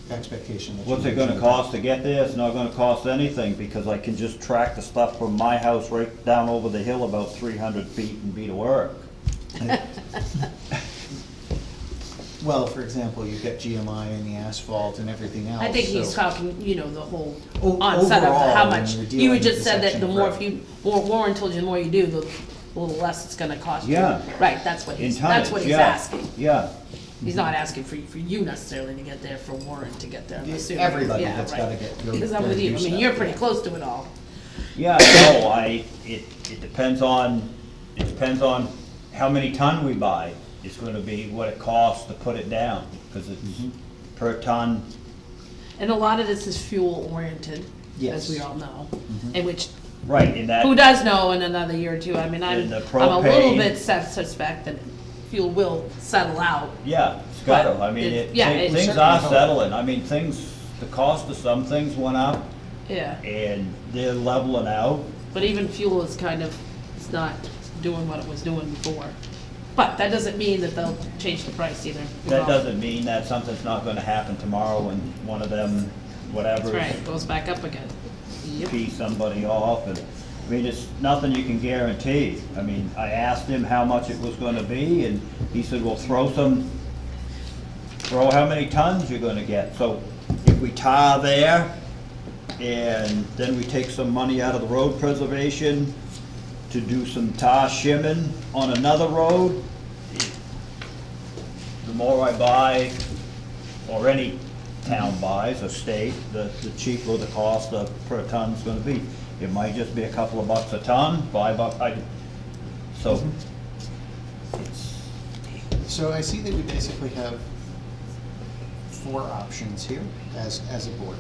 expectation. that you What's it gonna cost to get there? It's not gonna cost anything, because I can just track the stuff from my house right down over the hill about 300 feet and be to work. Well, for example, you've got GMI and the asphalt and everything else. I think he's so- talking, the whole O- onset of overall, how when much, you're you dealing had with just the said that section the of more, road. Warren told you the more you do, the little less it's gonna cost you. Yeah. Right, that's what In he's, tonnage, that's what he's yeah, asking. yeah. He's not asking for you necessarily to get there, for Warren to get there, I'm Yeah, assuming. everybody Yeah, that's right. gotta get- go Because I'm there with to you, do I mean, stuff, you're pretty yeah. close to it all. Yeah, no, it depends on, how many ton we buy. It's gonna be what it costs to put it down, because it's per ton. And a lot of this is fuel oriented, as we Yes. all know, and which, Right, in that. who does know in another year or two, I mean, I'm And the a little propane- bit suspect that fuel will settle out. Yeah, it's gotta, But I mean, it things certainly are hope. settling, I mean, the cost of some things went up, Yeah, and they're leveling out. but even fuel is kind of, it's not doing what it was doing before. But that doesn't mean that they'll change the price either. That doesn't mean that something's not gonna happen tomorrow when one of them, That's whatever, right, goes back up again. Yep. pee somebody off, and, I mean, it's nothing you can guarantee. I mean, I asked him how much it was gonna be, and he said, well, throw how many tons you're gonna get. So if we tar there, and then we take some money out of the road preservation to do some tar shimming on another road, the more I buy, or any town buys, a state, the cheaper the cost of per ton's gonna be. It might just be a couple of bucks a ton, $5, so, it's, So I see that we basically have 4 options here as a board.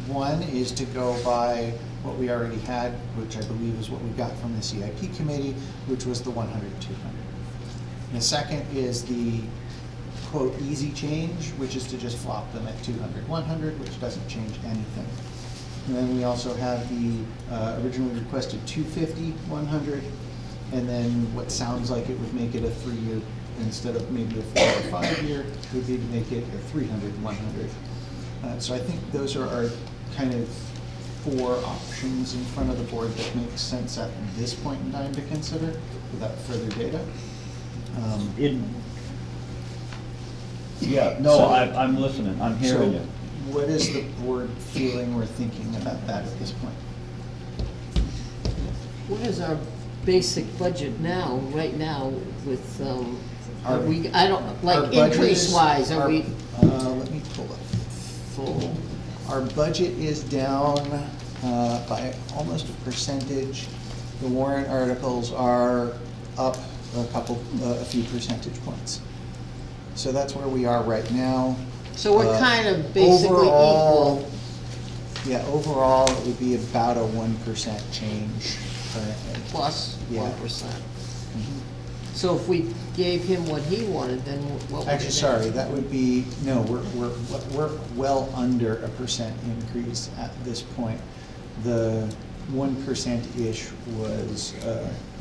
One is to go by what we already had, which I believe is what we got from the CIP committee, which was the 100, 200. And the second is the quote, easy change, which is to just flop them at 200, 100, which doesn't change anything. And then we also have the originally requested 250, 100, and then what sounds like it would make it a 3-year, instead of maybe a 4 or 5 year, would be to make it a 300, 100. So I think those are our kind of 4 options in front of the board that make sense at this point in time to consider without further data. yeah, no, So- I'm listening, I'm hearing you. So what is the board feeling or thinking about that at this point? What is our basic budget now, right now, with, are we, I don't, Our like budget increase is- wise, are our- we Let me pull it. full? Our budget is down by almost a percentage. The warrant articles are up a few percentage points. So that's where we are right now. So we're kind of basically Overall- equal. Yeah, overall, it would be about a 1% change currently. Plus Yeah. 1%. So if we gave him what he wanted, then what would it Actually, be? sorry, that would be, no, we're well under a percent increase at this point. The 1%-ish was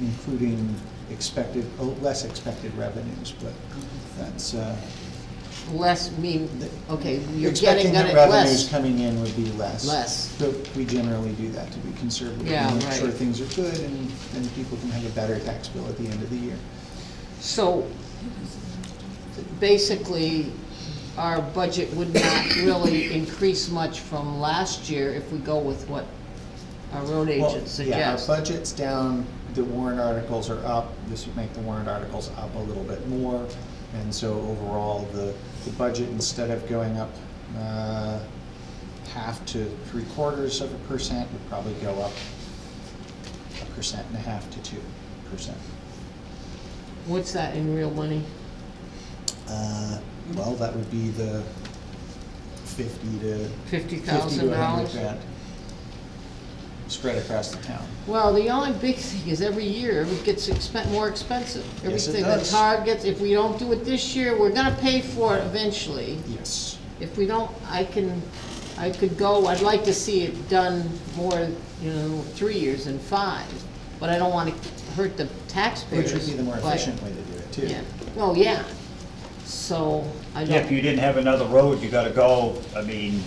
including less expected revenues, but that's, Less mean, okay, you're expecting getting that it revenues less. coming in would be less. Less. But we generally do that to be conservative. Yeah, and make sure right. things are good, and then people can have a better tax bill at the end of the year. So basically, our budget would not really increase much from last year if we go with what our road Well, agent yeah, our suggests. budget's down, the warrant articles are up, this would make the warrant articles up a little bit more. And so overall, the budget, instead of going up 0.5 to 0.75%, would probably go up 1.5% to 2%. What's that in real money? Well, that would be the 50 to $50,000? 100 grand spread across the town. Well, the only big thing is every year it gets more expensive. Yes, it Everything, the does. targets, if we don't do it this year, we're gonna pay for it eventually. Yes. If we don't, I could go, I'd like to see it done more, 3 years than 5, but I don't wanna hurt the taxpayers. Which would be the more but- efficient way to do it, too. Yeah, oh, yeah. So, I Yeah, if don't, you didn't have another road, you gotta go, I mean,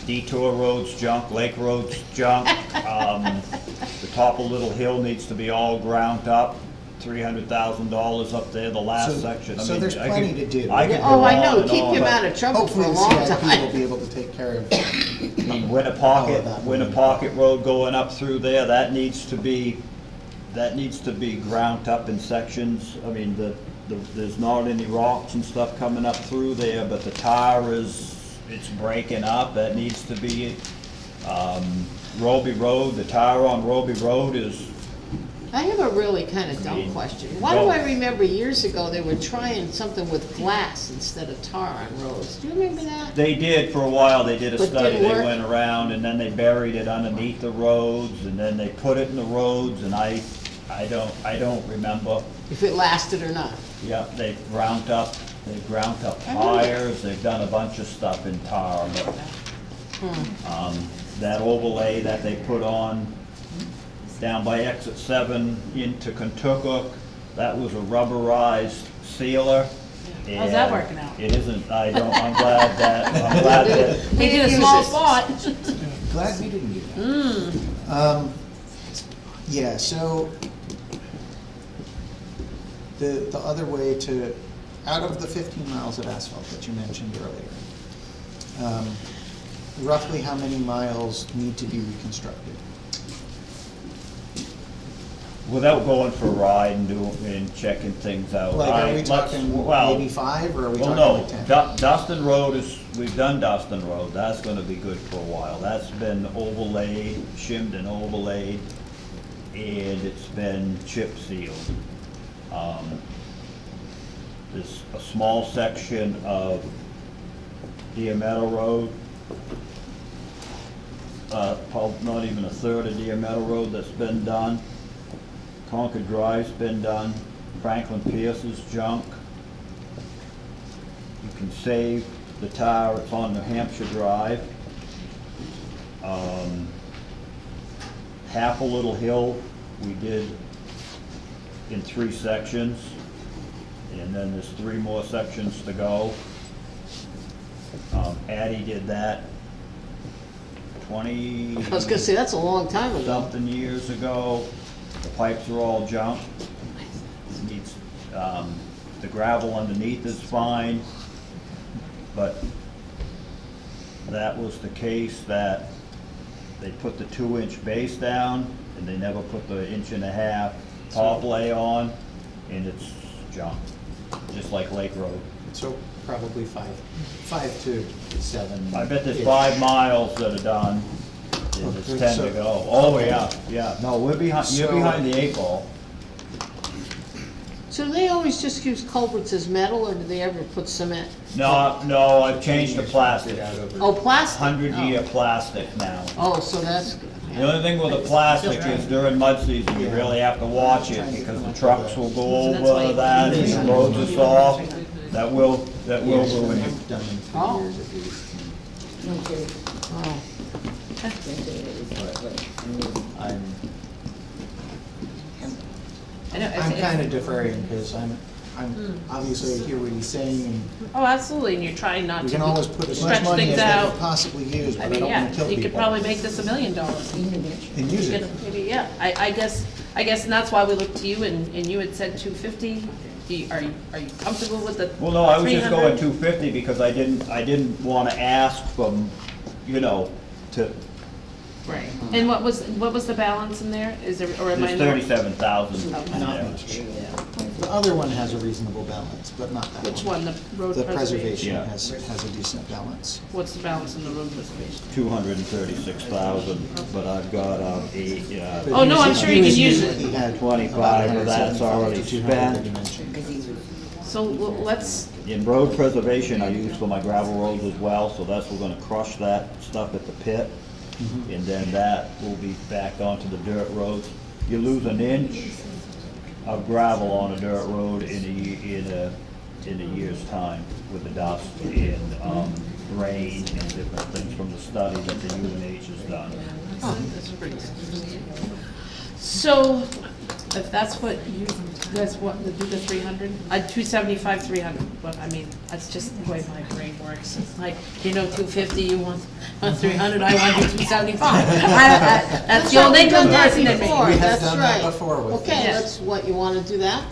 detour road's junk, lake road's junk. The top of Little Hill needs to be all ground up, $300,000 up there, the last So- section. I so mean, there's I could- plenty to do. I could Yeah, oh, go I on know, and keep on, him but- out of trouble for Hopefully a the long CIP will time. be able to take care of I mean, all of that. Winnapocket Road going up through there, that needs to be ground up in sections. I mean, there's not any rocks and stuff coming up through there, but the tire it's breaking up, that needs to be, Roby Road, the tire on Roby Road is, I have a really kind of dumb question. Why do I remember years ago they were trying something with glass instead of tar on roads? Do you remember that? they did for a while, they did a But study, didn't they work? went around and then they buried it underneath the roads and then they put it in the roads and I don't remember. If it lasted or not? Yeah, they've ground up tires, they've done a bunch of stuff in tar, but, that overlay that they put on down by exit 7 into Kentucky, that was a rubberized sealer. How's that and working out? It isn't, I'm glad that, We did a small spot. Glad we didn't do that. Yeah, so the other way to, out of the 15 miles of asphalt that you mentioned earlier, roughly how many miles need to be reconstructed? without going for a ride and checking things out. Like, are we let's- talking well, maybe 5, or are we Well, talking no, like 10? Dustin Road we've done Dustin Road, that's gonna be good for a while. That's been overlaid, shimmed and overlaid, and it's been chip sealed. There's a small section of Deer Meadow Road, probably not even a third of Deer Meadow Road that's been done. Concord Drive's been done, Franklin Pierce's junk. You can save the tire, it's on New Hampshire Drive. Half a Little Hill, we did in 3 sections, and then there's 3 more sections to go. Addie did that 20 I was gonna say, that's a long time ago. something years ago. The pipes are all junk. It needs, the gravel underneath is fine, but that was the case that they put the 2-inch base down and they never put the 1.5-inch top lay on, and it's junk, just like Lake Road. So probably 5 to 7. I bet there's 5 miles that are done, and there's 10 to go. Oh, yeah, no, you're behind the 8 ball. So do they always just use culverts as metal, or do they ever put cement? No, I've changed to plastic, Oh, plastic? 100-year plastic now. Oh, so that's good. The only thing with the plastic is during mud season, you really have to watch it, because the trucks will go over that, and the roads are soft, that will ruin you. Oh. I know, I'm kind of deferring, because I'm obviously I hear what he's saying, and Oh, absolutely, and you're trying not to we can always put as much stretch money things as we out. can possibly use, I but I mean, don't yeah, want to kill you people. could probably make this $1 million. And use it. Maybe, yeah, I guess, and that's why we looked to you, and you had said 250. Are you comfortable with the 300? Well, no, I was just going 250 because I didn't want to ask from, to, Right. And what was the balance in there? Is there, or am I? there's 37,000 Okay. in Not there. much. The other one has a reasonable balance, but not that one. Which one, the road The preservation? preservation Yeah. has a decent balance. What's the balance in the road preservation? 236,000, but I've got Oh, no, I'm sure you can use it. He had 25 of that's 175 already to 200 that spent. he mentioned. So let's, In road preservation, I use for my gravel roads as well, so we're gonna crush that stuff at the pit. And then that will be back onto the dirt roads. You lose 1 inch of gravel on a dirt road in a year's time with the dust and rain and different things from the study that the UNH has done. that's pretty good. So, if that's what you guys want to do, the 300, 275, 300, but I mean, that's just the way my brain works. It's like, 250, you want 300, I want 275. That's the old We've income done that person in me. before, We have that's done that right. before with Okay, Yeah. that's what, you wanna do that?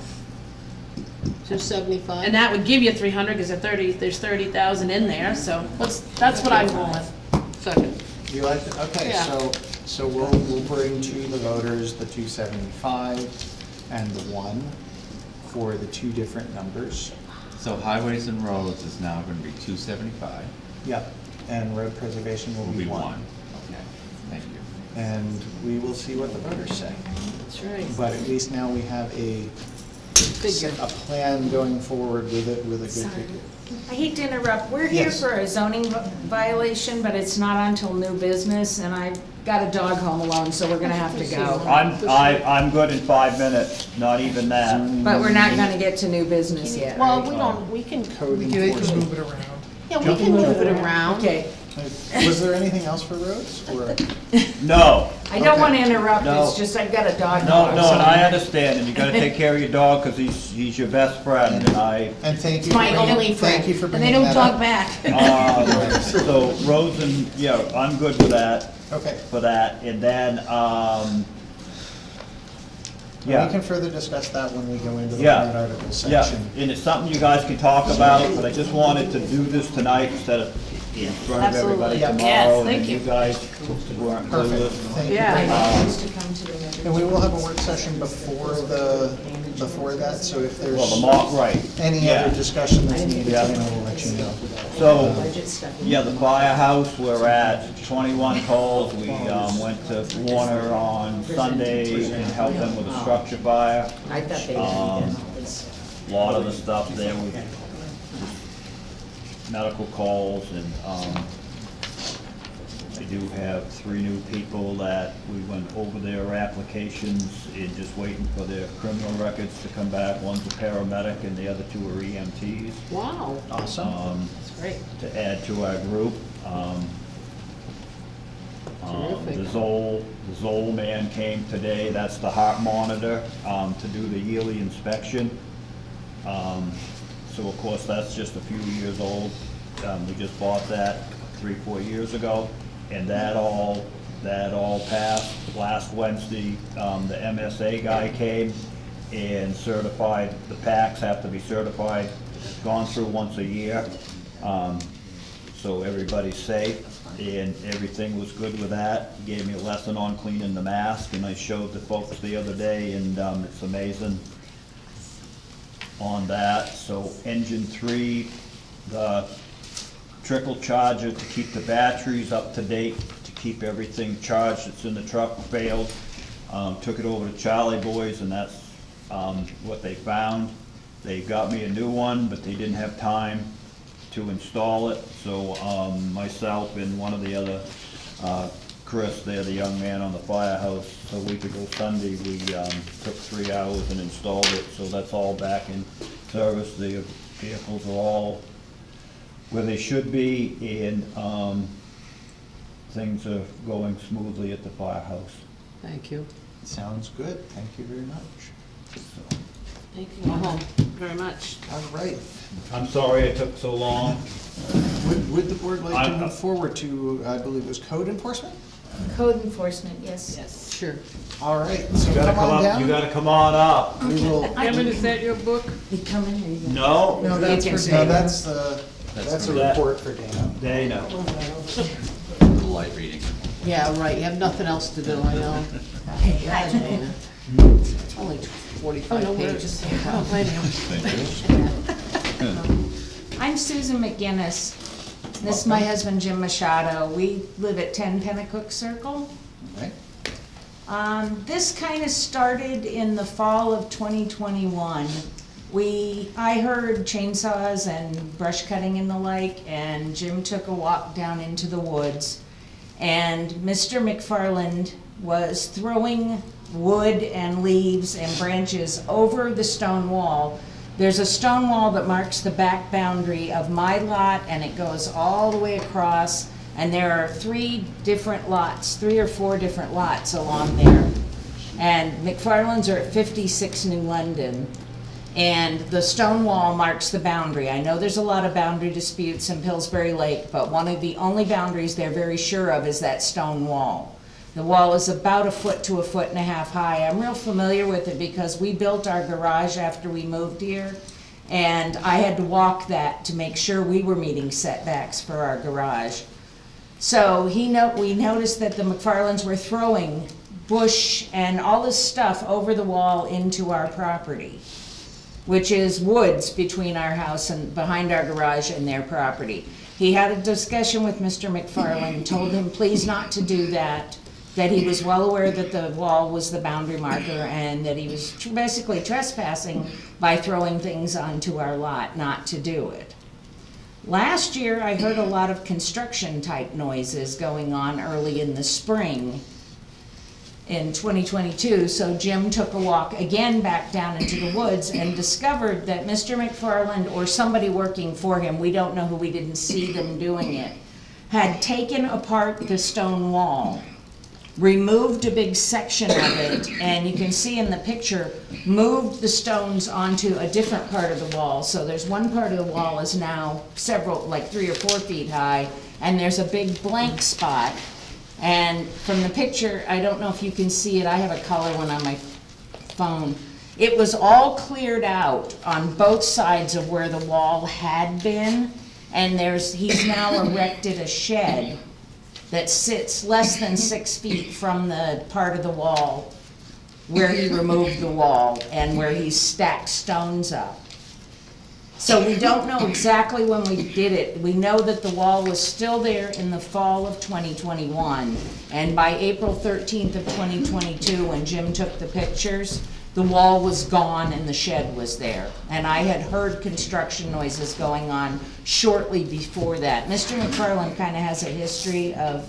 275? And that would give you 300, because there's 30,000 in there, so that's what I'm going with. Second. You like it? Okay, Yeah. so we'll bring to the voters the 275 and the 1. for the two different numbers. So highways and roads is now gonna be 275. Yep, and road preservation will be one. Okay, thank you. And we will see what the voters say. That's right. But at least now we have a Figure. plan going forward with it, with a good Sorry. figure. I hate to interrupt, we're here Yes. for a zoning violation, but it's not until new business, and I've got a dog home alone, so we're gonna have to go. I'm good in 5 minutes, not even that. But we're not gonna get to new business yet, Well, right? we don't, we can, Code We can enforcement. move it around. yeah, we can move it around. Okay, Was there anything else for roads, or? No, I don't Okay. wanna interrupt, No. it's just I've got a dog no, home. no, and I understand, and you gotta take care of your dog, cause he's your best friend, and I, And thank you. My for bringing- only friend. Thank you for And they bringing don't that talk up. back. so roads and, yeah, I'm good with that, Okay. for that, and then, We yeah. can further discuss that when we go into the Yeah. warrant article Yeah, section. and it's something you guys can talk about, but I just wanted to do this tonight instead of in front of everybody Absolutely. tomorrow. Yes, And thank you you. guys weren't Perfect, clueless. thank you. Yeah. very much. Used to come to the other- And we will have a work session before that, so if Well, the there's mock, right. any Yeah. other discussion that's needed, Yeah. then I will let you know. So, Budget stuff. yeah, the firehouse, we're at 21 calls. We went to Warner on Sunday and helped them with a structure fire. I thought they Um, did. A lot of the stuff there was medical calls, and I do have 3 new people that we went over their applications and just waiting for their criminal records to come back. One's a paramedic and the other 2 are EMTs. Wow, Awesome. that's great. To add to our group. Terrific. The Zoll man came today, that's the heart monitor, to do the yearly inspection. So of course, that's just a few years old. We just bought that 3-4 years ago, and that all passed. Last Wednesday, the MSA guy came and certified, the packs have to be certified, gone through once a year. So everybody's safe, and everything was good with that. He gave me a lesson on cleaning the mask, and I showed the folks the other day, and it's amazing on that. So engine 3, the trickle charger to keep the batteries up to date, to keep everything charged that's in the truck, failed. Took it over to Charlie Boys, and that's what they found. They got me a new one, but they didn't have time to install it, so myself and one of the other, Chris, they're the young man on the firehouse, a week ago Sunday, we took 3 hours and installed it, so that's all back in service. The vehicles are all where they should be, and things are going smoothly at the firehouse. Thank you. Sounds good, thank you very much. So, Thank you very much. All right. I'm sorry it took so long. Would the board like to I'm- move forward to, I believe it was code enforcement? Code enforcement, yes. Yes. Sure. All right, so You gotta come on up, you down. gotta come on up. We will, Evan, is that your book? You come in or you go? No, No, that's You can for say no, Dana. that's a that. report for Dana. Dana. A little light reading. Yeah, right, you have nothing else to do, I know. Yeah, Dana. It's only 45 pages. I don't blame you. I'm Susan McGinnis. This is my husband Jim Machado. We live at 10 Pennacook Circle. Right? This kind of started in the fall of 2021. I heard chainsaws and brush cutting and the like, and Jim took a walk down into the woods. And Mr. McFarland was throwing wood and leaves and branches over the stone wall. There's a stone wall that marks the back boundary of my lot, and it goes all the way across, and there are 3 or 4 different lots along there. And McFarland's are at 56 New London, and the stone wall marks the boundary. I know there's a lot of boundary disputes in Pillsbury Lake, but one of the only boundaries they're very sure of is that stone wall. The wall is about 1 foot to 1.5 foot high. I'm real familiar with it because we built our garage after we moved here, and I had to walk that to make sure we were meeting setbacks for our garage. So we noticed that the McFarlands were throwing bush and all this stuff over the wall into our property. which is woods between our house and behind our garage and their property. He had a discussion with Mr. McFarland, told him please not to do that he was well aware that the wall was the boundary marker and that he was basically trespassing by throwing things onto our lot, not to do it. Last year, I heard a lot of construction type noises going on early in the spring in 2022, so Jim took a walk again back down into the woods and discovered that Mr. McFarland or somebody working for him, we don't know who, we didn't see them doing it, had taken apart the stone wall, removed a big section of it, and you can see in the picture, moved the stones onto a different part of the wall. So there's one part of the wall is now several, like 3 or 4 feet high, and there's a big blank spot. And from the picture, I don't know if you can see it, I have a color one on my phone. It was all cleared out on both sides of where the wall had been, and he's now erected a shed that sits less than 6 feet from the part of the wall where he removed the wall and where he stacked stones up. So we don't know exactly when we did it. We know that the wall was still there in the fall of 2021, and by April 13th of 2022, when Jim took the pictures, the wall was gone and the shed was there. And I had heard construction noises going on shortly before that. Mr. McFarland kind of has a history of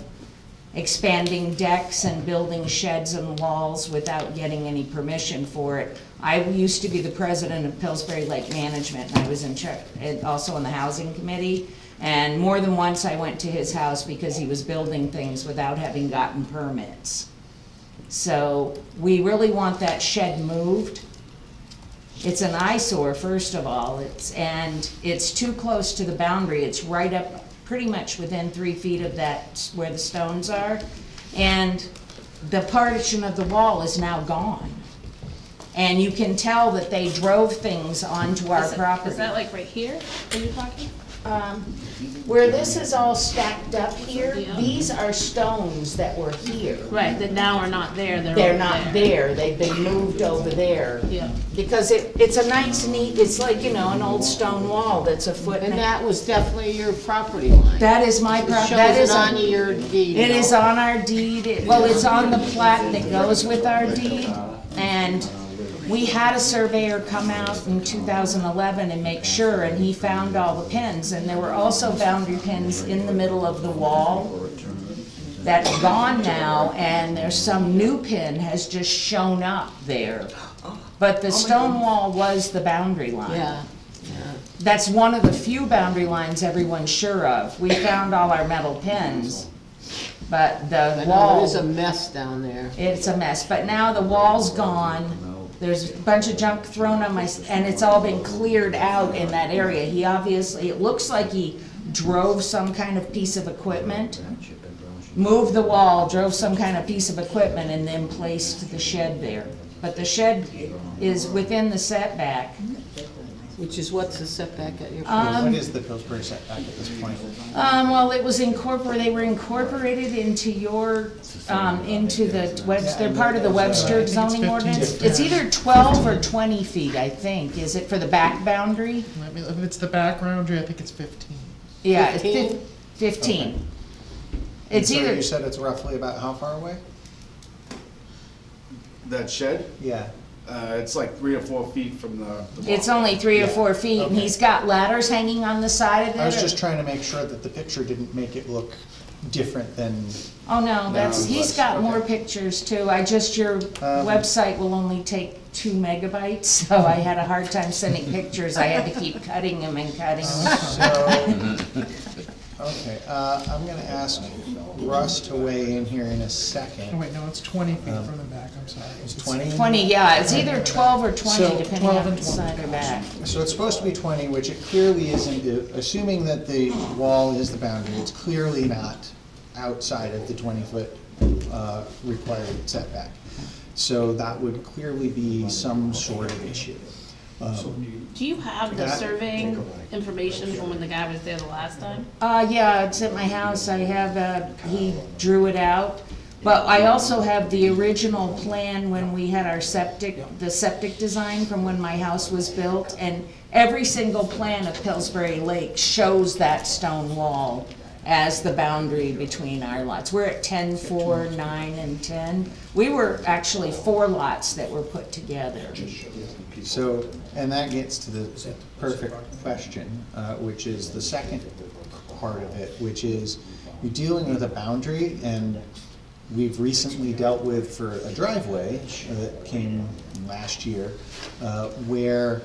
expanding decks and building sheds and walls without getting any permission for it. I used to be the president of Pillsbury Lake Management, and I was in charge, also on the housing committee. And more than once I went to his house because he was building things without having gotten permits. So we really want that shed moved. It's an eyesore, first of all, it's too close to the boundary. It's right up pretty much within 3 feet of that, where the stones are. And the partition of the wall is now gone. And you can tell that they drove things onto our property. Is that like right here, are you talking? Where this is all stacked up here, Yeah. these are stones that were here. Right, that now are not there, they're They're over not there, they've been moved over there. Yeah. Because it's a nice, neat, it's like, you know, an old stone wall that's a foot And and a that was definitely your property line. That is my It property, that shows is it on your deed. It is though. on our deed, well, it's on the plat that goes with our deed, and we had a surveyor come out in 2011 and make sure, and he found all the pins, and there were also boundary pins in the middle of the wall that's gone now, and there's some new pin has just shown up there. But the stone wall was the boundary line. Yeah, That's one of the few boundary lines everyone's sure of. We found all our metal pins, but the I know wall, it is a mess down there. it's a mess. But now the wall's gone. There's a bunch of junk thrown on and it's all been cleared out in that area. He obviously, it looks like he drove some kind of piece of equipment, moved the wall, drove some kind of piece of equipment, and then placed the shed there. But the shed is within the setback. Which is what's the setback at your What is the Pillsbury setback at this point? Well, it was they were incorporated into into the Webster, they're part of the Webster zoning 15. ordinance. It's either 12 or 20 feet, I think. Is it for the back boundary? If it's the back boundary, I think it's 15. Yeah, it's 15? 15. It's So either, you said it's roughly about how far away? That shed, Yeah. it's like 3 or 4 feet from the it's only 3 or 4 feet, and Okay. he's got ladders hanging on the side of it. I was or- just trying to make sure that the picture didn't make it look different than, Oh, no, No, he's got more okay. pictures too. Your website will only take 2 megabytes, so I had a hard time sending pictures. I had to keep cutting them and cutting them. so, okay, I'm gonna ask Russ to weigh in here in a Oh, second. wait, no, it's 20 feet from the back, I'm sorry. It's 20? 20, yeah, it's either 12 or 20, So, depending 12 on and the 20. side or back. So it's supposed to be 20, which it clearly isn't, assuming that the wall is the boundary, it's clearly not outside of the 20-foot required setback. So that would clearly be some sort of issue. Do you have the That- surveying information from when the guy was there the last time? Yeah, it's at my house. I have, he drew it out. But I also have the original plan when we had our the septic design from when my house was built, and every single plan of Pillsbury Lake shows that stone wall as the boundary between our lots. We're at 10, 4, 9, and 10. We were actually 4 lots that were put together. So, and that gets to the perfect question, which is the second part of it, which is you're dealing with a boundary, and we've recently dealt with for a driveway that came last year, where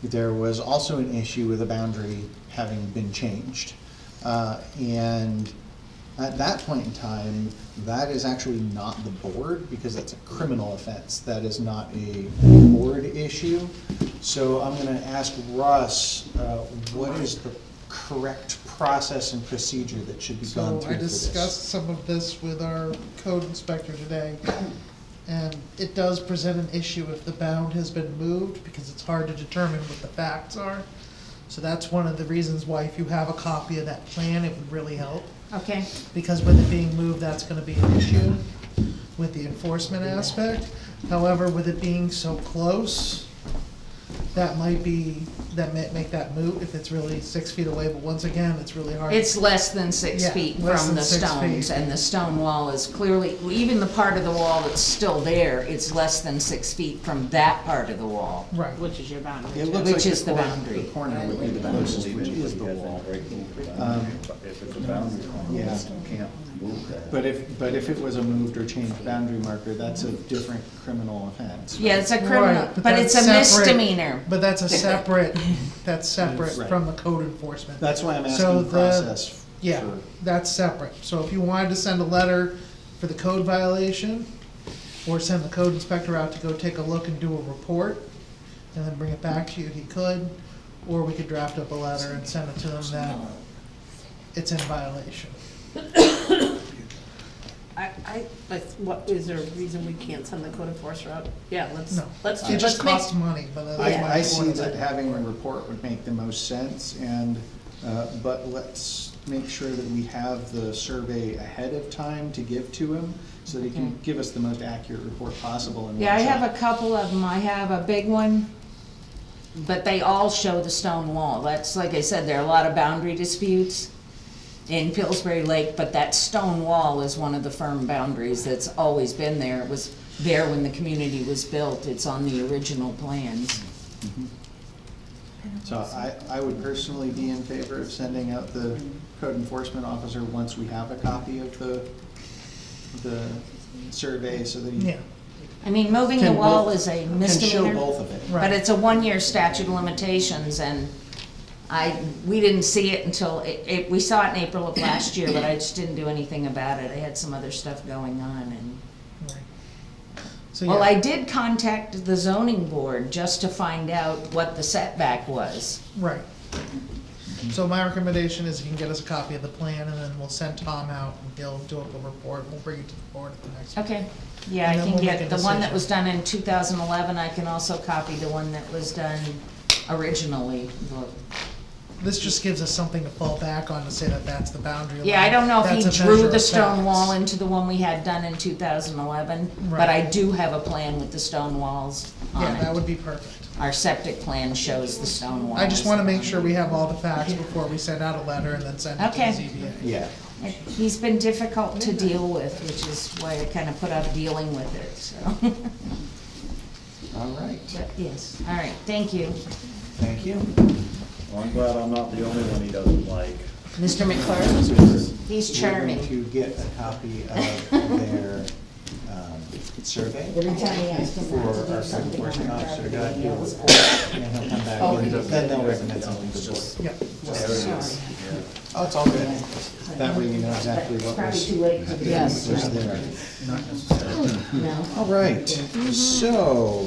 there was also an issue with a boundary having been changed. And at that point in time, that is actually not the board, because that's a criminal offense. That is not a board issue. So I'm gonna ask Russ, what is the correct process and procedure that should be gone So through I for this? discussed some of this with our code inspector today, and it does present an issue if the bound has been moved, because it's hard to determine what the facts are. So that's one of the reasons why if you have a copy of that plan, it would really help. Okay. Because with it being moved, that's gonna be an issue with the enforcement aspect. However, with it being so close, that might make that moot if it's really 6 feet away, but once again, it's really hard. It's less than 6 Yeah, feet less from than the 6 stones, feet. and the stone wall is clearly, even the part of the wall that's still there, it's less than 6 feet from that part of the wall. Right. Which is your boundary. It too. looks Which like is the cor- boundary. The corner would be the closest, which is the wall. If it's a boundary, Yeah. you can't move that. But if it was a moved or changed boundary marker, that's a different criminal offense. Yeah, it's a criminal, Right, but it's a that's separate. misdemeanor. But that's a separate, that's separate Right. from the code enforcement. That's why I'm So asking the- process. Yeah, for- that's separate. So if you wanted to send a letter for the code violation, or send the code inspector out to go take a look and do a report, and then bring it back to you, he could. Or we could draft up a letter and send it to them that it's in violation. But what, is there a reason we can't send the code enforcer out? Yeah, No, let's it just let's make- costs money, but that's why I it's see one of that the- having a report would make the most sense, and, but let's make sure that we have the survey ahead of time to give to him, so that he can give us the most accurate report possible in Yeah, I one have shot. a couple of them. I have a big one, but they all show the stone wall. That's, like I said, there are a lot of boundary disputes in Pillsbury Lake, but that stone wall is one of the firm boundaries that's always been there. It was there when the community was built. It's on the original plans. So I would personally be in favor of sending out the code enforcement officer once we have a copy of the survey, so that he Yeah, I mean, moving the Can wall both- is a can show misdemeanor. both of it. Right. But it's a 1-year statute of limitations, and we didn't see it until, we saw it in April of last year, but I just didn't do anything about it. I had some other stuff going on, and, right. So, well, yeah. I did contact the zoning board just to find out what the setback was. Right. So my recommendation is you can get us a copy of the plan, and then we'll send Tom out, and he'll do up a report, and we'll bring it to the board at the next meeting. Okay, yeah, I And then can we'll make get, a the one that decision. was done in 2011, I can also copy the one that was done originally. This just gives us something to fall back on to say that that's the boundary line. Yeah, I don't know if he That's a drew measure the of stone facts. wall into the one we had done in 2011, but Right. I do have a plan with the stone walls on Yeah, that it. would be perfect. Our septic plan shows the stone walls. I just wanna make sure we have all the facts before we send out a letter and then send it to Okay. the ZBA. Yeah. He's been difficult to deal with, which is why I kind of put off dealing with it, so. All right, But yes, all right, thank you. thank you. Well, I'm glad I'm not the only one he doesn't like. Mr. McClure, he's We're charming. going to get a copy of their survey Every time he asks him for not to do our code something on enforcement our officer, property, to he do a yells. report, and he'll come back, Oh, and he does. then they'll recommend something to the board. Yep. Sorry. Oh, it's all good. That way you know exactly what Probably was, too late for the. Yes. was there. No. All right, so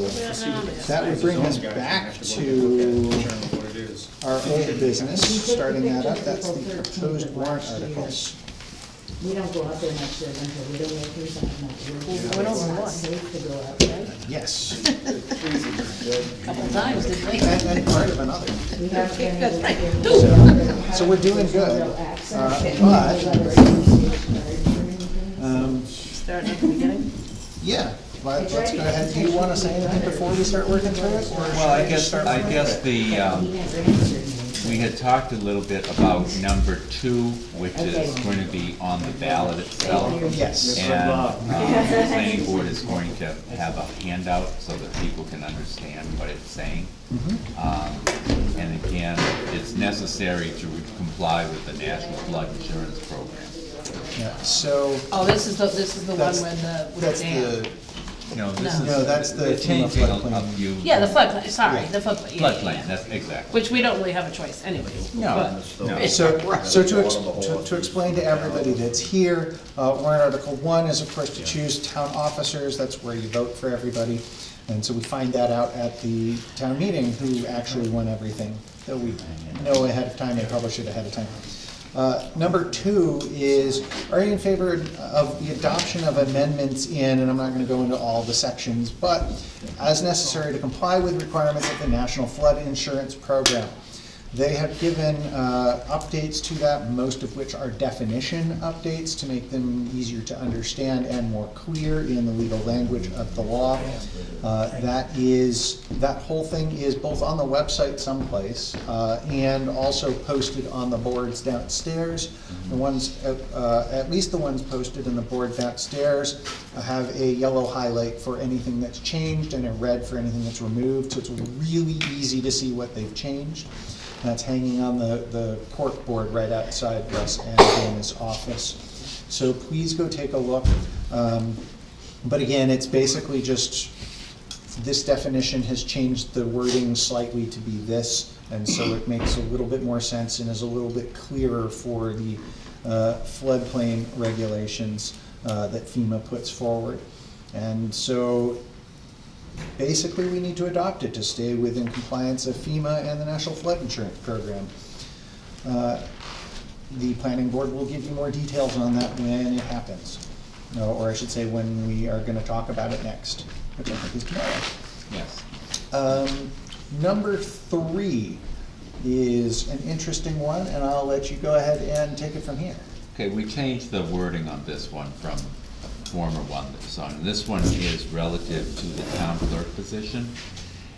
that would bring us back to our old business, starting that up, that's the proposed warrant articles. We don't go out there next year until we don't make things happen. We don't It's not want. safe to go out, right? Yes, Couple times, didn't we? and part of another. We haven't been able to get. So we're doing good, but, start at the beginning? Yeah, but let's go ahead. Do you want to say anything before we start working through it? Or Well, I should guess, start I working guess through it? we had talked a little bit about number 2, which is going to be on the ballot itself. Yes. And the planning board is going to have a handout so that people can understand what it's saying. And again, it's necessary to comply with the National Flood Insurance Program. Yeah, so Oh, this is the one That's- with that's the dam. the, No, this No. is. No, that's the they're changing floodplain. a few. Yeah, the floodplain, sorry, Yeah. the floodplain, yeah, Floodplain, yeah. that's exactly. Which we don't really have a choice anyways. No, no. so to explain to everybody that's here, warrant Article 1 is of course to choose town officers, that's where you vote for everybody. And so we find that out at the town meeting, who actually won everything, though we know ahead of time and publish it ahead of time. Number 2 is, are you in favor of the adoption of amendments in, and I'm not gonna go into all the sections, but as necessary to comply with requirements of the National Flood Insurance Program? They have given updates to that, most of which are definition updates to make them easier to understand and more clear in the legal language of the law. That whole thing is both on the website someplace and also posted on the boards downstairs. The ones, at least the ones posted in the board downstairs have a yellow highlight for anything that's changed and a red for anything that's removed, so it's really easy to see what they've changed. That's hanging on the cork board right outside Russ and Dana's office. So please go take a look. But again, it's basically just, this definition has changed the wording slightly to be this, and so it makes a little bit more sense and is a little bit clearer for the floodplain regulations that FEMA puts forward. And so basically, we need to adopt it to stay within compliance of FEMA and the National Flood Insurance Program. The planning board will give you more details on that when it happens. Or I should say, when we are gonna talk about it next, which I think is tomorrow. Yes. Number 3 is an interesting one, and I'll let you go ahead and take it from here. Okay, we changed the wording on this one from a former one that was on. This one is relative to the town clerk position,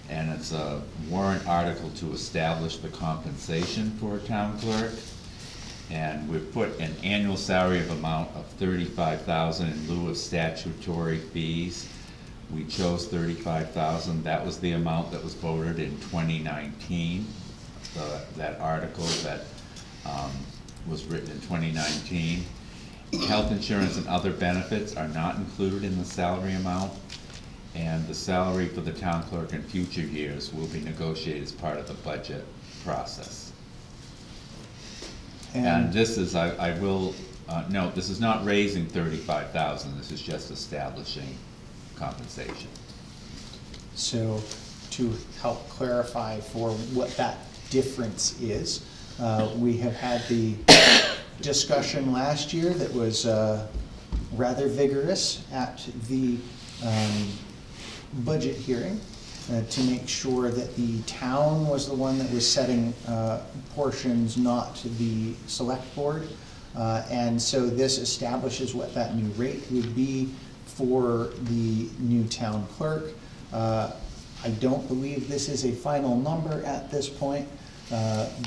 and it's a warrant article to establish the compensation for a town clerk. And we've put an annual salary of amount of $35,000 in lieu of statutory fees. We chose $35,000. That was the amount that was voted in 2019. That article that was written in 2019. Health insurance and other benefits are not included in the salary amount, and the salary for the town clerk in future years will be negotiated as part of the budget process. And this is, I will note, this is not raising $35,000, this is just establishing compensation. So to help clarify for what that difference is, we have had the discussion last year that was rather vigorous at the budget hearing to make sure that the town was the one that was setting portions, not the select board. And so this establishes what that new rate would be for the new town clerk. I don't believe this is a final number at this point,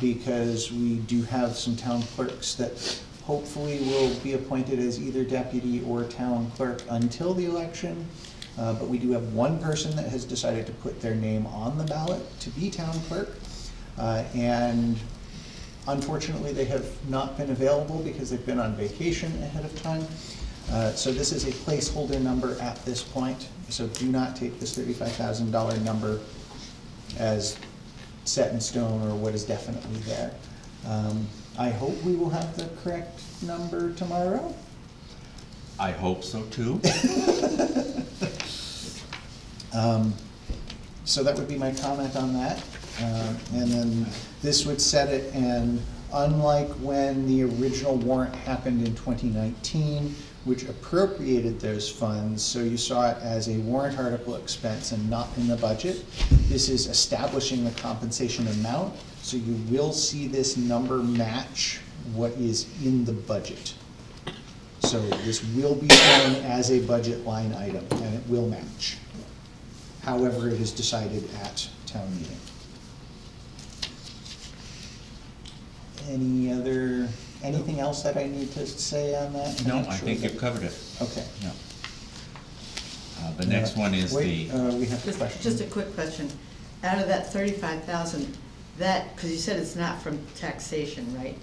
because we do have some town clerks that hopefully will be appointed as either deputy or town clerk until the election. But we do have one person that has decided to put their name on the ballot to be town clerk. And unfortunately, they have not been available because they've been on vacation ahead of time. So this is a placeholder number at this point. So do not take this $35,000 number as set in stone or what is definitely there. I hope we will have the correct number tomorrow. I hope so too. So that would be my comment on that. And then this would set it, and unlike when the original warrant happened in 2019, which appropriated those funds, so you saw it as a warrant article expense and not in the budget, this is establishing the compensation amount, so you will see this number match what is in the budget. So this will be shown as a budget line item, and it will match. However, it is decided at town meeting. Anything else that I need to say on that? I'm No, not I sure think that- you've covered it. Okay. Yeah. The next one is Wait, the, we have a Just question. a quick question. Out of that 35,000, that, because you said it's not from taxation, right?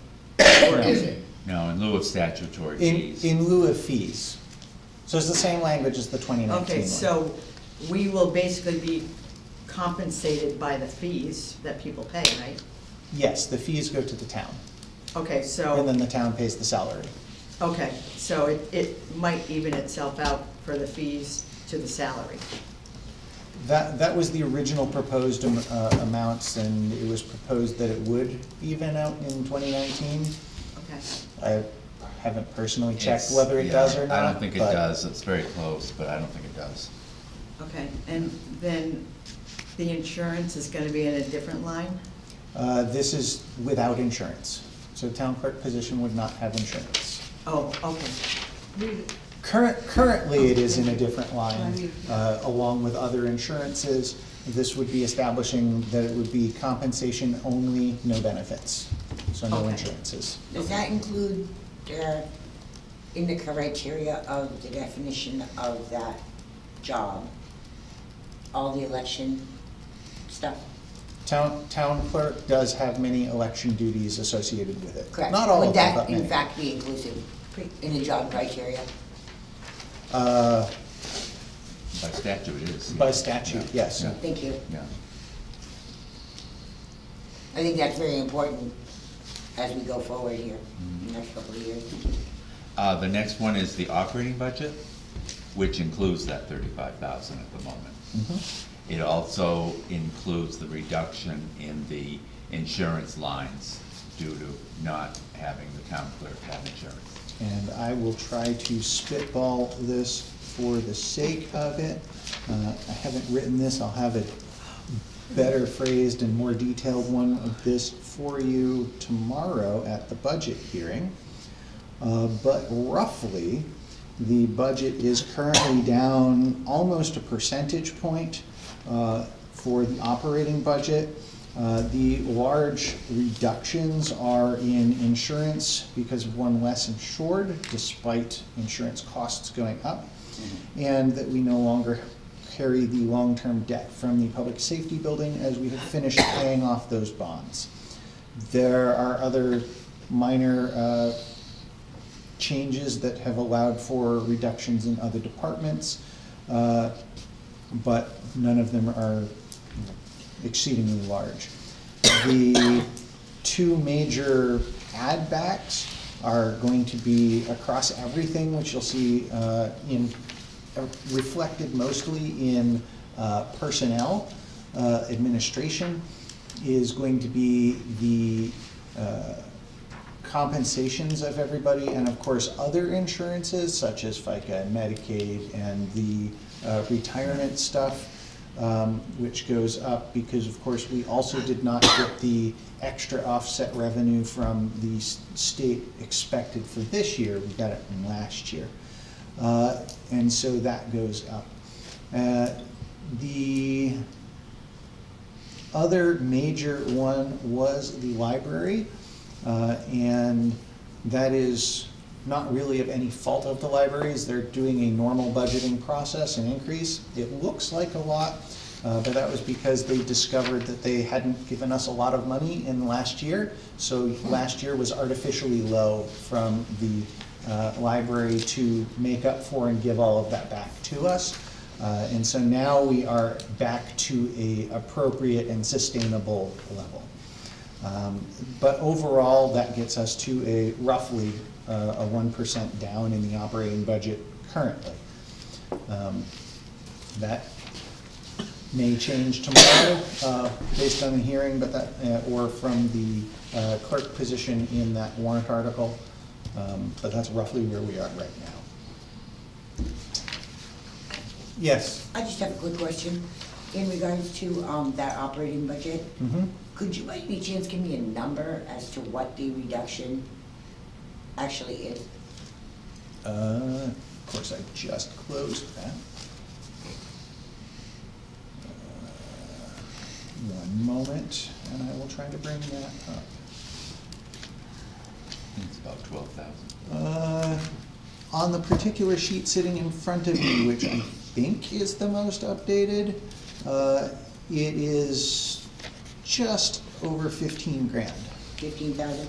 Or is it? no, in lieu of statutory In, fees. in lieu of fees. So it's the same language as the 2019 one. Okay, so we will basically be compensated by the fees that people pay, right? Yes, the fees go to the town, Okay, and so, then the town pays the salary. okay, so it might even itself out for the fees to the salary. That was the original proposed amounts, and it was proposed that it would even out in 2019. Okay. I haven't personally checked It's- whether it does yeah, or not. I don't think it but- does, it's very close, but I don't think it does. Okay, and then the insurance is gonna be in a different line? This is without insurance, so town clerk position would not have insurance. Oh, okay. Currently, it is in a different line, along with other insurances. This would be establishing that it would be compensation only, no benefits, so no Okay. insurances. Does that include, in the criteria of the definition of that job, all the election stuff? Town clerk does have many election duties associated with it. Correct. Not all of them, Would but that in many. fact be inclusive in the job criteria? Uh, By statute, it is. By statute, yes. Yeah. Thank you. Yeah. I think that's very important as we go forward here in the next couple of years. The next one is the operating budget, which includes that 35,000 at the moment. Mm-hmm. It also includes the reduction in the insurance lines due to not having the town clerk have insurance. And I will try to spitball this for the sake of it. I haven't written this, I'll have it better phrased and more detailed one of this for you tomorrow at the budget hearing. But roughly, the budget is currently down almost a percentage point for the operating budget. The large reductions are in insurance because of one less insured, despite insurance costs going up, and that we no longer carry the long-term debt from the public safety building as we have finished paying off those bonds. There are other minor changes that have allowed for reductions in other departments, but none of them are exceedingly large. The two major add backs are going to be across everything, which you'll see reflected mostly in personnel. Administration is going to be the compensations of everybody, and of course other insurances such as FICA and Medicaid and the retirement stuff, which goes up because of course we also did not get the extra offset revenue from the state expected for this year. We got it from last year. And so that goes up. The other major one was the library, and that is not really of any fault of the libraries. They're doing a normal budgeting process, an increase. It looks like a lot, but that was because they discovered that they hadn't given us a lot of money in last year. So last year was artificially low from the library to make up for and give all of that back to us. And so now we are back to a appropriate and sustainable level. But overall, that gets us to a roughly a 1% down in the operating budget currently. That may change tomorrow based on the hearing, but that or from the clerk position in that warrant article. But that's roughly where we are right now. Yes? I just have a quick question. In regards to that operating budget, could you by any chance give me a number as to what the reduction actually is? Of course, I just closed that. One moment, and I will try to bring that up. It's about 12,000. On the particular sheet sitting in front of me, which I think is the most updated, it is just over 15 grand. 15,000?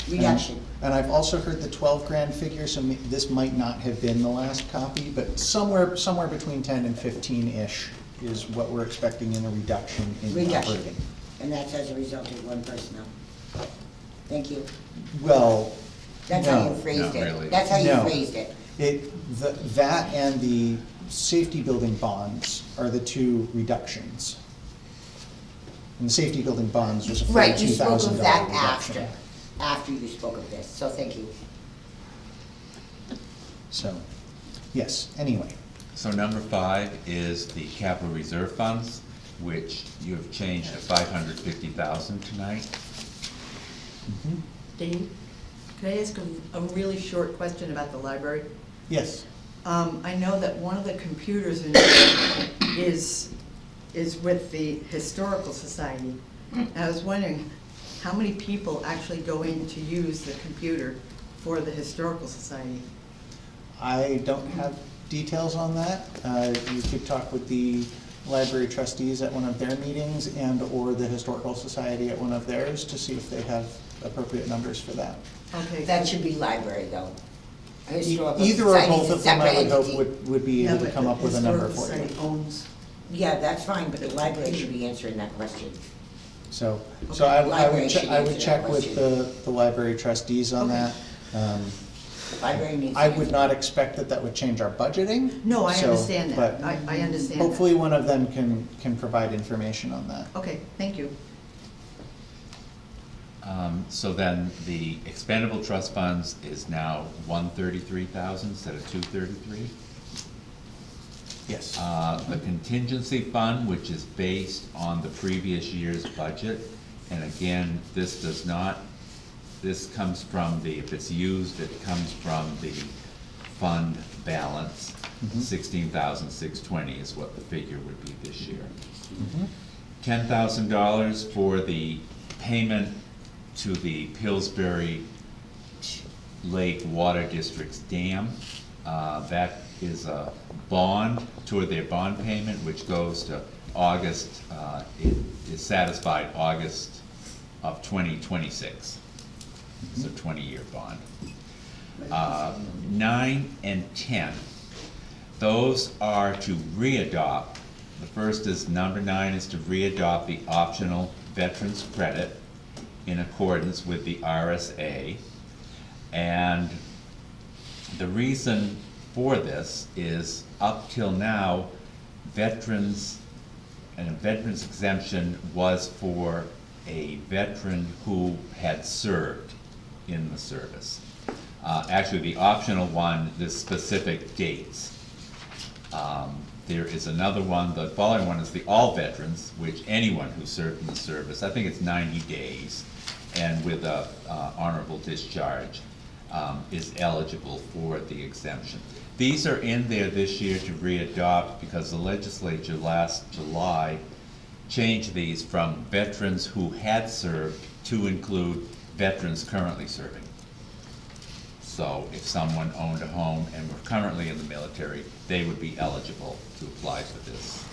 Reduction. And I've also heard the 12 grand figure, so this might not have been the last copy, but somewhere between 10 and 15-ish is what we're expecting in a reduction in Reduction. operating. And that's as a result of one personnel. Thank you. Well, That's how no. you phrased Not it. really. That's how you No. phrased it. That and the safety building bonds are the two reductions. And the safety building bonds was a Right, you $42,000 spoke of that reduction. after you spoke of this, so thank you. So, yes, anyway. So number 5 is the capital reserve funds, which you have changed to 550,000 tonight. Dave, could I ask a really short question about the library? Yes. I know that one of the computers in here is with the Historical Society. And I was wondering, how many people actually go in to use the computer for the Historical Society? I don't have details on that. You could talk with the library trustees at one of their meetings and/or the Historical Society at one of theirs to see if they have appropriate numbers for that. Okay. That should be library, though. Historical Either or Society is both a of them, I separate would hope, entity. would be Yeah, able to but come the up with a number Historical for you. Society owns. Yeah, that's fine, but the library should be answering that question. So Okay, I library would, should I would answer check that with question. the library trustees on Okay. that. Library needs to I answer would not expect that would change our budgeting. No, I so- understand that. but I understand that. hopefully one of them can provide information on that. Okay, thank you. So then the expendable trust funds is now 133,000 instead of 233. Yes. The contingency fund, which is based on the previous year's budget, and again, this does not, this comes from the, if it's used, it comes from the fund balance. 16,620 is what the figure would be this year. $10,000 for the payment to the Pillsbury Lake Water District's dam. That is a bond toward their bond payment, which goes to August, it is satisfied August of 2026. It's a 20-year bond. 9 and 10, those are to readopt. The first is, number 9 is to readopt the optional veterans credit in accordance with the RSA. And the reason for this is, up till now, veterans, and a veterans exemption was for a veteran who had served in the service. Actually, the optional one, the specific dates. There is another one, the following one is the all veterans, which anyone who served in the service, I think it's 90 days, and with a honorable discharge, is eligible for the exemption. These are in there this year to readopt because the legislature last July changed these from veterans who had served to include veterans currently serving. So if someone owned a home and were currently in the military, they would be eligible to apply for this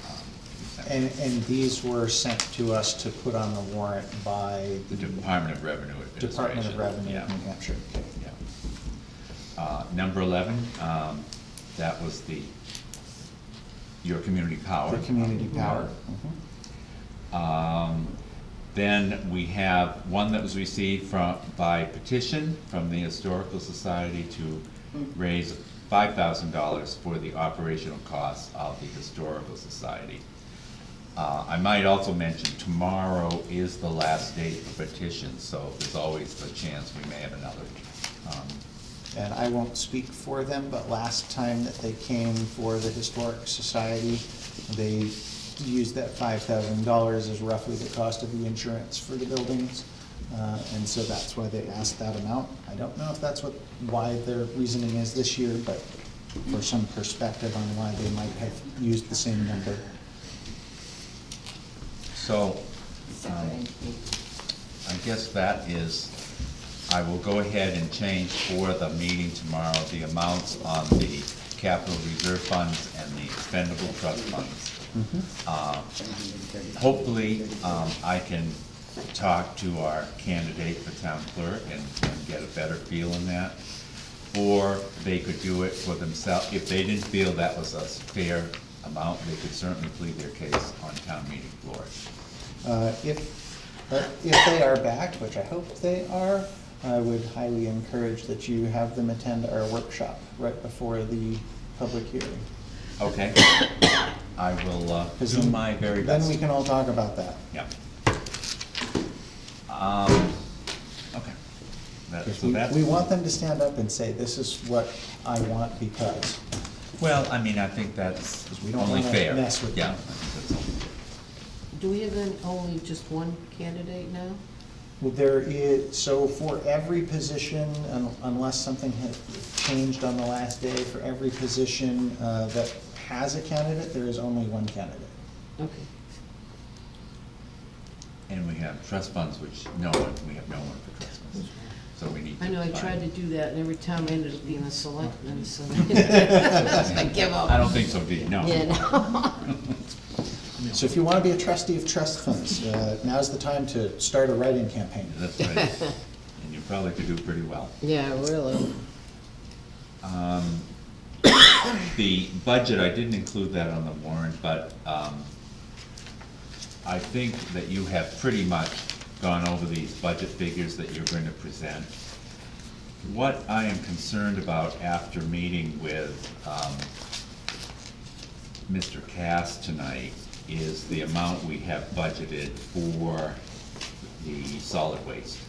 exemption. And these were sent to us to put on the warrant by The Department of Revenue Administration. Department of Revenue Yeah. of New Hampshire. Okay. Yeah. Number 11, that was your community power. The community power. Then we have one that was received by petition from the Historical Society to raise $5,000 for the operational costs of the Historical Society. I might also mention tomorrow is the last date for petitions, so there's always the chance we may have another. And I won't speak for them, but last time that they came for the Historic Society, they used that $5,000 as roughly the cost of the insurance for the buildings. And so that's why they asked that amount. I don't know if that's why their reasoning is this year, but for some perspective on why they might have used the same number. So, I guess that is, I will go ahead and change for the meeting tomorrow, the amounts on the capital reserve funds and the expendable trust funds. Hopefully, I can talk to our candidate for town clerk and get a better feel in that. Or they could do it for themselves. If they didn't feel that was a fair amount, they could certainly plead their case on town meeting floor. If they are back, which I hope they are, I would highly encourage that you have them attend our workshop right before the public hearing. Okay. I will do my very best. Then we can all talk about that. Yeah. Okay. We want them to stand up and say, this is what I want because. Well, I mean, I think that's We don't only wanna fair. mess with Yeah, them. I think that's only fair. Do we have only just one candidate now? Well, there is, so for every position, unless something has changed on the last day, for every position that has a candidate, there is only one candidate. Okay. And we have trust funds, we have no one for trust funds. So we need to. I know, I find- tried to do that, and every time I ended up being a selectman, so I give up. I don't think so, Dee, no. Yeah, no. So if you want to be a trustee of trust funds, now's the time to start a write-in campaign. That's right. And you probably could do pretty well. Yeah, really. The budget, I didn't include that on the warrant, but I think that you have pretty much gone over these budget figures that you're going to present. What I am concerned about after meeting with Mr. Cass tonight is the amount we have budgeted for the solid waste.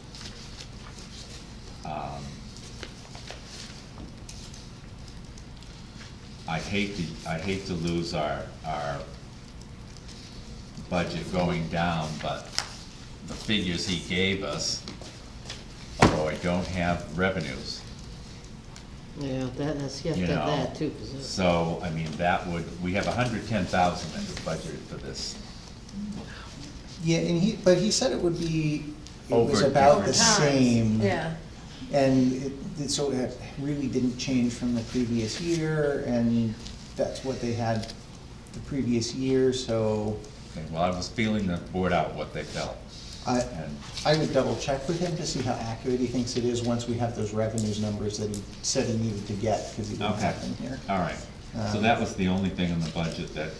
I hate to lose our budget going down, but the figures he gave us, although I don't have revenues, Yeah, that's, you have you to have know. that too, 'cause it's- So, I mean, we have 110,000 that is budgeted for this. Yeah, and but he said it would be, it was Over about the different same. Yeah. And so it really didn't change from the previous year, and that's what they had the previous year, so Okay, well, I was feeling the board out what they felt. I, And I would double check with him to see how accurate he thinks it is once we have those revenues numbers that he said he needed to get, because he didn't Okay, have them here. all right. So that was the only thing in the budget that,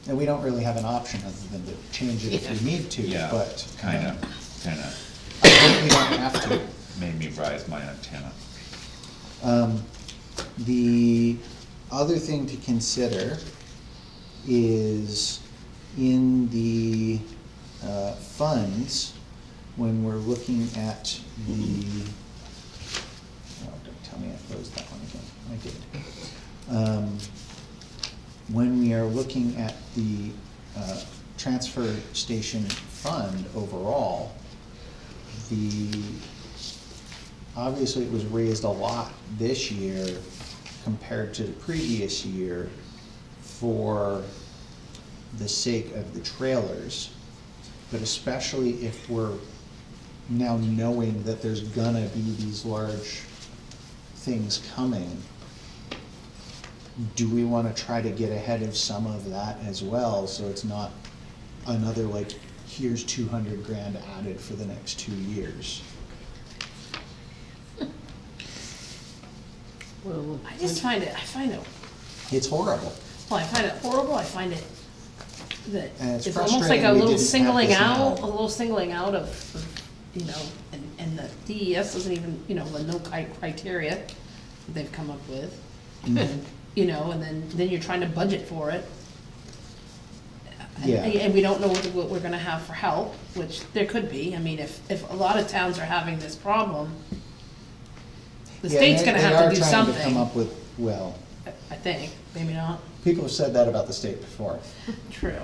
And we don't really have an option other than to change it if we need to, yeah, but. kinda I hope we don't have to. made me rise my antenna. The other thing to consider is in the funds, when we're looking at the, oh, don't tell me I closed that one again, I did. When we are looking at the transfer station fund overall, obviously it was raised a lot this year compared to the previous year for the sake of the trailers. But especially if we're now knowing that there's gonna be these large things coming, do we wanna try to get ahead of some of that as well, so it's not another like, here's 200 grand added for the next 2 years? Well, I just find it, It's horrible. well, I find it horrible, I find it that And it's it's almost like frustrating a we little didn't have singling this out, now. a little singling out of, you know, and the DES doesn't even, you know, with no criteria that they've come up with. Mhm. You know, and then you're trying to budget for it. Yeah. And we don't know what we're gonna have for help, which there could be, I mean, if a lot of towns are having this problem, the Yeah, state's they- gonna have to do They are trying to come something, up with, well, I think, maybe not, people have said that about the state before. true.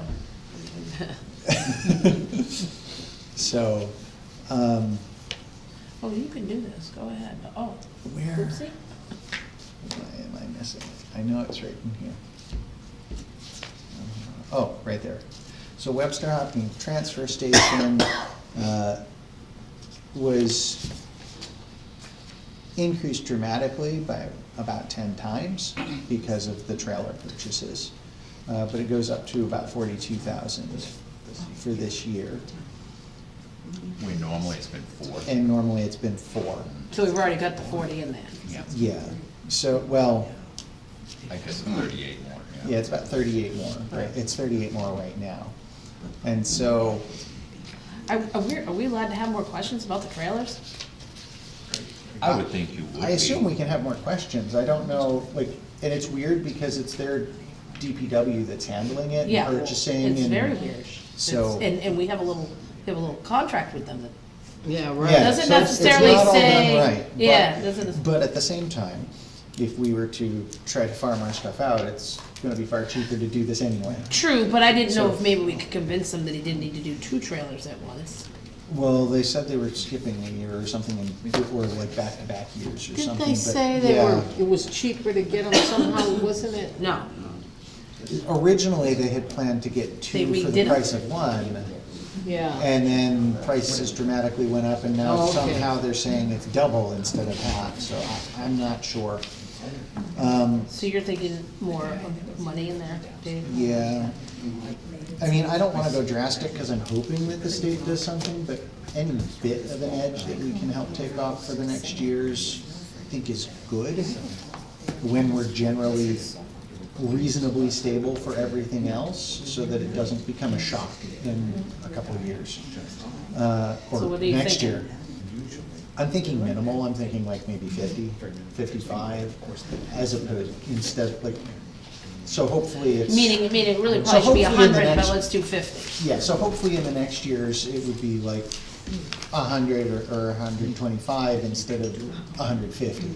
So, Oh, you can do this, go ahead. Oh, Where? oopsie. Why am I missing it? I know it's right in here. Oh, right there. So Webster Hopkins Transfer Station was increased dramatically by about 10 times because of the trailer purchases. But it goes up to about 42,000 for this year. When normally it's been 4. And normally it's been 4. So we've already got the 40 in there. Yeah, Yeah, so, well, I guess 38 more, yeah, it's about 38 more, right? It's 38 more right now. And so, Are we allowed to have more questions about the trailers? I would think you would I assume be. we can have more questions. I don't know, like, and it's weird because it's their DPW that's handling it, Yeah. and purchasing, and. It's very weird. So. And we have a little contract with them that Yeah, Yeah, right. doesn't so it's necessarily not all done say- right, yeah, but- doesn't- But at the same time, if we were to try to farm our stuff out, it's gonna be far cheaper to do this anyway. True, but I didn't know So- if maybe we could convince them that he didn't need to do 2 trailers at once. Well, they said they were skipping a year or something, or like back-to-back years or Didn't something, they but, say they yeah. were, it was cheaper to get them somehow, wasn't it? No. Originally, they had planned to get They 2 for redid the 'em. price of 1, Yeah. and then prices dramatically went up, and now Oh, okay. somehow they're saying it's double instead of half, so I'm not sure. So you're thinking more of money in there, Dave? Yeah. I mean, I don't wanna go drastic, cause I'm hoping that the state does something, but any bit of an edge that we can help take off for the next years, I think is good. When we're generally reasonably stable for everything else, so that it doesn't become a shock in a couple of years. So Or what are you next thinking? year. I'm thinking minimal, I'm thinking like maybe 50, 55, as opposed, instead, like, so hopefully it's. Meaning it really So probably should be hopefully in the 100, but next- let's do 50. Yeah, so hopefully in the next years, it would be like 100 or 125 instead of 150.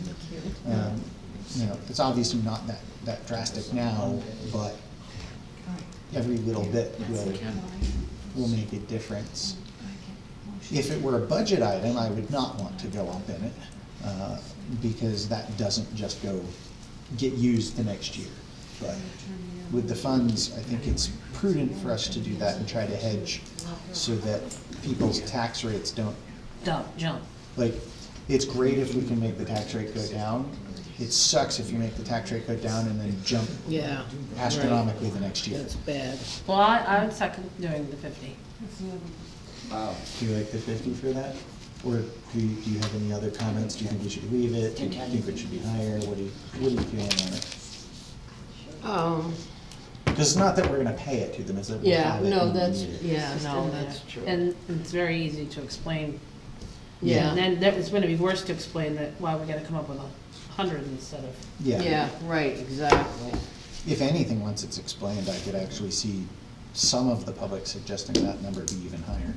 You know, it's obviously not that drastic now, but every little bit will make a difference. If it were a budget item, I would not want to go up in it, because that doesn't just get used the next year. But with the funds, I think it's prudent for us to do that and try to hedge so that people's tax rates don't, Jump. like, it's great if we can make the tax rate go down. It sucks if you make the tax rate go down and then jump Yeah. astronomically the next year. That's bad. Well, I would second doing the 50. Wow. Do you like the 50 for that? Or do you have any other comments? Do you think we should leave it? Do you think it should be higher? What are you feeling on it? Because it's not that we're gonna pay it to them, it's that we'll Yeah, have it no, when we that's, need it. yeah, No, no, that's true. And it's very easy to explain. Yeah. And then it's gonna be worse to explain that, why we gotta come up with 100 instead of, Yeah, right, exactly. If anything, once it's explained, I could actually see some of the public suggesting that number be even higher.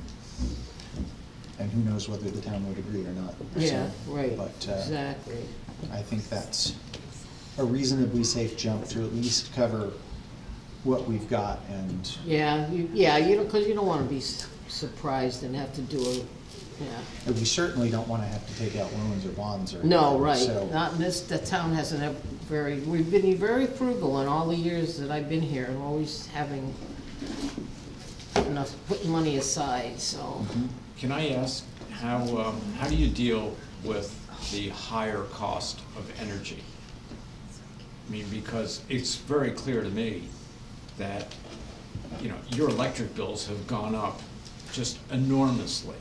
And who knows whether the town would agree or not. Yeah, So, right, But exactly. I think that's a reasonably safe jump to at least cover what we've got and, Yeah, you don't, because you don't want to be surprised and have to do a, yeah. and we certainly don't wanna have to take out loans or bonds or anything. No, right, So, not in this, the town hasn't ever we've been very frugal in all the years that I've been here, and always having enough, putting money aside, so. Can I ask, how do you deal with the higher cost of energy? I mean, because it's very clear to me that, you know, your electric bills have gone up just enormously.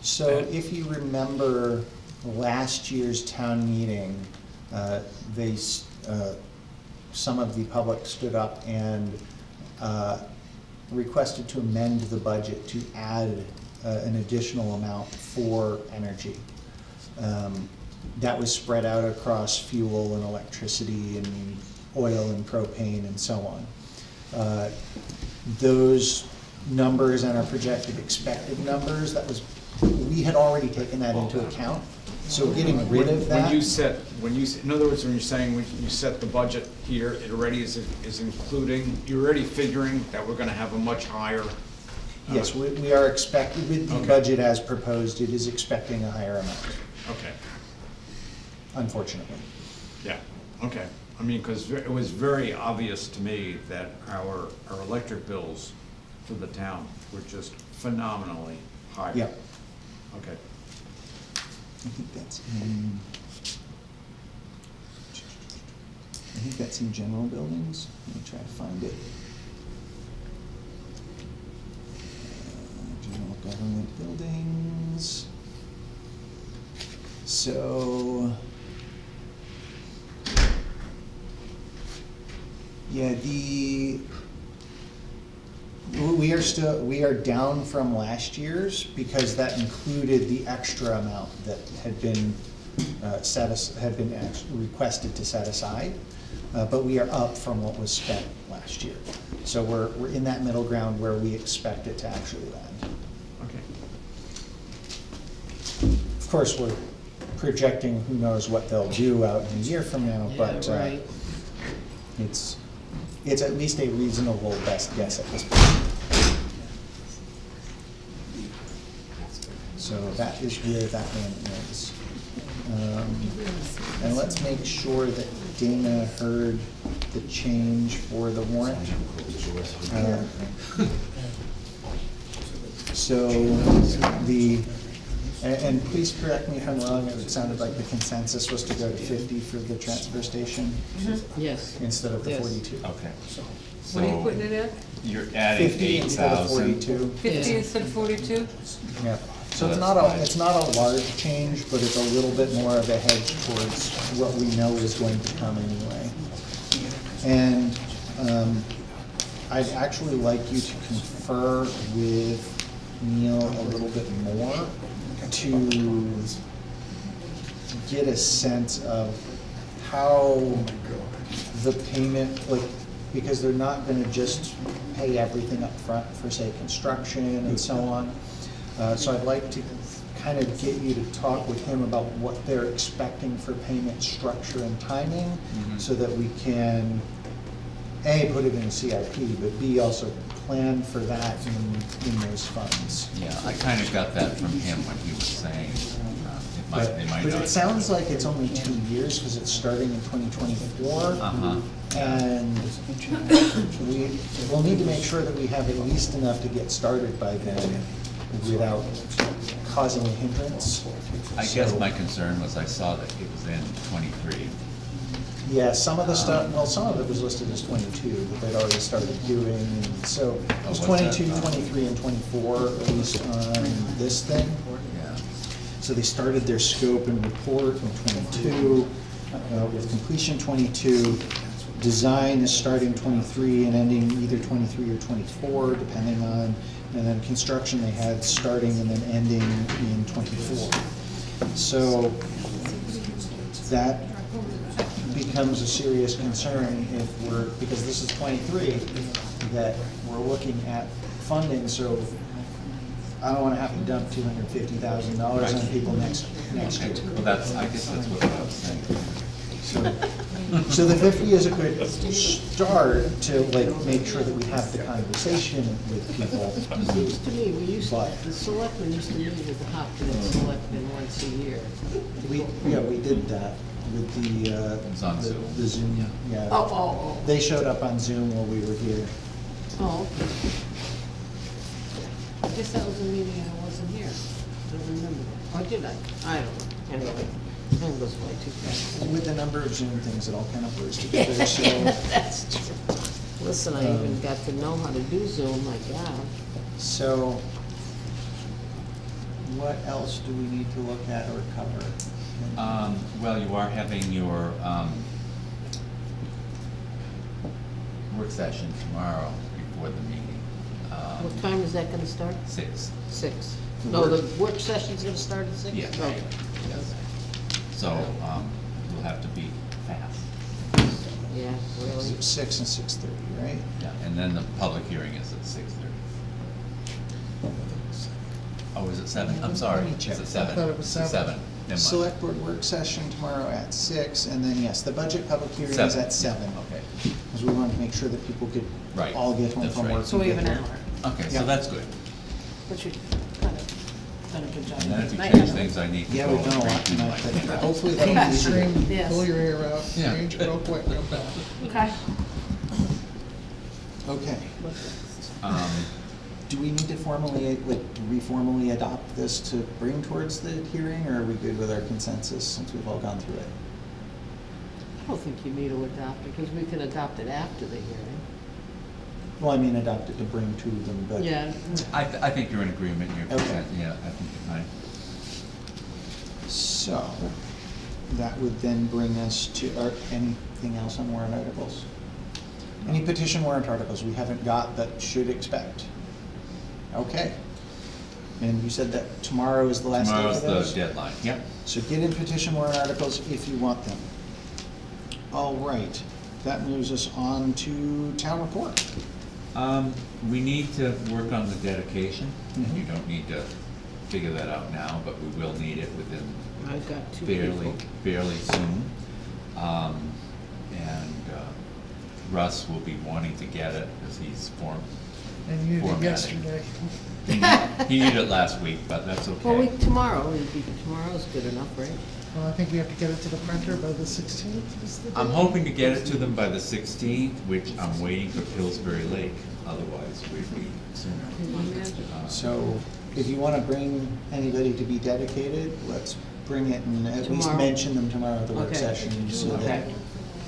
So if you remember last year's town meeting, some of the public stood up and requested to amend the budget to add an additional amount for energy. That was spread out across fuel and electricity and oil and propane and so on. Those numbers and our projected expected numbers, we had already taken that into account. So getting rid of that. In other words, when you're saying when you set the budget here, it already is including, you're already figuring that we're gonna have a much higher Yes, we are expecting, with the Okay. budget as proposed, it is expecting a higher amount, Okay, unfortunately. yeah, okay. I mean, because it was very obvious to me that our electric bills for the town were just phenomenally high. Yeah. Okay. I think that's in general buildings. Let me try to find it. General government buildings. So, yeah, we are down from last year's because that included the extra amount that had been requested to set aside. But we are up from what was spent last year. So we're in that middle ground where we expect it to actually land. Okay. Of course, we're projecting who knows what they'll do out in a year from now, but Yeah, right. it's at least a reasonable best guess at this point. So that is where that one is. And let's make sure that Dana heard the change for the warrant. So and please correct me if I'm wrong, it sounded like the consensus was to go to 50 for the transfer station Yes. instead of the Yes. 42. Okay. What are you putting it at? You're adding 50 instead of 8,000. 42. 50 Yeah. instead of 42? Yeah, so That's it's not a large change, but it's a little bit more of a hedge towards what we know is going to come anyway. And I'd actually like you to confer with Neil a little bit more to get a sense of how the payment, like, because they're not gonna just pay everything up front for, say, construction and so on. So I'd like to kind of get you to talk with him about what they're expecting for payment structure and timing, so that we can, A, put it in CIP, but B, also plan for that in those funds. Yeah, I kind of got that from him when he was saying, they might But not. it sounds like it's only 2 years, because it's starting in 2024. Uh-huh. And we'll need to make sure that we have at least enough to get started by then without causing a hindrance. I guess So- my concern was I saw that it was in 23. Yeah, some of the stuff, well, some of it was listed as 22, that they'd already started doing, and so it was Oh, what's that? 22, 23, and 24, at least on this thing. Yeah. So they started their scope and report in 22, with completion 22. Design is starting 23 and ending either 23 or 24, depending on, and then construction they had starting and then ending in 24. So that becomes a serious concern if we're, because this is 23, that we're looking at funding, so I don't wanna have to dump $250,000 on people next year. Okay, well, I guess that's what I was saying. So the 50 is a good start to make sure that we have the conversation with people. It seems to me, But- the selectmen used to meet with the Hopkins selectmen once a year. We did that with the, It's on Zoom. the Zoom, yeah. Oh. They showed up on Zoom while we were here. Oh, okay. I guess that was a meeting I wasn't here. I don't remember that. Or did I? I don't know. Anyway, time goes by too fast. With the number of Zoom things, it all kind of blurs together, so. That's true. Listen, I even got to know how to do Zoom, my God. So, what else do we need to look at or cover? Well, you are having your work session tomorrow before the meeting. What time is that gonna start? 6. 6. No, the work session's gonna start at 6? Yeah. Okay. Yes. So, you'll have to be fast. Yeah, really? 6 and 6:30, right? Yeah, and then the public hearing is at 6:30. Oh, is it 7? I'm sorry, it's at 7. I thought it was 7. 7, never mind. Select board work session tomorrow at 6, and then, yes, the budget public hearing is 7, at 7. Okay, Because we wanted to make sure that people could Right, all get home that's from right. work. So we and have an get hour. there. okay, Yeah. so that's good. but you've kind of done a good job. And then if you tonight, change haven't we? things, I need to Yeah, go we've done a and lot redo tonight, my but thing. hopefully that'll be easier. Extreme, Yes. pull your hair out, Yeah. change it real quick, real fast. Okay. Okay. What's next? Do we need to formally, like, reformally adopt this to bring towards the hearing, or are we good with our consensus since we've all gone through it? I don't think you need to adopt it, because we can adopt it after the hearing. Well, I mean, adopt it to bring to them, but. Yeah, I think you're in agreement, you're, Okay. yeah, I think you're fine. So, that would then bring us to, anything else on warrant articles? Any petition warrant articles we haven't got that should expect? Okay. And you said that tomorrow is the last day for Tomorrow's those? the deadline, yep. So get in petition warrant articles if you want them. All right, that moves us on to town report. We need to work on the dedication, and you Mhm. don't need to figure that out now, but we will need it within I've got two fairly, people. fairly soon. Russ will be wanting to get it, because he's And you did formatting. yesterday. He needed it last week, but that's Well, okay. tomorrow's good enough, right? Well, I think we have to get it to the printer by the 16th is the date. I'm hoping to get it to them by the 16th, which I'm waiting for Pillsbury Lake, otherwise we'd be sooner. So if you want to bring anybody to be dedicated, let's bring it and at least Tomorrow. mention them tomorrow at the work Okay. session so that Okay.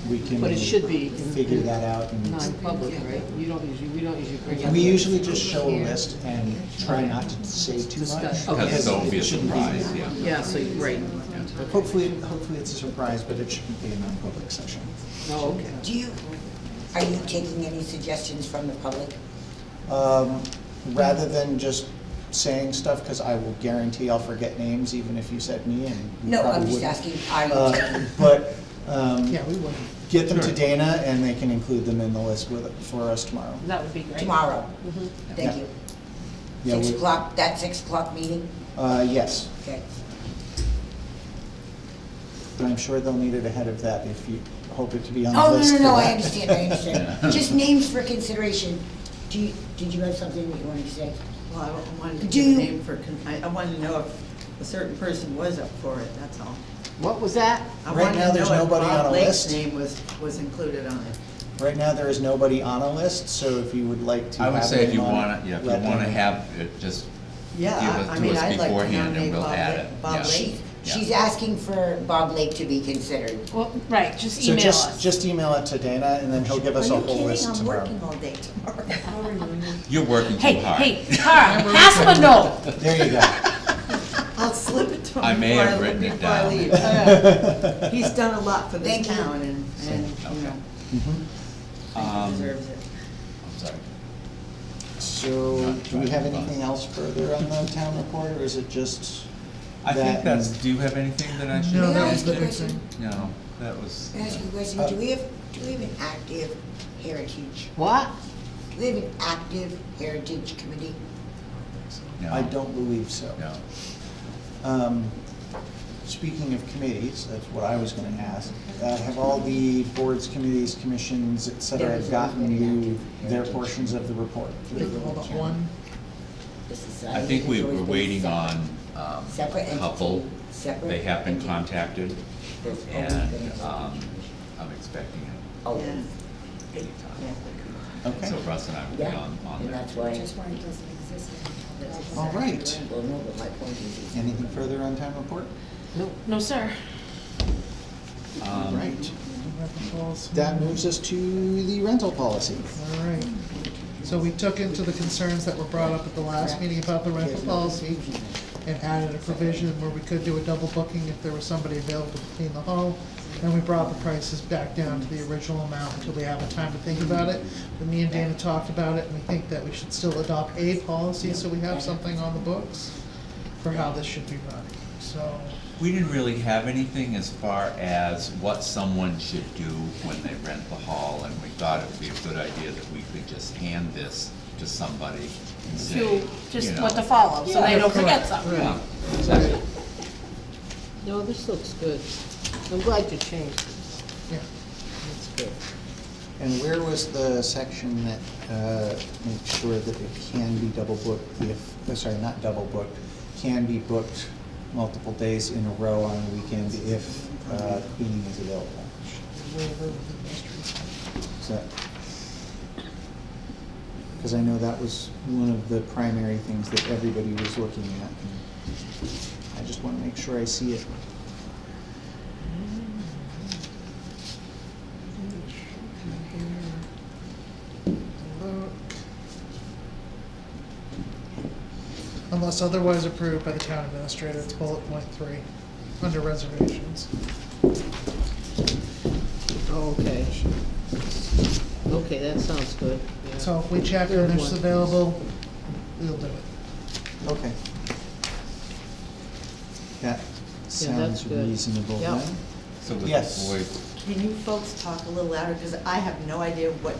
we can But it should be figure that out. And non-public, right? We don't usually bring it. we usually just show a list and try not to say too much. Discuss. Because because there'll be a it shouldn't surprise, yeah. Yeah, so, right. Hopefully it's a surprise, but it shouldn't be a non-public session. Oh, okay. Are you taking any suggestions from the public? Rather than just saying stuff, because I will guarantee I'll forget names even if you said me and you No, probably I'm just wouldn't. asking, are you taking? But, Yeah, we wouldn't. get them to Sure. Dana and they can include them in the list for us tomorrow. That would be great. Tomorrow? Mhm. Thank Yeah. you. Yeah, 6 we- o'clock, that 6 o'clock meeting? Yes, Okay. but I'm sure they'll need it ahead of that if you hope it to be on the Oh, list. no, for I that. understand, I understand. Just names for consideration. Did you have something that you wanted to say? Well, I wanted to Do give a you- name for, I wanted to know if a certain person was up for it, that's all. What was that? I Right wanted now, to there's know if nobody on Bob a Lake's list. name was included on it. Right now, there is nobody on a list, so if you would like to I would have say if name you on want it, to, yeah, if let you want to them- have it, just Yeah, give I it mean, to us I'd like to beforehand and nominate we'll Bob add Lake- it. Bob Yeah. Lake. She's asking for Bob Lake to be considered. Well, right, just So email us. just email it to Dana and then he'll give us a whole list Are you tomorrow. kidding? I'm working all day tomorrow. You're working Hey, too hard. hey, Tara, pass him a note. There you go. I'll slip it to him I may before have written it before I down. leave. He's done a lot for this Thank you. town and, you know, Mhm. Um, he deserves it. I'm sorry. So, do we have anything else further on the town report, or is it just I that think that's, and- do you have anything that I should? No, May I that was ask the you a big question? thing. No, that was. Can I ask you a question? Do we have an active heritage? What? Do we have an active heritage committee? No. I don't believe so. No. Speaking of committees, that's what I was gonna ask. Have all the boards, committees, commissions, et cetera, gotten you their portions of the report? Hold on, one, The society I think has we always were been waiting separate. on Separate a entity, couple. separate They have been entity. contacted, There's always and been a I'm expecting it Oh, Yeah. anytime. Okay, So Russ and I will be yeah, on and there. that's why. all right. Well, no, but my point is. Anything further on town report? No, sir. All right. rental policy. That moves us to the rental policy. All right. So we took into the concerns that were brought up at the last meeting about the rental policy and added a provision where we could do a double booking if there was somebody available to clean the hall. And we brought the prices back down to the original amount until we have a time to think about it. But me and Dana talked about it, and we think that we should still adopt a policy so we have something on the books for how this should be run. So, We didn't really have anything as far as what someone should do when they rent the hall, and we thought it would be a good idea that we could just hand this to somebody and say, To, just you know. what to follow, so they don't forget something. Yeah, exactly. No, this looks good. I'm glad you changed it. yeah. That's good. And where was the section that makes sure that it can be double booked if, sorry, not double booked, can be booked multiple days in a row on a weekend if cleaning is available? Is that? Because I know that was one of the primary things that everybody was looking at. And I just want to make sure I see it. Unless otherwise approved by the town administrator, it's bullet point 3, under reservations. Okay. Okay, that sounds good. Yeah. So if we check Third and it's one. available, we'll do it. Okay. That sounds good. reasonable Yep. then. So with Yes. the boy, Can you folks talk a little louder, because I have no idea what,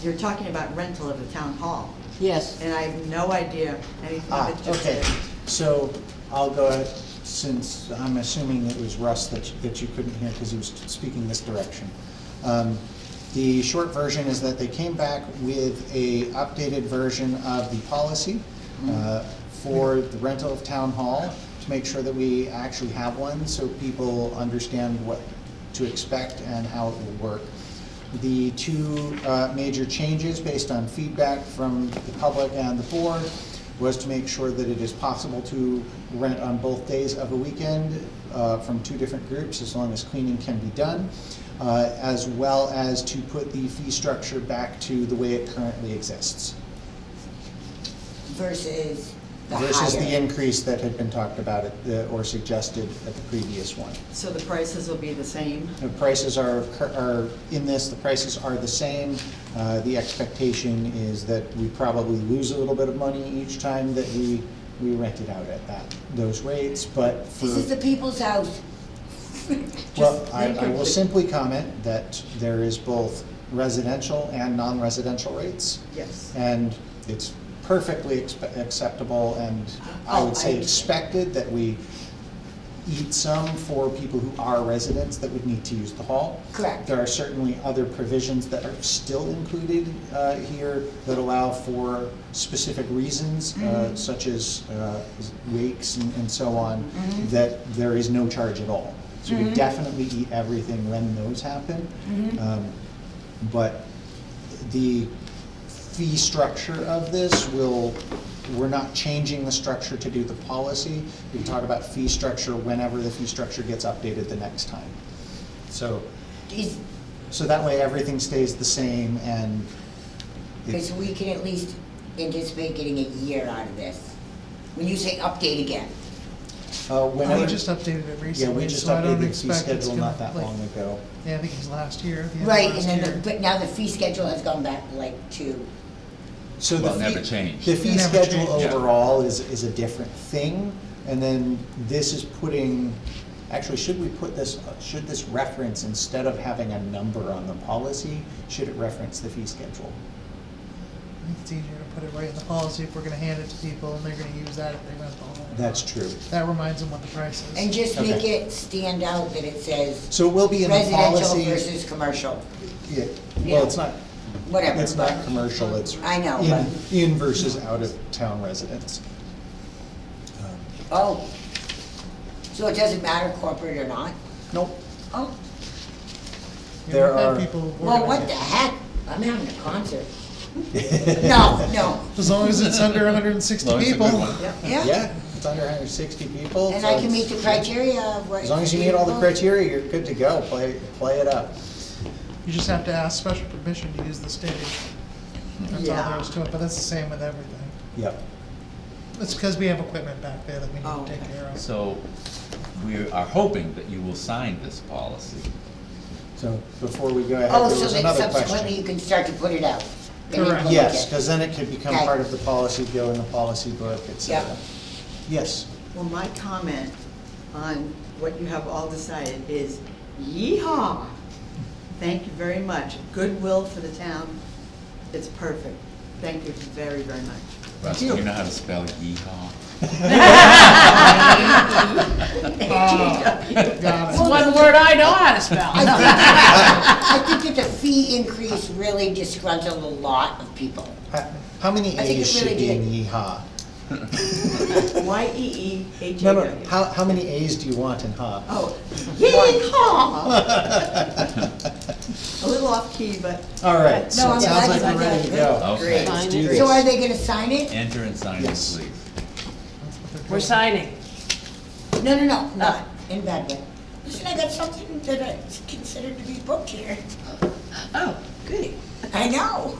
you're talking about rental of the town hall, Yes, and I have no idea anything that you Okay, said. so I'll go ahead, since I'm assuming it was Russ that you couldn't hear because he was speaking this direction. The short version is that they came back with a updated version of the policy for the rental of town hall to make sure that we actually have one so people understand what to expect and how it will work. The two major changes based on feedback from the public and the board was to make sure that it is possible to rent on both days of a weekend from two different groups as long as cleaning can be done, as well as to put the fee structure back to the way it currently exists. Versus the Versus the higher. increase that had been talked about or suggested at the previous one. So the prices will be the same? The prices are in this, the prices are the same. The expectation is that we probably lose a little bit of money each time that we rent it out at those rates, but for. This is the people's house. Well, I will simply comment that there is both residential and non-residential rates. Yes. And it's perfectly acceptable and I Oh, would I say understand. expected that we eat some for people who are residents that would need to use the hall. Correct. There are certainly other provisions that are still included here that allow for specific reasons, such as wakes and so on, that there is no charge at all. So we definitely eat everything when those happen. But the fee structure of this we're not changing the structure to do the policy. We can talk about fee structure whenever the fee structure gets updated the next time. So that way everything stays the same and. Because we can at least anticipate getting a year out of this. When you say update again. Whenever. We just updated it Yeah, recently, we just so I don't updated the fee expect it's schedule gonna, not that like, long ago. Yeah, I think it was last year, at the end of Right, last and then, year. but now the fee schedule has gone back like to, So well, the never fee- changed. The fee It never schedule changed. Yeah. overall is a different thing, and then this is putting, actually, should this reference, instead of having a number on the policy, should it reference the fee schedule? I think it's easier to put it right in the policy if we're gonna hand it to people and they're gonna use that if they rent the hall. That's true. That reminds them what the price is. and just make Okay. it stand out that it says So it will be in the residential policy. versus commercial. Yeah, Yeah. well, it's not, Whatever. it's not but- commercial, it's I know, in versus out of town residents. Oh, so it doesn't matter corporate or not? Nope. Oh, There We've had are- people well, organize what it. the heck? I'm having a concert. No, As long as it's under 160 Long as it's a people. good one. yeah, Yeah, it's under 160 people. and so I can it's- meet the criteria of what. As long as you meet all the criteria, you're good to go. Play it up. You just have to ask special permission to use the stage. That's all Yeah. there is to it, but that's the same with everything. Yep. It's because we have equipment back there that we need Oh, to take okay. care of. So we are hoping that you will sign this policy. So before we go ahead, Oh, there so was that another subsequently you question. can start to put it out. and Correct. implement Yes, it. because then it could become Okay. part of the policy, go in the policy book, et cetera. Yep. Yes. Well, my comment on what you have all decided is yee-haw. Thank you very much. Goodwill for the town. It's perfect. Thank you very, very much. Russ, do you know how to spell yeehaw? Got It's one word I know how to spell. I think that the fee increase really disgruntled a lot of people. How many I think A's it should really be in did. yeehaw? YEEHAW. No, how many A's do you want in ha? Oh, yeehaw! A little off key, but. All right, so No, it sounds like I'm we're ready to go. Okay. Sign Let's do it. this. So are they gonna sign it? Enter and sign it, Yes. please. We're signing. No, not in bad way. Listen, I got something that I consider to be booked here. Oh, goody. I know.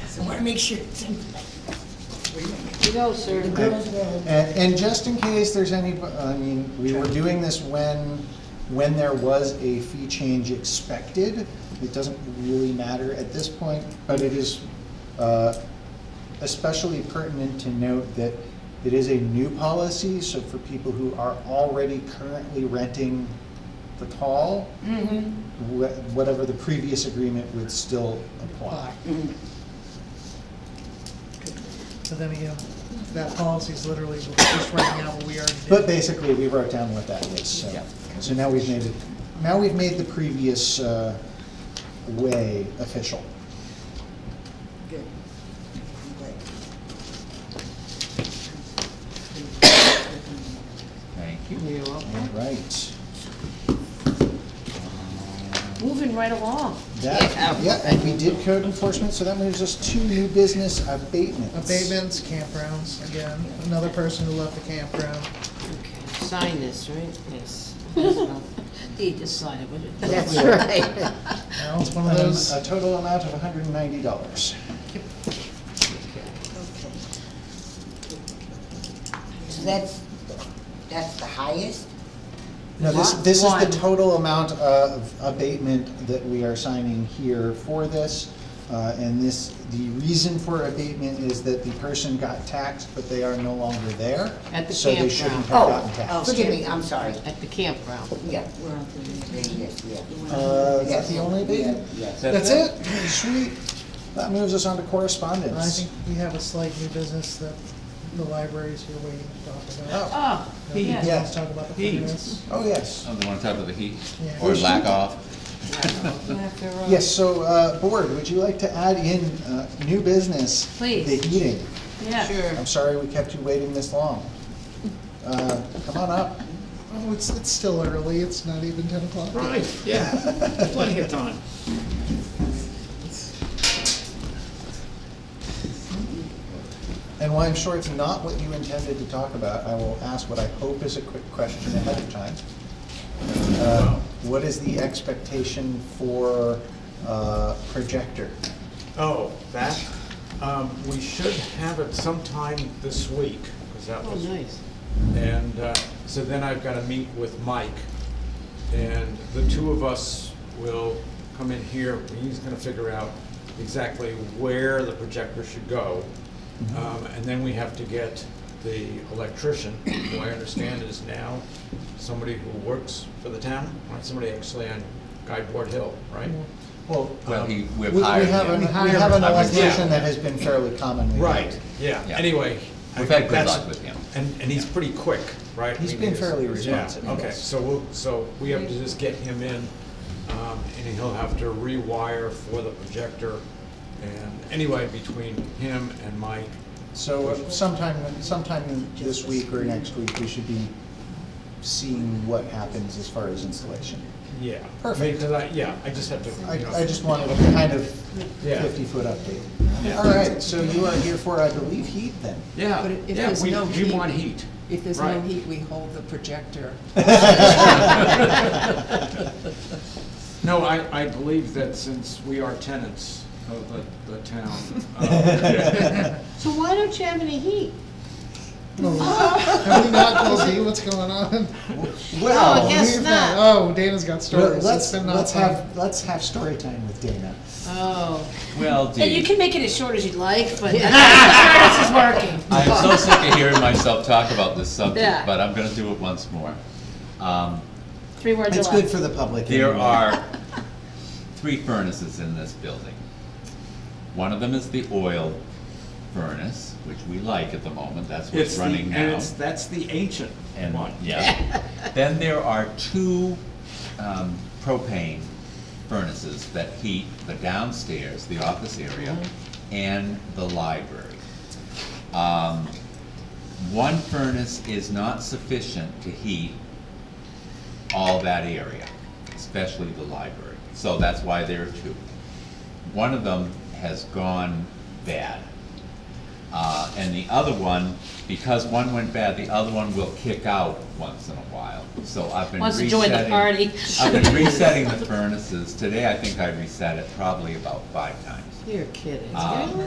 So I wanna make sure it's in. Here you go, sir. The girls will. And just in case there's any, I mean, we were doing this when there was a fee change expected. It doesn't really matter at this point, but it is especially pertinent to note that it is a new policy, so for people who are already currently renting the hall, whatever the previous agreement would still apply. But then again, that policy is literally just writing out what we already did. But basically, we wrote down what that is, so now we've made it, now we've made the previous way official. Good. Thank you. You're welcome. All right. Moving right along. Yeah, and we did code enforcement, so that moves us to new business abatements. Abatements, campgrounds, again, another person who left the campground. Okay, sign this, right? Yes. You just sign it, would you? That's right. Now, it's one of those, A total amount of $190. So that's the highest? No, this is the One. total amount of abatement that we are signing here for this. And the reason for abatement is that the person got taxed, but they are no longer there. At the So they shouldn't campground. have gotten taxed. Forgive me, I'm sorry. At the campground. Yeah. Yes, yeah. Is that the only abatement? Yes. that's it. Sweet. That moves us on to I correspondence. think we have a slight new business that the library's here waiting to talk about. Oh, Nobody yeah. Yeah. wants to talk about the Heat. furnace. Oh, yes. Oh, they want to talk about the heat Yeah. or lack of? Yes, so, Board, would you like to add in new business? Please. The heating. Yeah. Sure. I'm sorry we kept you waiting this long. Come on up. Oh, it's still early, it's not even 10 o'clock. Right, yeah, plenty of time. And while I'm sure it's not what you intended to talk about, I will ask what I hope is a quick question ahead of time. What is the expectation for projector? Oh, that, we should have it sometime this week, because that Oh, was. nice. And so then I've got to meet with Mike, and the two of us will come in here. He's going to figure out exactly where the projector should go. And then we have to get the electrician, who I understand is now somebody who works for the town, right? Somebody actually on Guide Board Hill, right? Well, Well, we've we hired have him. we have an Yeah. electrician that has been fairly commonly. Right, yeah. Yeah. Anyway. We've had good that's- luck with him. And he's pretty quick, right? He's I mean, been fairly responsive, Yeah, okay, yes. so we have to just get him in, and he'll have to rewire for the projector. And anyway, between him and Mike, So sometime this week or next week, we should be seeing what happens as far as installation. yeah. Perfect. Because I just have to, you know. I just wanted a kind of Yeah. 50-foot update. Yeah. All right, so you are here for, I believe, heat then? Yeah, But if yeah, there's no we heat- want heat. If there's no Right. heat, we hold the projector. No, I believe that since we are tenants of the town, So why don't you have any heat? Have we not told you what's going on? Well, I guess We've not. Oh, Dana's got stories. Let's It's been not fun. have story time with Dana. Oh. Well, And you Dee, can make it as short as you'd like, but this is working. I'm so sick of hearing myself talk about this Yeah. subject, but I'm gonna do it once more. 3 words or It's less. good for the public. There anyway. are 3 furnaces in this building. One of them is the oil furnace, which we like at the moment, that's what's running now. That's the ancient And, one. yeah. Then there are two propane furnaces that heat the downstairs, the office area, and the library. One furnace is not sufficient to heat all that area, especially the library. So that's why there are two. One of them has gone bad. And the other one, because one went bad, the other one will kick out once in a while. So I've been Wants to join the party. I've been resetting the furnaces. Today, I think I reset it probably about 5 times. You're kidding.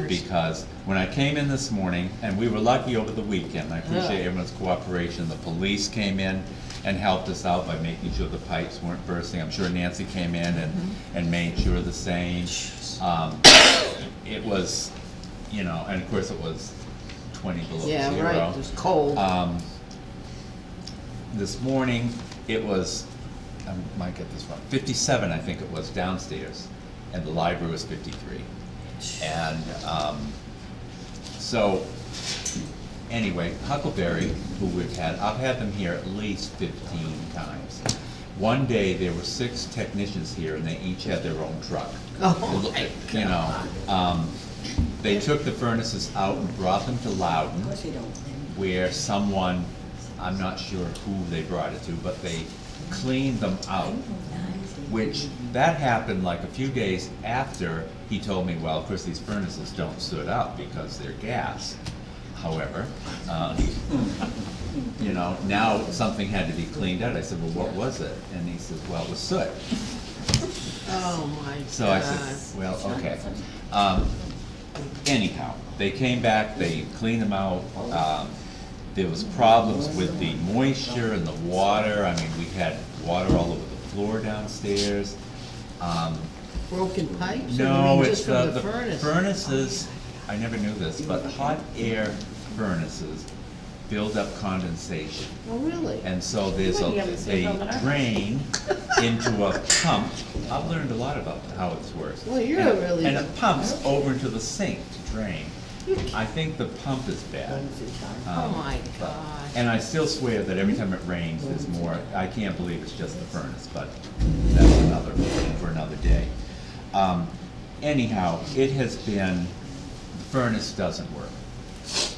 Because when I came in this morning, and we were lucky over the weekend, I appreciate everyone's cooperation, the police came in and helped us out by making sure the pipes weren't bursting. I'm sure Nancy came in and made sure the same. It was, you know, and of course it was 20 below zero. Yeah, right, it was cold. This morning, it was, I might get this wrong, 57 I think it was downstairs, and the library was 53. And so, anyway, Huckleberry, who I've had them here at least 15 times. One day, there were 6 technicians here, and they each had their own truck. Oh, my You know, they took the furnaces out and brought them to Loudon, where someone, I'm not sure who they brought it to, but they cleaned them out. Which, that happened like a few days after he told me, well, of course, these furnaces don't soot up because they're gas. However, you know, now something had to be cleaned out. I said, well, what was it? And he said, well, it was soot. Oh, my God. So I said, well, okay. Anyhow, they came back, they cleaned them out. There was problems with the moisture and the water. I mean, we had water all over the floor downstairs. Broken pipes? Or you No, mean it's just from the furnace? furnaces, I never knew this, but hot air furnaces build up condensation. Oh, really? And so there's a drain into a pump. I've learned a lot about how it works. Well, you're And- really- And it pumps over into the sink to drain. I think the pump is bad. Oh, my God. And I still swear that every time it rains, there's more. I can't believe it's just the furnace, but that's another, for another day. Anyhow, it has been, the furnace doesn't work.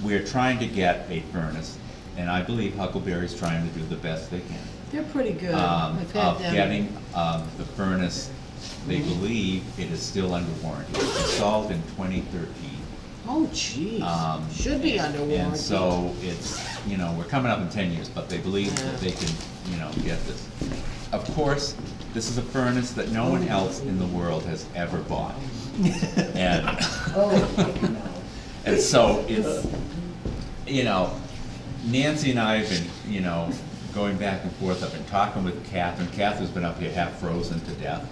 We're trying to get a furnace, and I believe Huckleberry's trying to do the best they can. They're pretty good. I've had Of them. getting the furnace, they believe it is still under warranty. It was installed in 2013. Oh, geez. Should be under warranty. And so it's, you know, we're coming up in 10 years, but they believe that they can, you know, get this. Of course, this is a furnace that no one else in the world has ever bought. And so it's, you know, Nancy and I have been, you know, going back and forth. I've been talking with Catherine. Catherine's been up here half frozen to death.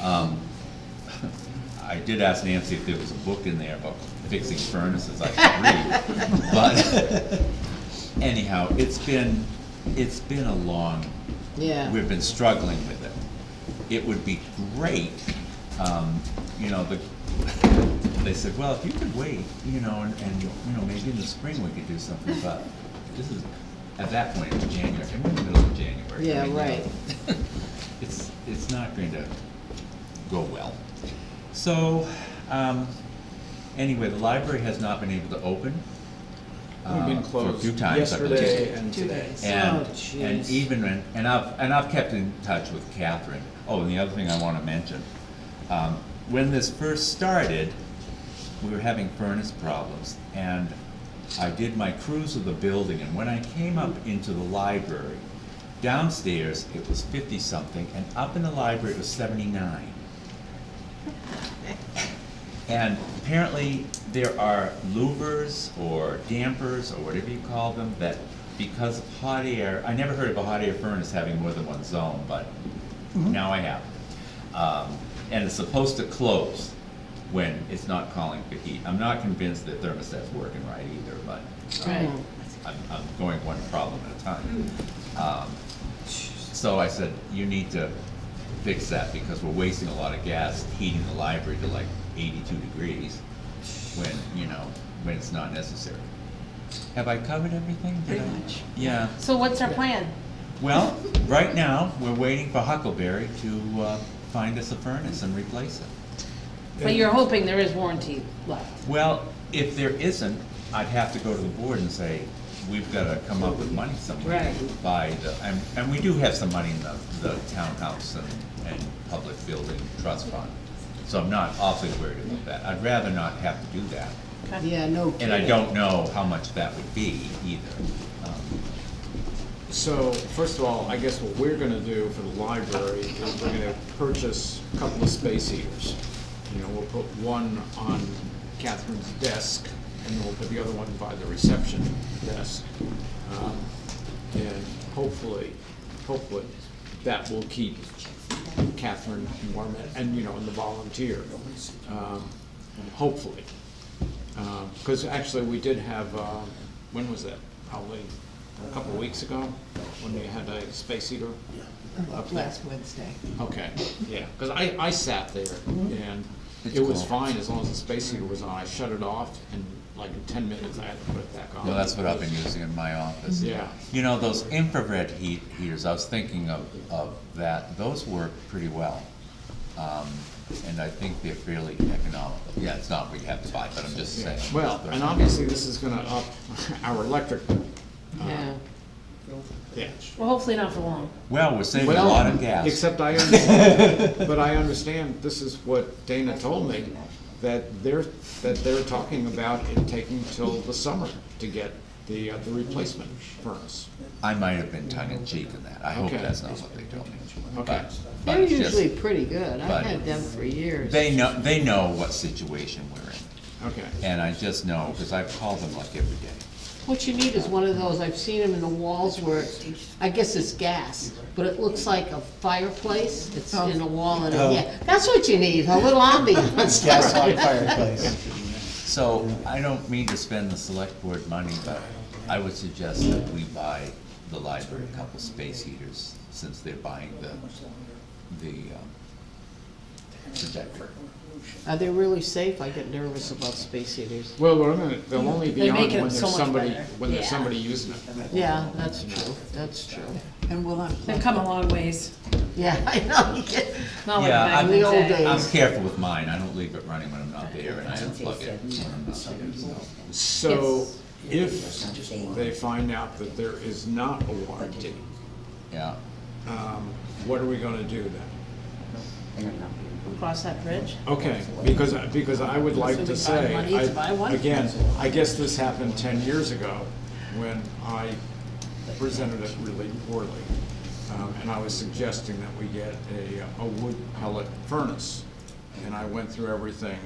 I did ask Nancy if there was a book in there about fixing furnaces I could read. But anyhow, it's been a long, Yeah. we've been struggling with it. It would be great, you know, they said, well, if you could wait, you know, and you know, maybe in the spring we could do something, but this is, at that point, it's January, we're in the middle of January. Yeah, I mean, right. It's not going to go well. So, anyway, the library has not been able to open. We've been For a closed few times, I believe. yesterday and today. And, Oh, jeez. and even, and I've kept in touch with Catherine. Oh, and the other thing I wanna mention, when this first started, we were having furnace problems, and I did my cruise of the building, and when I came up into the library, downstairs it was 50-something, and up in the library it was 79. And apparently there are louvers or dampers or whatever you call them that, because of hot air, I never heard of a hot air furnace having more than one zone, but now I have. And it's supposed to close when it's not calling for heat. I'm not convinced that thermostat's working right either, but Right. I'm going one problem at a time. So I said, you need to fix that because we're wasting a lot of gas heating the library to like 82 degrees when, you know, when it's not necessary. Have I covered everything? Pretty much. Yeah. So what's our plan? Well, right now, we're waiting for Huckleberry to find us a furnace and replace it. But you're hoping there is warranty left. Well, if there isn't, I'd have to go to the board and say, we've gotta come up with money somewhere Right. to buy the, and we do have some money in the townhouse and public building trust fund. So I'm not awfully worried about that. I'd rather not have to do that. Yeah, no kidding. And I don't know how much that would be either. So, first of all, I guess what we're gonna do for the library is we're gonna purchase a couple of space heaters. You know, we'll put one on Catherine's desk, and then we'll put the other one by the reception desk. And hopefully, that will keep Catherine warm and, you know, and the volunteer, hopefully. Because actually, we did have, when was that? Probably a couple of weeks ago, when we had a space heater up there. Last Wednesday. Okay, yeah, because I sat there, and It's it was cool. fine as long as the space heater was on. I shut it off, and like in 10 minutes, I had to put it back on. Well, that's what I've been using in my office. Yeah. You know, those infrared heaters, I was thinking of that, those work pretty well. And I think they're fairly economical. Yeah, it's not we have to buy, but I'm just saying. Well, and obviously, this is gonna up our electric bill. Yeah. Yeah. Well, hopefully not for long. Well, we're saving a Well, lot of gas. except I understand, but I understand, this is what Dana told me, that they're talking about it taking till the summer to get the replacement furnace. I might have been tongue in cheek in that. I hope Okay. that's not what they told me. Okay. But They're it's just- usually pretty good. I've but had them for years. They know what situation we're in. Okay. And I just know, because I've called them like every day. What you need is one of those, I've seen them in the walls where, I guess it's gas, but it looks like a fireplace. It's in a wall and, Oh. yeah, that's what you need, a little ambiance. Gas log fireplace. So I don't mean to spend the select board money, but I would suggest that we buy the library a couple space heaters, since they're buying the projector. Are they really safe? I get nervous about space heaters. Well, they'll only be They on make it when so there's much somebody, better. when there's Yeah. somebody using it. Yeah, that's true, that's true. And we'll unplug. They've come a long ways. Yeah, I know, you get, Not like Yeah, back in the the old day. days. I'm careful with mine. I don't leave it running when I'm not there, and I unplug it when I'm not there, so. So if they find out that there is not a warranty, Yeah. what are we gonna do then? Cross that bridge. Okay, because I would like So to we say, find money to buy one? again, I guess this happened 10 years ago when I presented it really poorly. And I was suggesting that we get a wood pellet furnace. And I went through everything,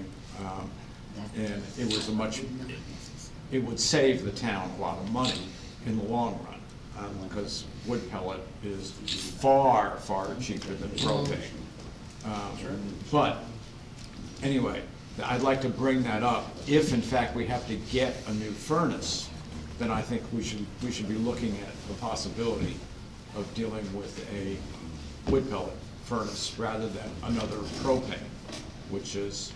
and it was it would save the town a lot of money in the long run, because wood pellet is far, far cheaper than propane. But, anyway, I'd like to bring that up. If in fact we have to get a new furnace, then I think we should be looking at the possibility of dealing with a wood pellet furnace rather than another propane, which is,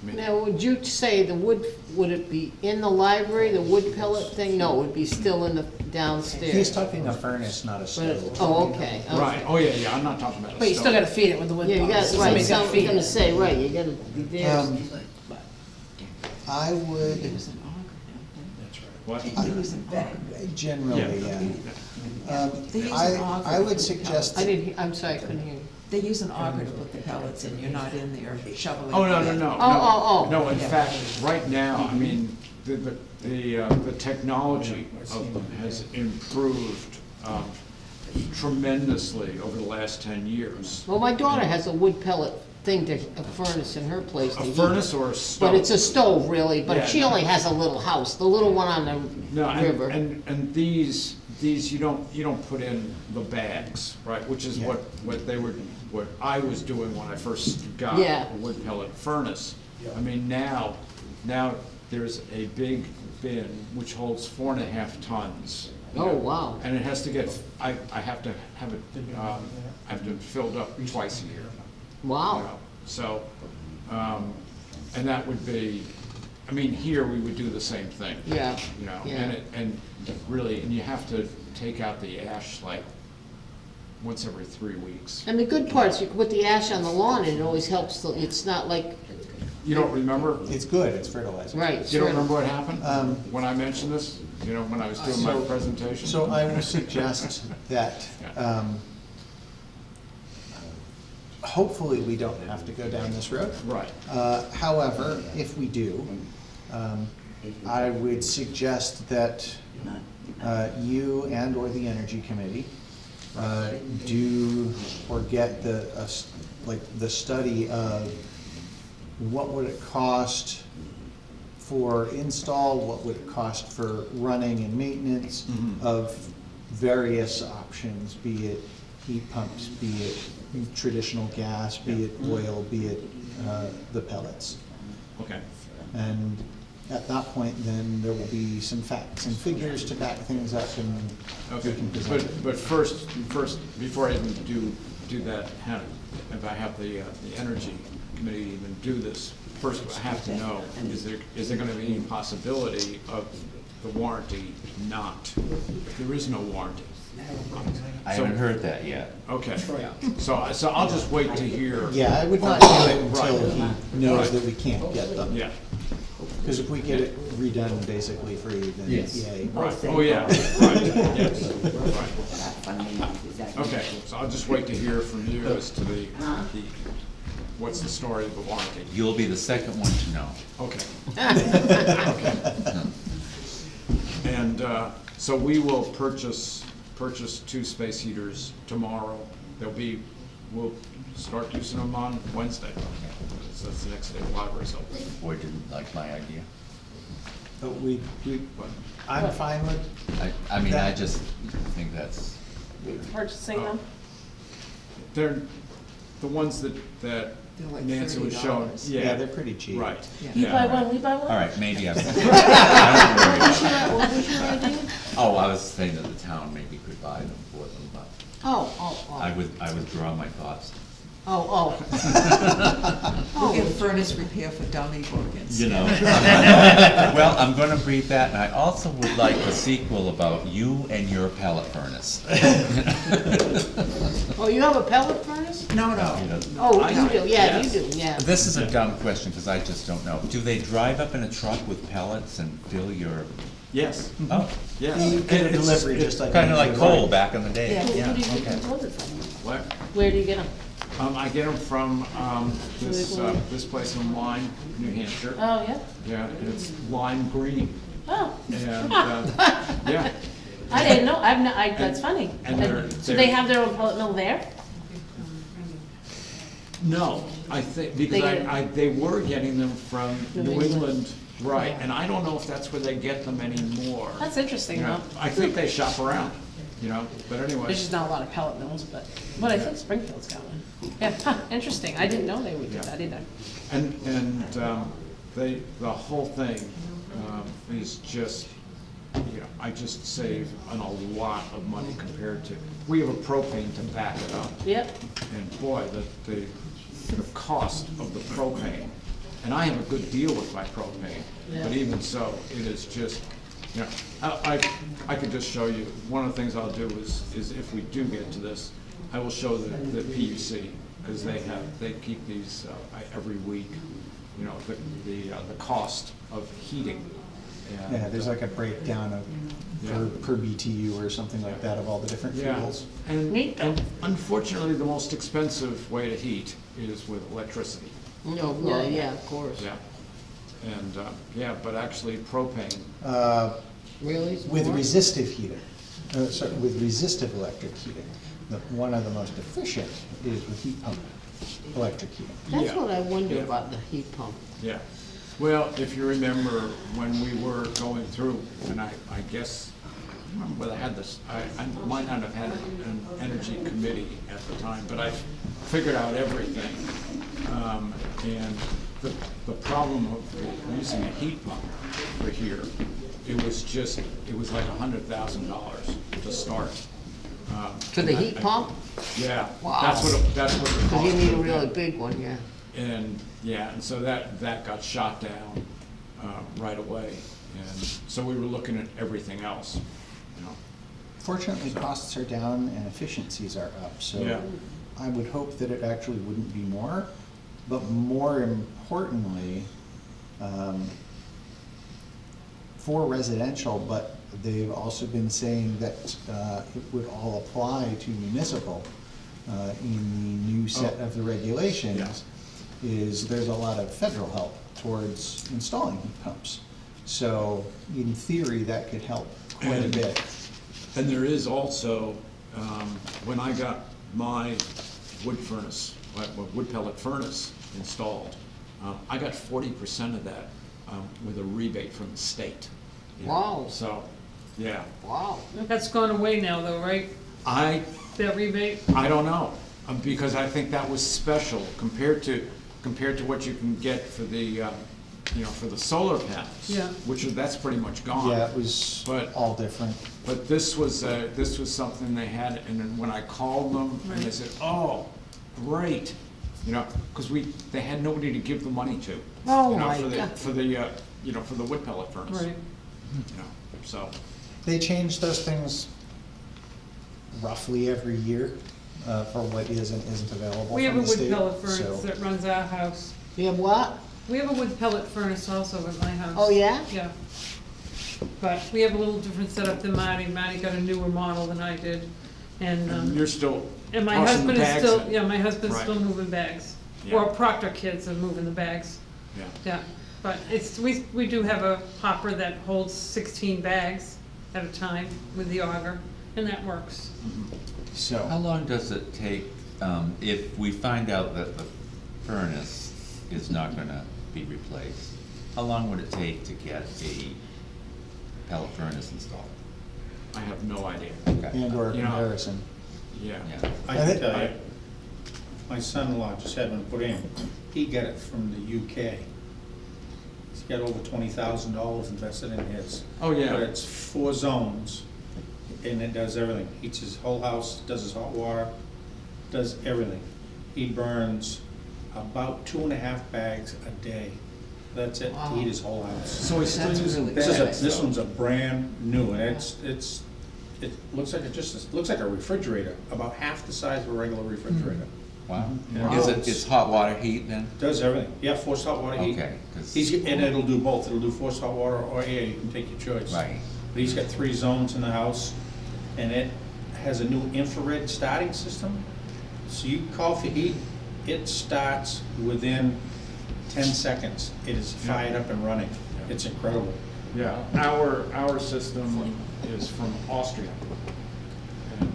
I mean, now, would you say the wood, would it be in the library, the wood pellet thing? No, it would be still in the downstairs. He's talking a furnace, not a But, stove. oh, okay. okay. right, oh yeah, I'm not talking about a stove. But you still gotta feed it with the wood Yeah, you pellets. got, right, Somebody's gotta so I was feed gonna it. say, right, you gotta be there. I would, What? generally, yeah. They use an auger I to would put suggest, I didn't, I'm sorry, I couldn't hear you. They use an auger to put the pellets in, you're not in there shoveling. Oh, no, it. Oh. No, in fact, right now, I mean, the technology of them has improved tremendously over the last 10 years. Well, my daughter has a wood pellet thing to, a furnace in her place. A to heat. furnace or a stove? But it's a stove, really, but Yeah, she no. only has a little house, the little one on No, the river. and these you don't put in the bags, right? Which is what I was doing when I first got Yeah. a wood pellet furnace. I mean, now there's a big bin which holds 4.5 tons. Oh, wow. And it has to get, I have to have it, I have to filled up twice a year. Wow. You know, so, and that would be, I mean, here, we would do the same thing. Yeah, You know, yeah. and really, and you have to take out the ash like once every 3 weeks. And the good part's you can put the ash on the lawn and it always helps, it's not like, You don't remember? It's good, it's fertilizer. right. You don't sure. remember what happened Um, when I mentioned this? You know, when I was doing my So- presentation? So I will suggest that, hopefully we don't have to go down this road. Right. However, if we do, I would suggest that you and/or the Energy Committee do or get the study of what would it cost for install, what would it cost for running and maintenance of various options, be it heat pumps, be it traditional gas, be it oil, be it the pellets. Okay. And at that point, then there will be some facts and figures to back things up, and we Okay, can present it. but first, before I even do that, if I have the Energy Committee even do this, first I have to know, is there gonna be any possibility of the warranty not, if there is no warranty? I So- haven't heard that yet. Okay, so I'll just wait to hear. Yeah, I would not do it until Right. he knows Right. that we can't get them. Yeah, Because if we get it redone basically free, then Yes. yay. right, oh, yeah, right, yes, right. Okay, so I'll just wait to hear from you as to the what's the story of the warranty. You'll be the second one to know. Okay. Okay. And so we will purchase 2 space heaters tomorrow. We'll start using them on Wednesday. So that's the next day the library's open. Boy didn't like my idea. But I'm fine with, I mean, I just think that's, Purchasing them? They're the ones that like Nancy was showing. $30. yeah, they're pretty cheap. Right. You Yeah. buy one, we buy one? all right, maybe I'm. I don't worry. What was your idea? Oh, I was saying that the town maybe could buy them for them, but I withdraw my thoughts. Oh. We'll get furnace repair for Dolly Wilkins. You know. Well, I'm gonna read that, and I also would like a sequel about you and your pellet furnace. Oh, you have a pellet furnace? No, You no. know, Oh, I you know. do, yeah, you Yes. do, yeah. This is a dumb question, because I just don't know. Do they drive up in a truck with pellets and fill your, Yes, oh, yes. You get a And it's- delivery just like. kinda like any coal other. back in the day? Yeah. Who do you okay. get those from? What? Where do you get them? I get them from this place in Lyme, New Hampshire. Oh, yeah? Yeah, it's lime green. Oh, And, yeah, I didn't know, that's funny. and they're- So they have their own pellet mill there? no, I think, They because get- they were getting them from New New England. England, right, and I don't know if that's where they get them anymore. That's interesting, You know, though. I think they shop around, you know, but anyway. There's just not a lot of pellet mills, but I think Springfield's got one. Yeah, huh, interesting. I didn't know they would do Yeah. that either. And the whole thing is just, you know, I just save a lot of money compared to, we have a propane to back it up. Yep. And boy, the cost of the propane, and I have a good deal with my propane, but Yeah. even so, it is just, you know, I could just show you, one of the things I'll do is if we do get to this, I will show the PUC, because they keep these every week, you know, the cost of heating. And, Yeah, there's like a breakdown of, per BTU or something like that of all the different Yeah, fuels. and unfortunately, the most expensive way to heat is with electricity. No, well, yeah, of course. Yeah, and, but actually propane, Really? With More? resistive heating, with resistive electric heating, one of the most efficient is with heat pump electric heating. That's Yeah. what I wonder Yeah. about the heat pump. yeah. Well, if you remember when we were going through, and I guess, I don't remember whether I had this, I might not have had an energy committee at the time, but I figured out everything. And the problem of using a heat pump for here, it was like $100,000 to start. For the heat pump? Yeah. Wow. That's what the cost Because you need a would be. really big one, yeah. And, yeah, and so that got shot down. right away. And so we were looking at everything else, you know. Fortunately, costs are down and efficiencies are up, Yeah. so I would hope that it actually wouldn't be more. But more importantly, for residential, but they've also been saying that it would all apply to municipal in the new set of the regulations, is there's a lot of federal help towards installing heat pumps. So in theory, that could help quite a bit. And there is also, when I got my wood furnace, wood pellet furnace installed, I got 40% of that with a rebate from the state. you know. Wow. So, yeah. Wow. That's gone away now though, right? That rebate? I don't know, because I think that was special compared to what you can get for the, for the solar panels. Yeah. That's pretty much gone. Yeah, it was But- all different. But this was something they had, and then when I called them, and they Right. said, oh, great, because they had nobody to give the money to. Oh, you know, my for the- God. For the, for the wood pellet furnace. Right. So, They change those things roughly every year for what is and isn't available We have a from the wood state. pellet so- furnace that runs our house. You have what? We have a wood pellet furnace also at my house. Oh, yeah? Yeah. But we have a little different setup than Marty. Marty got a newer model than I did. and And, you're still and my tossing the husband is bags still, in. yeah, my husband's Right. still moving bags. Yeah. Or Proctor kids are moving the bags. Yeah. Yeah, but we do have a hopper that holds 16 bags at a time with the auger, and that works. How So, long does it take, if we find out that the furnace is not gonna be replaced, how long would it take to get a pellet furnace installed? I have no idea. Okay. and or You know, comparison. Yeah. Yeah. I can tell you, my son-in-law just had one put in, he got it from the UK. He's got over $20,000 invested in his. Oh, yeah. But it's 4 zones, and it does everything, heats his whole house, does his hot water, does everything. He burns about 2.5 bags a day, that's it, to heat his whole house. So he's still That's using really bags. This though. one's a brand new, and it looks like it looks like a refrigerator, about half the size of a regular refrigerator. Wow. Yeah. Is it's hot water heat then? Does everything, yeah, forced hot water heat. Okay, 'cause- And it'll do both, it'll do forced hot water or air, you can take your choice. Right. But he's got 3 zones in the house, and it has a new infrared starting system. So you call for heat, it starts within 10 seconds, it is fired up and running. It's incredible. Yeah, our system is from Austria. And,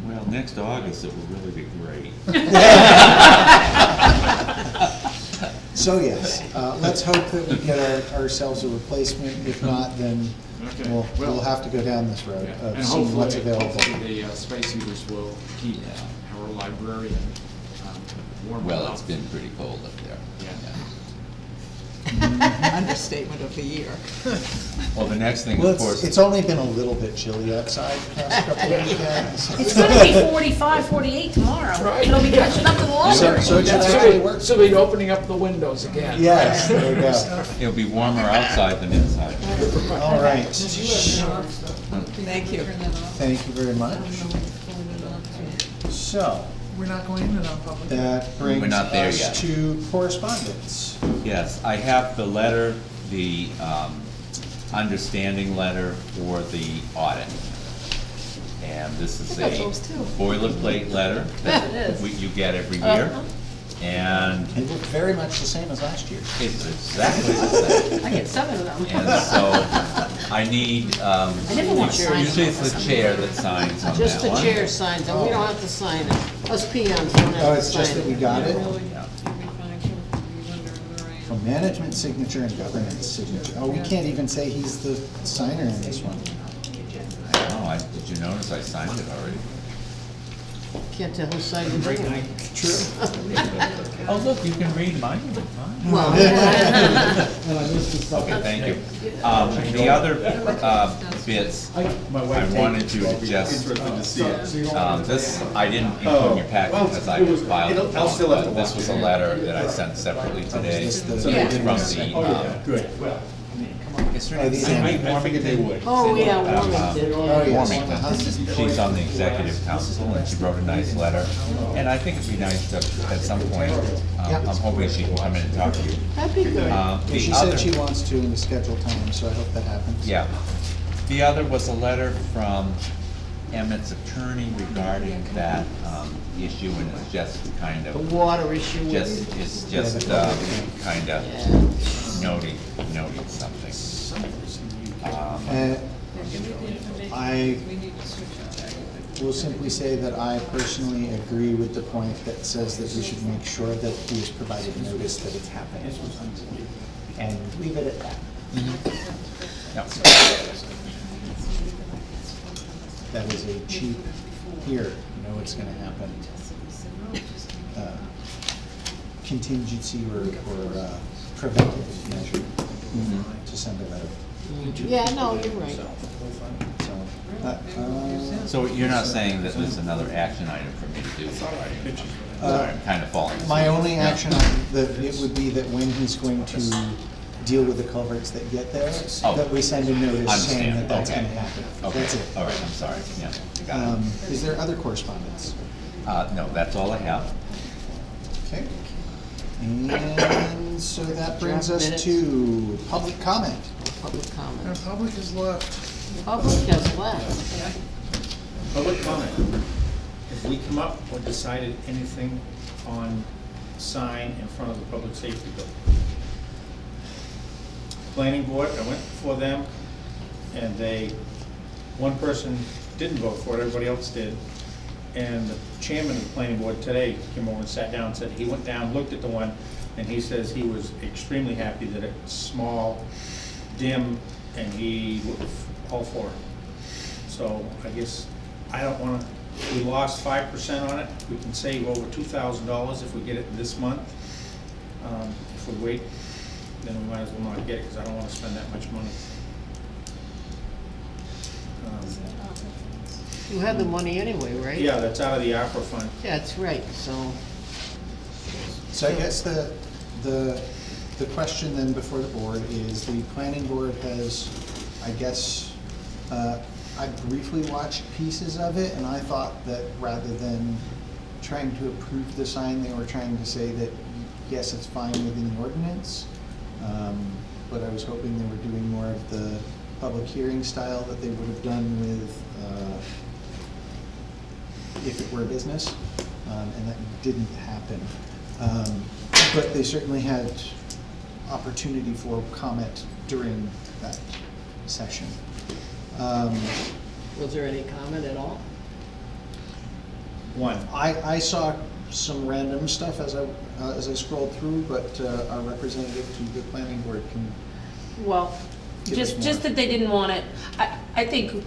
Well, next August it will really be great. So yes, let's hope that we get ourselves a replacement. If not, then Okay. we'll Well- have to go down this road yeah, of and seeing what's available. hopefully the space heaters will keep our librarian warm Well, enough. it's been pretty cold up there. Yeah. Understatement of the year. Well, the next thing, Well, of course. it's only been a little bit chilly outside the past couple of weekends. It's gonna be 45, 48 tomorrow. right. It'll be catching up to the So longer. it should So actually we- work. So we're opening up the windows again. Yes, there you go. It'll be warmer outside than inside. All right, Thank you. thank you very much. So, We're not going into non-public. that brings We're not there us yet. to correspondence. Yes, I have the letter, the understanding letter for the audit. And this is I got a those too. boilerplate letter that It is. you get every year. Uh-huh. And It looked very much the same as last year. it's exactly the same. I get 7 of them. And so I need, never want to sign them. usually it's the chair that signs on that one. Just the chair signs it, we don't have to sign it. Us peons don't Oh, have to it's just sign that we it. got it? Yeah. From management signature and governance signature. Oh, we can't even say he's the signer in this one. Oh, did you notice I signed it already? Can't tell who signed it. anyway. Oh, look, you can read mine, fine. Well, And I missed the Okay, thank you. The other bits, I wanted you to just, this, I didn't include in your packet because I was filed it I'll still have to but this was a letter that I sent separately today. It's from the, Good. is there anything? I figured they would. Oh, yeah, Warmington, Oh, yeah. yes. Warmington. She's on the executive council and she wrote a nice letter. And I think it'd be nice to, at some point, I'm hoping she can come in and talk to you. That'd be good. The She other- said she wants to in the scheduled time, so I hope that happens. Yeah. The other was a letter from Emmett's attorney regarding that issue, and it's just kind The of, water issue with it's just kind of Yeah. noting something. I will simply say that I personally agree with the point that says that we should make sure that he is provided notice that it's happening. And leave it at that. Yep. That is a cheap, here, you know what's gonna happen. Contingency or preventative measure to send a letter. Yeah, no, you're right. So, So you're not saying that there's another action item for me to do? Sorry, I'm kind of falling asleep. my only Yeah. action item, it would be that when he's going to deal with the culverts that get there, Oh. that we send a notice saying that Understand, that's okay. gonna happen. Okay, That's it. all right, I'm sorry, yeah, got it. Is there other correspondence? No, that's all I have. Okay. And so that brings Draft us minutes. to public comment. Public Our comment. public is left. Public has left. Public comment. Have we come up or decided anything on sign in front of the public safety building? Planning board, I went before them, and one person didn't vote for it, everybody else did. And the chairman of the planning board today came over and sat down and said, he went down, looked at the one, and he says he was extremely happy that it's small, dim, and he was all for it. So I guess, I don't wanna, we lost 5% on it, we can save over $2,000 if we get it this month. If we wait, then we might as well not get it, because I don't wanna spend that much money. You had the money anyway, right? Yeah, that's out of the ARPA fund. Yeah, that's right, so. So I guess the question then before the board is, the planning board has, I guess, I briefly watched pieces of it, and I thought that rather than trying to approve the sign, they were trying to say that, yes, it's fine within the ordinance. But I was hoping they were doing more of the public hearing style that they would have done with, if it were a business, and that didn't happen. But they certainly had opportunity for comment during that session. Was there any comment at all? One. I saw some random stuff as I scrolled through, but our representative to the planning board can, Well, Give us just more. that they didn't want it, I think,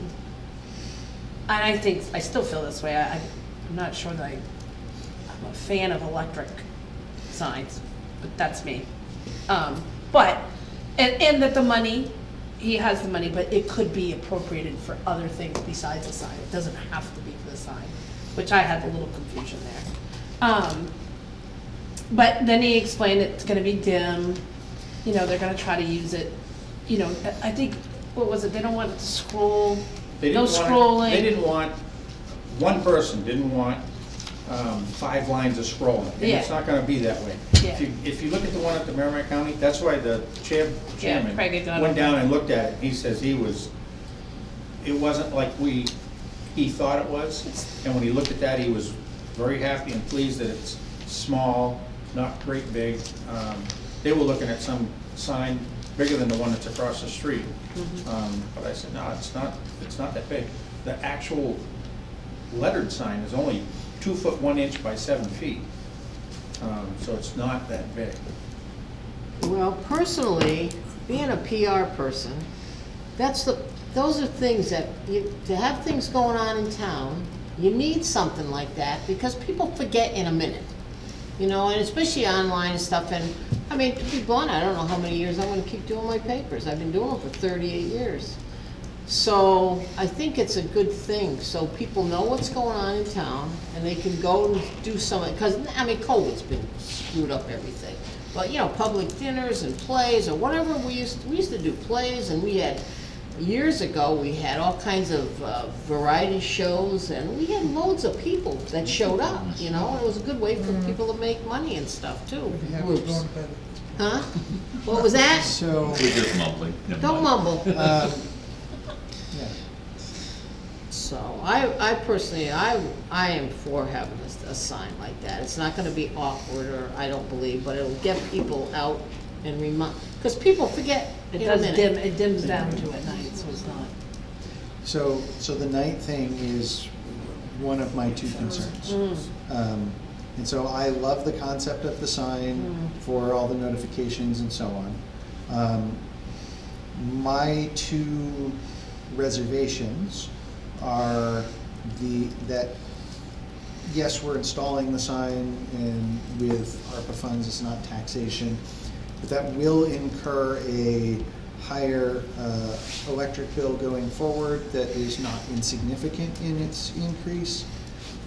and I still feel this way, I'm not sure that I'm a fan of electric signs, but that's me. But, and that the money, he has the money, but it could be appropriated for other things besides the sign. It doesn't have to be for the sign, which I had a little confusion there. But then he explained it's gonna be dim, you know, they're gonna try to use it, you know, I think, what was it, they don't want it to scroll, They no didn't want it- scrolling. They didn't want, one person didn't want 5 lines of scrolling. And it's Yeah. not gonna be that way. Yeah. If you look at the one at the Merrimack County, that's why the chairman Craig had gone went over. down and looked at it. He says it wasn't like he thought it was. And when he looked at that, he was very happy and pleased that it's small, not great big. They were looking at some sign bigger than the one that's across the street. But I said, no, it's not that big. The actual lettered sign is only 2 foot 1 inch by 7 feet. So it's not that big. Well, personally, being a PR person, those are things that, to have things going on in town, you need something like that, because people forget in a minute. You know, and especially online and stuff, and I mean, to be blunt, I don't know how many years I'm gonna keep doing my papers. I've been doing them for 38 years. So I think it's a good thing, so people know what's going on in town, and they can go and do something, because, I mean, COVID's been screwed up everything. But, you know, public dinners and plays, or whatever, we used to do plays, and we had, years ago, we had all kinds of variety shows, and we had loads of people that showed up, you know, and it was a good way for people to make money and stuff, too, Be happy groups. going to bed. Huh? What was that? So, We're just mumbling. Never Don't mind. mumble. yeah. So, I personally, I am for having a sign like that. It's not gonna be awkward, or I don't believe, but it'll get people out and remind, because people forget It in a does minute. dim, it dims down to at night, so it's not. So the night thing is one of my two concerns. And so I love the concept of the sign for all the notifications and so on. My two reservations are that yes, we're installing the sign and with ARPA funds, it's not taxation, but that will incur a higher electric bill going forward that is not insignificant in its increase.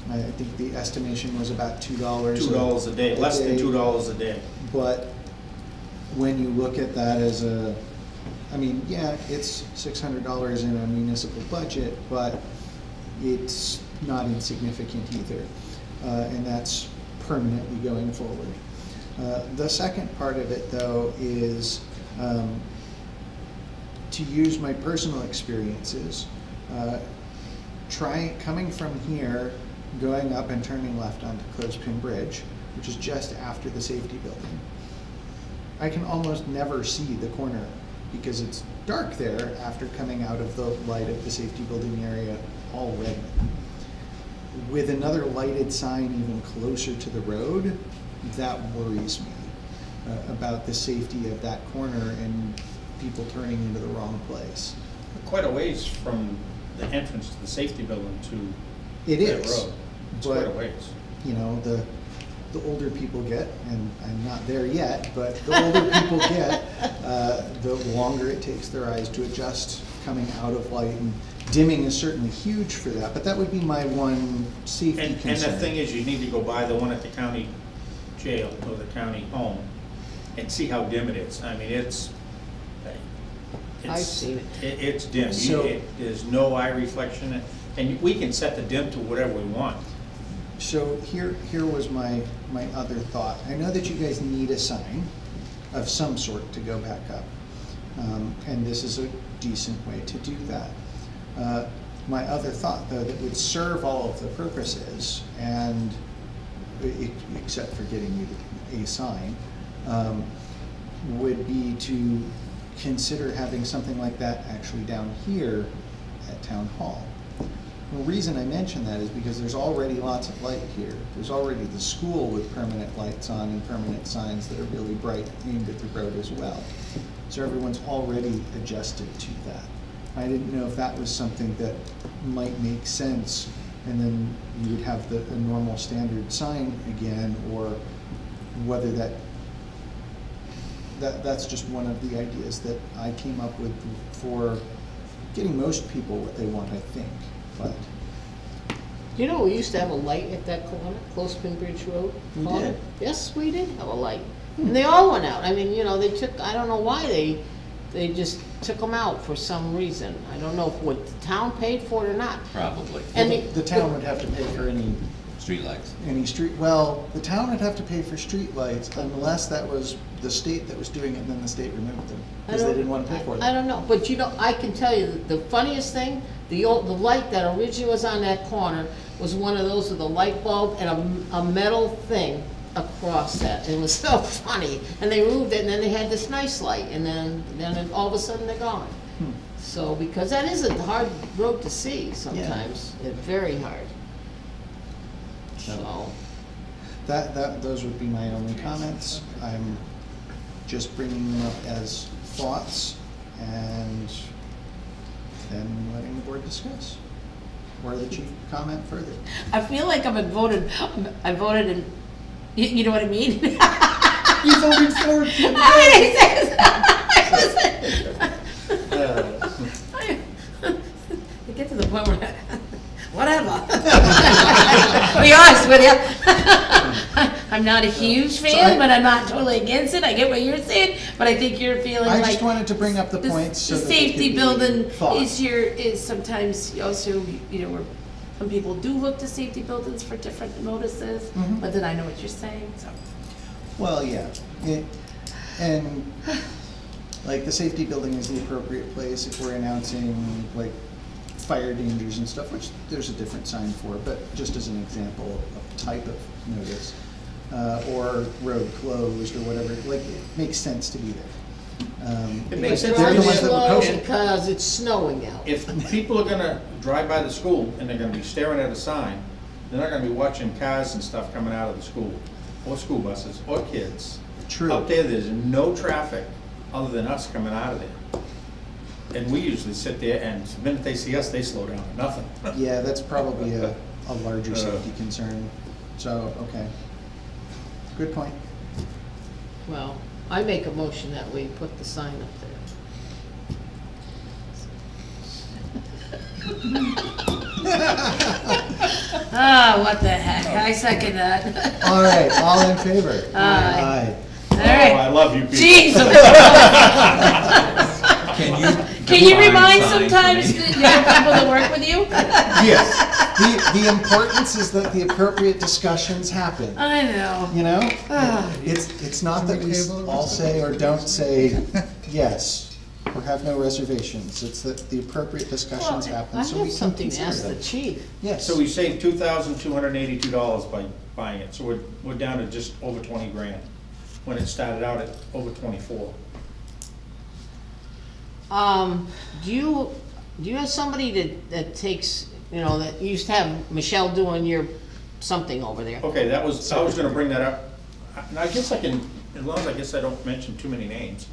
I think the estimation was about $2. $2 a day, less than $2 a day. But when you look at that as I mean, yeah, it's $600 in a municipal budget, but it's not insignificant either. And that's permanently going forward. The second part of it, though, is to use my personal experiences, coming from here, going up and turning left onto Clothespin Bridge, which is just after the safety building. I can almost never see the corner because it's dark there after coming out of the light of the safety building area already. With another lighted sign even closer to the road, that worries me about the safety of that corner and people turning into the wrong place. Quite a ways from the entrance to the safety building to It that is, road. It's quite a but, ways. you know, the older people get, and I'm not there yet, but the older people get, the longer it takes their eyes to adjust coming out of light, and dimming is certainly huge for that, but that would be my one safety And concern. the thing is, you need to go by the one at the county jail or the county home and see how dim it is. I mean, it's I've seen it. It's dim. So- There's no eye reflection, and we can set the dim to whatever we want. So here was my other thought. I know that you guys need a sign of some sort to go back up. And this is a decent way to do that. My other thought, though, that would serve all of the purposes, and except for getting you a sign, would be to consider having something like that actually down here at Town Hall. The reason I mention that is because there's already lots of light here. There's already the school with permanent lights on and permanent signs that are really bright aimed at the road as well. So everyone's already adjusted to that. I didn't know if that was something that might make sense, and then you would have a normal standard sign again, or whether that's just one of the ideas that I came up with for getting most people what they want, I think. But You know, we used to have a light at that corner, Clothespin Bridge Road. We corner. did? Yes, we did have a light. And they all went out. I mean, you know, they took, I don't know why they just took them out for some reason. I don't know if what the town paid for it or not. Probably. And the town would have to pay for Streetlights. the town would have to pay for streetlights unless that was the state that was doing it, and then the state removed them because they didn't want to pay for them. I don't know, but you know, I can tell you that the funniest thing, the light that originally was on that corner was one of those with a light bulb and a metal thing across that. It was so funny. And they removed it, and then they had this nice light, and then all of a sudden they're gone. So, because that is a hard road to see sometimes. It's very hard. So, Those would be my only comments. I'm just bringing them up as thoughts and then letting the board discuss. Or the chief comment further. I feel like I voted in, you know what I mean? You voted for it. You get to the point where, whatever. To be honest with you, I'm not a huge fan, but I'm not totally against it. I get what you're saying, but I think you're feeling I like. just wanted to bring up the points so The that they could safety be building thought. is sometimes also, where some people do look to safety buildings for different notices, Mhm. but then I know what you're saying, so. Well, yeah, and like the safety building is the appropriate place if we're announcing like fire dangers and stuff, which there's a different sign for, but just as an example of type of notice, or road closed or whatever, like it makes sense to be there. It makes sense. They're the Drive ones that would slow post it. because it's snowing out. If people are gonna drive by the school and they're gonna be staring at a sign, they're not gonna be watching cars and stuff coming out of the school, or school buses, or kids. True. Up there, there's no traffic other than us coming out of there. And we usually sit there and the minute they see us, they slow down to nothing. Yeah, that's probably a larger safety concern, so, okay. Good point. Well, I make a motion that we put the sign up there. Ah, what the heck, I second that. All right, all in favor? Aye. All Oh, I right, love you people. jeez. Can you define remind sign for sometimes me? the young people that work with you? Yes, the importance is that the appropriate discussions happen, I know. you know? Ah. It's not that we Table or all say or don't say yes, or have no reservations, it's that the appropriate discussions happen, I so we have can something to consider ask the them. chief. Yes. So we saved $2,282 by buying it, so we're down to just over 20 grand, when it started out at over 24. Do you have somebody that takes, that you used to have Michelle doing your something over there? Okay, I was gonna bring that up, and I guess I can, as long as I don't mention too many names.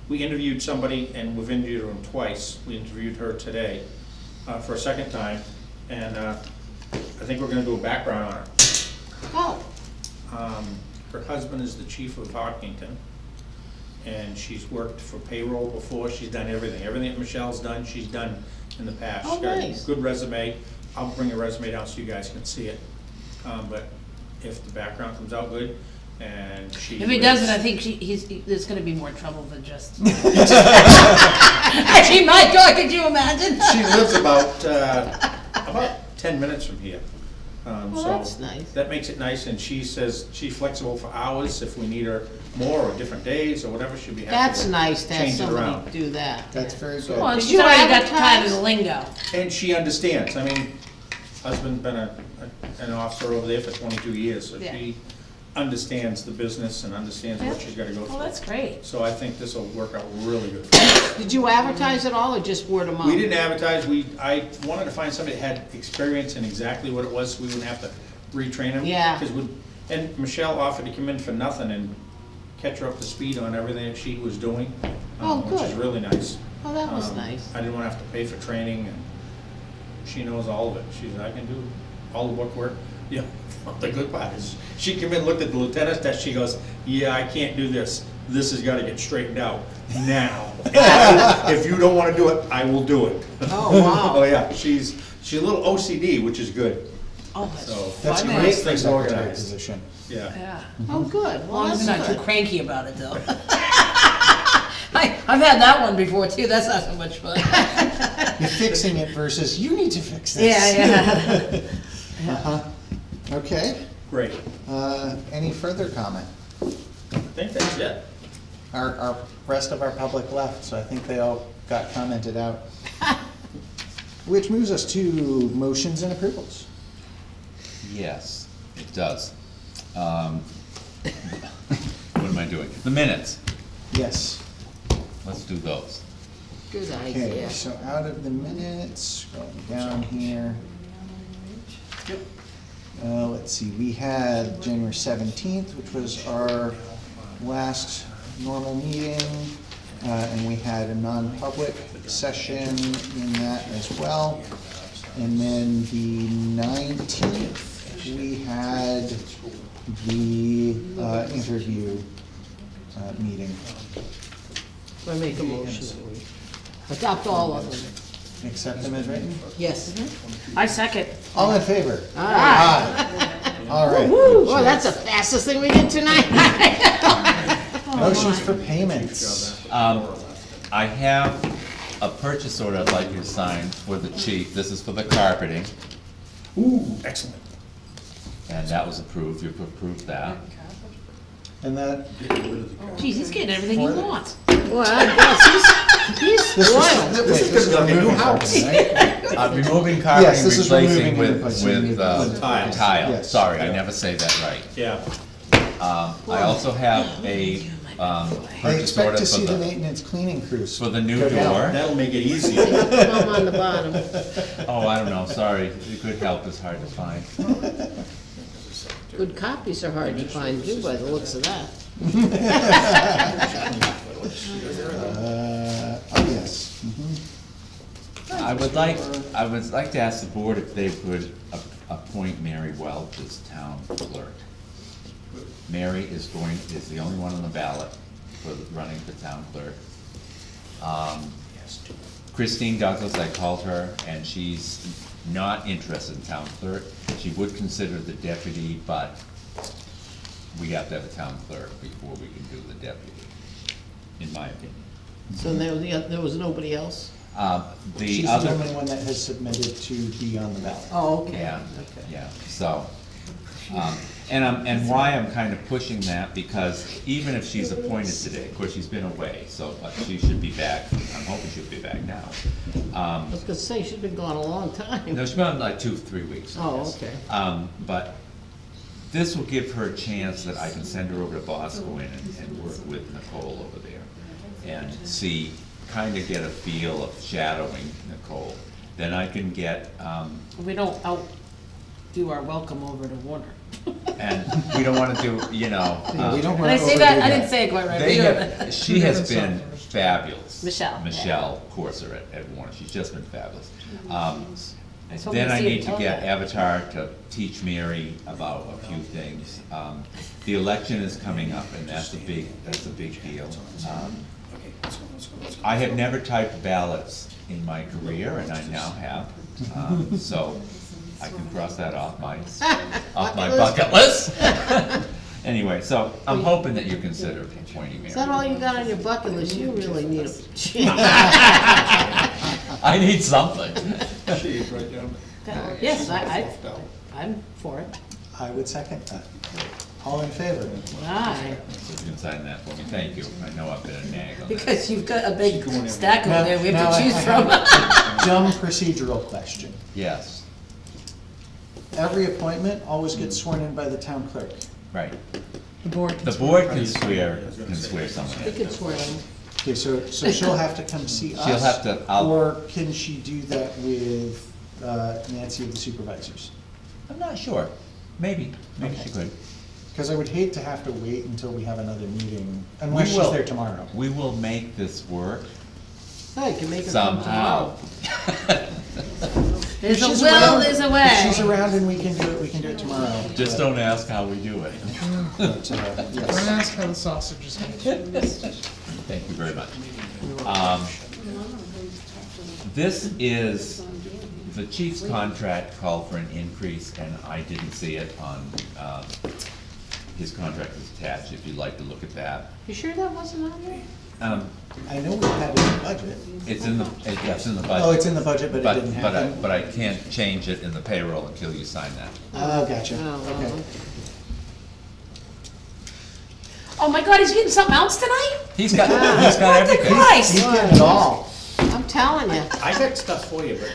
We interviewed somebody, and we've interviewed them twice. We interviewed her today, for a second time, and, I think we're gonna do a background on her. Oh, Her husband is the chief of Hopkinton, and she's worked for payroll before. She's done everything. Everything that Michelle's done, she's done in the past. Oh, She's got nice. a good resume. I'll bring a resume down so you guys can see it. But if the background comes out good, and she If he lives- doesn't, I think there's gonna be more trouble than just. She might go, could you imagine? She lives about 10 minutes from here. Well, So that's nice. That makes it nice, and she says she's flexible for hours if we need her more, or different days, or whatever, she'll be happy that's to nice to have change it somebody around. do that. That's very So- good. Well, Did she's you already got tired of advertise? the lingo. And she understands. I mean, husband's been an officer over there for 22 years, so Yeah. she understands the business and understands what she's gotta go through. Well, that's great. So I think this will work out really good for us. Did you advertise at all or just word of mouth? We didn't advertise, I wanted to find somebody that had experience in exactly what it was, so we wouldn't have to retrain them. Yeah. And Michelle offered to come in for nothing and catch her up to speed on everything that she was doing. Oh, Which is good. really nice. Oh, that was Um, nice. I didn't wanna have to pay for training, and she knows all of it. She said, I can do all the book work. Yeah, the good part is, she came in, looked at the lieutenant's desk, she goes, yeah, I can't do this. This has gotta get straightened out now. If you don't wanna do it, I will do it. Oh, wow. Oh, yeah, she's a little OCD, which is good, Oh, that's so. That's fun. great for a Things secretary organized. position. Yeah. Yeah. Oh, good. As Well, long as that's they're not too good. cranky about it, though. I've had that one before, too. That's not so much fun. You're fixing it versus, you need to fix this. Yeah, yeah. Uh-huh. Okay, Great, any further comment? I think that's it. Our rest of our public left, so I think they all got commented out. Which moves us to motions and approvals. Yes, it does. What am I doing? The minutes, Yes. let's do those. Good Okay, idea. so out of the minutes, scrolling down here. Let's see, we had January 17th, which was our last normal meeting, and we had a non-public session in that as well. And then the 19th, we had the interview meeting. I make a motion that we adopt all of them. Accept them as written? Yes. I second. All in favor? Aye. All right. Boy, that's the fastest thing we did tonight. Motions for payments. I have a purchase order I'd like you to sign for the chief. This is for the carpeting, Ooh, excellent. and that was approved. You've approved that. And that, Geez, he's getting everything he wants. Well, I guess he's this spoiled. is like a new removing house. carpeting, right? Removing Yes, carpeting, this is replacing removing and replacing with with tiles. tile. Yes. Sorry, I never say that right. Yeah. I also have a I purchase expect order to see the for maintenance cleaning crews. the new go down. door. That'll make it easier. Thumb on the bottom. Oh, I don't know, sorry. Good help is hard to find. Good copies are hard to find too, by the looks of that. Oh, yes. Mhm. I would like to ask the board if they would appoint Mary Welch as town clerk. Mary is the only one on the ballot for running for town clerk. Christine Douglas, I called her, and she's not interested in town clerk. She would consider the deputy, but we have to have a town clerk before we can do the deputy, in my opinion. So there was nobody else? The She's the other, only one that has submitted to be on the ballot. Oh, okay. yeah, Okay. yeah, so, and why I'm kind of pushing that, because even if she's appointed today, of course, she's been away, so she should be back, I'm hoping she'll be back now. I was gonna say, she's been gone a long time. No, she's been like 2-3 weeks, I Oh, guess. okay. But this will give her a chance that I can send her over to Bosco and work with Nicole over there, and see, kind of get a feel of shadowing Nicole. Then I can get, We don't outdo our welcome over to Warner. and we don't wanna do, We don't Did want I to say that? I didn't say it quite right. They We don't- have, she has been fabulous. Michelle. Courser at Warner, she's just been fabulous. So Then we'll I see need it to all get that. Avatar to teach Mary about a few things. The election is coming up, and that's a big deal. I have never typed ballots in my career, and I now have, so I can cross that off my bucket list. Anyway, so I'm hoping that you consider appointing Is that Mary. all you got on your bucket list? You really need a change. I need something. Yes, I'm for it. I would second that. All in favor? Aye. So you can sign that for me, thank you. I know I've been a nag on that. Because you've got a big stack over there we Now have to I choose have from. a Dumb procedural question. Yes, Every appointment always gets sworn in by the town clerk. right. The board. The board can swear someone You in. can swear in. Okay, so she'll have to come see us? She'll have to- Or can she do that with Nancy of the supervisors? I'm not sure. Maybe she could. Because I would hate to have to wait until we have another meeting, unless she's there tomorrow. We will make this work Oh, you can make her come somehow. tomorrow. There's a She's will, around- there's a If she's way. around and we can do it tomorrow. Just but- don't ask how we do it. but, Don't yes. ask how the sausage is made. Thank you very much. This is, the chief's contract called for an increase, and I didn't see it on, his contract is attached, if you'd like to look at that. You sure that wasn't on there? I know we had it in the budget. It's in the budget. Oh, it's in the budget, but it didn't happen? But I can't change it in the payroll until you sign that. Oh, gotcha, Oh, well, okay. Oh my God, he's getting something else tonight? He's got What the everything. Christ? He's getting it all. I'm telling you. I got stuff for you, but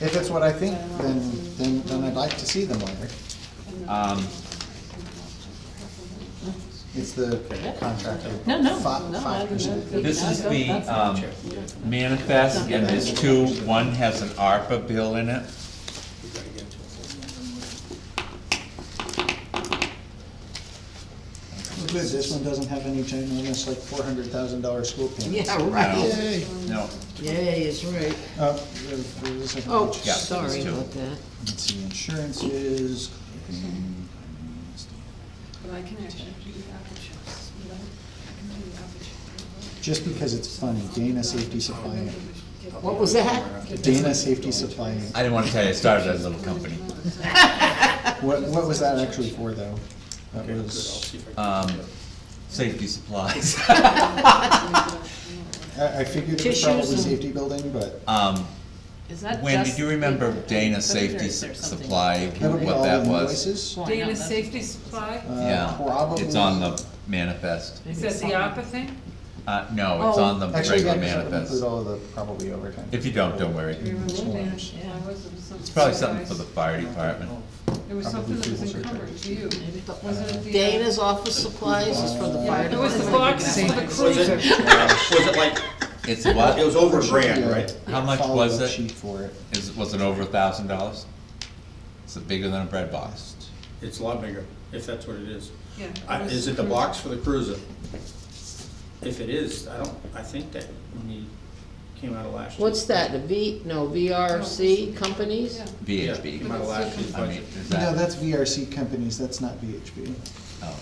If it's what I think, then I'd like to see them later. It's the contract. No, no, Five- no, I 5%. This is the manifest, and there's two. One has an ARPA bill in it. Good, this one doesn't have any ginormous, like, $400,000 school payments. Yeah, right. Yay. No, Yay is right. There's a second Oh, page. Yeah, sorry there's two. about that. Let's see, insurances. But I can actually do Just because it's funny, Dana Safety Supply, What was that? Dana Safety Supply. I didn't want to tell you, I started a little company. What was that actually for, though? That was, Safety supplies. I figured it was probably Tissues and- safety building, but Is that When just did you remember the Dana food, or Safety is there something- Supply, that'll be what all that was? invoices. Well, I know, Dana that's- Safety Supply? Yeah, Probably. it's on the manifest. Is that the ARPA thing? No, it's on the Actually, yeah, regular 'cause that would manifest. include all of the probably overtime. If you don't worry. It's probably something for the fire department. It was something that was encumbered to you. Wasn't it the? Dana's office supplies is for the fire It was the department. boxes for the Was cruiser. it like, It's what? it was over a grand, Yeah. right? How much Follow was the it? sheet for it. Was it over $1,000? Is it bigger than a bread box? It's a lot bigger, if that's what it is. Yeah. Is it the box for the cruiser? If it is, I think that when he came out of last year. What's that, the VRC companies? Yeah, VHB. came out of last year's I mean, budget. is No, that, that's VRC companies, that's not VHB. oh,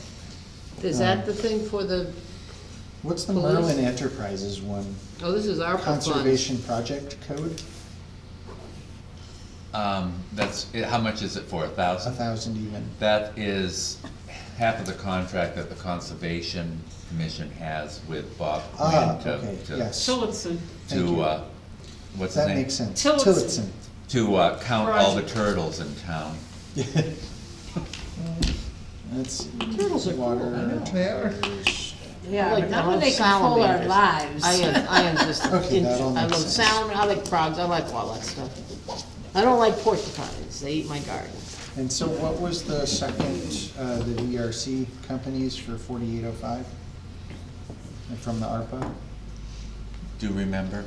Is that the thing for the, What's the Police? Merlin Enterprises one? oh, this is ARPA funds. Conservation Project Code, how much is it for, 1,000? 1,000 even. That is half of the contract that the Conservation Commission has with Bob Ah, Quinn okay, to, yes. Tillotson. Thank you. what's his That name? makes sense. Tillotson. To count all the turtles in town. Tillotson. Let's see. Turtles are cool, I Water. know. They are. Yeah, Like but not the when they whole control our salamanders. lives. I am just, Okay, that all I makes love sense. salmon, I like frogs, I like all that stuff. I don't like porcupines, they eat my garden. And so what was the second, the VRC companies for 4805? From the ARPA? Do you remember?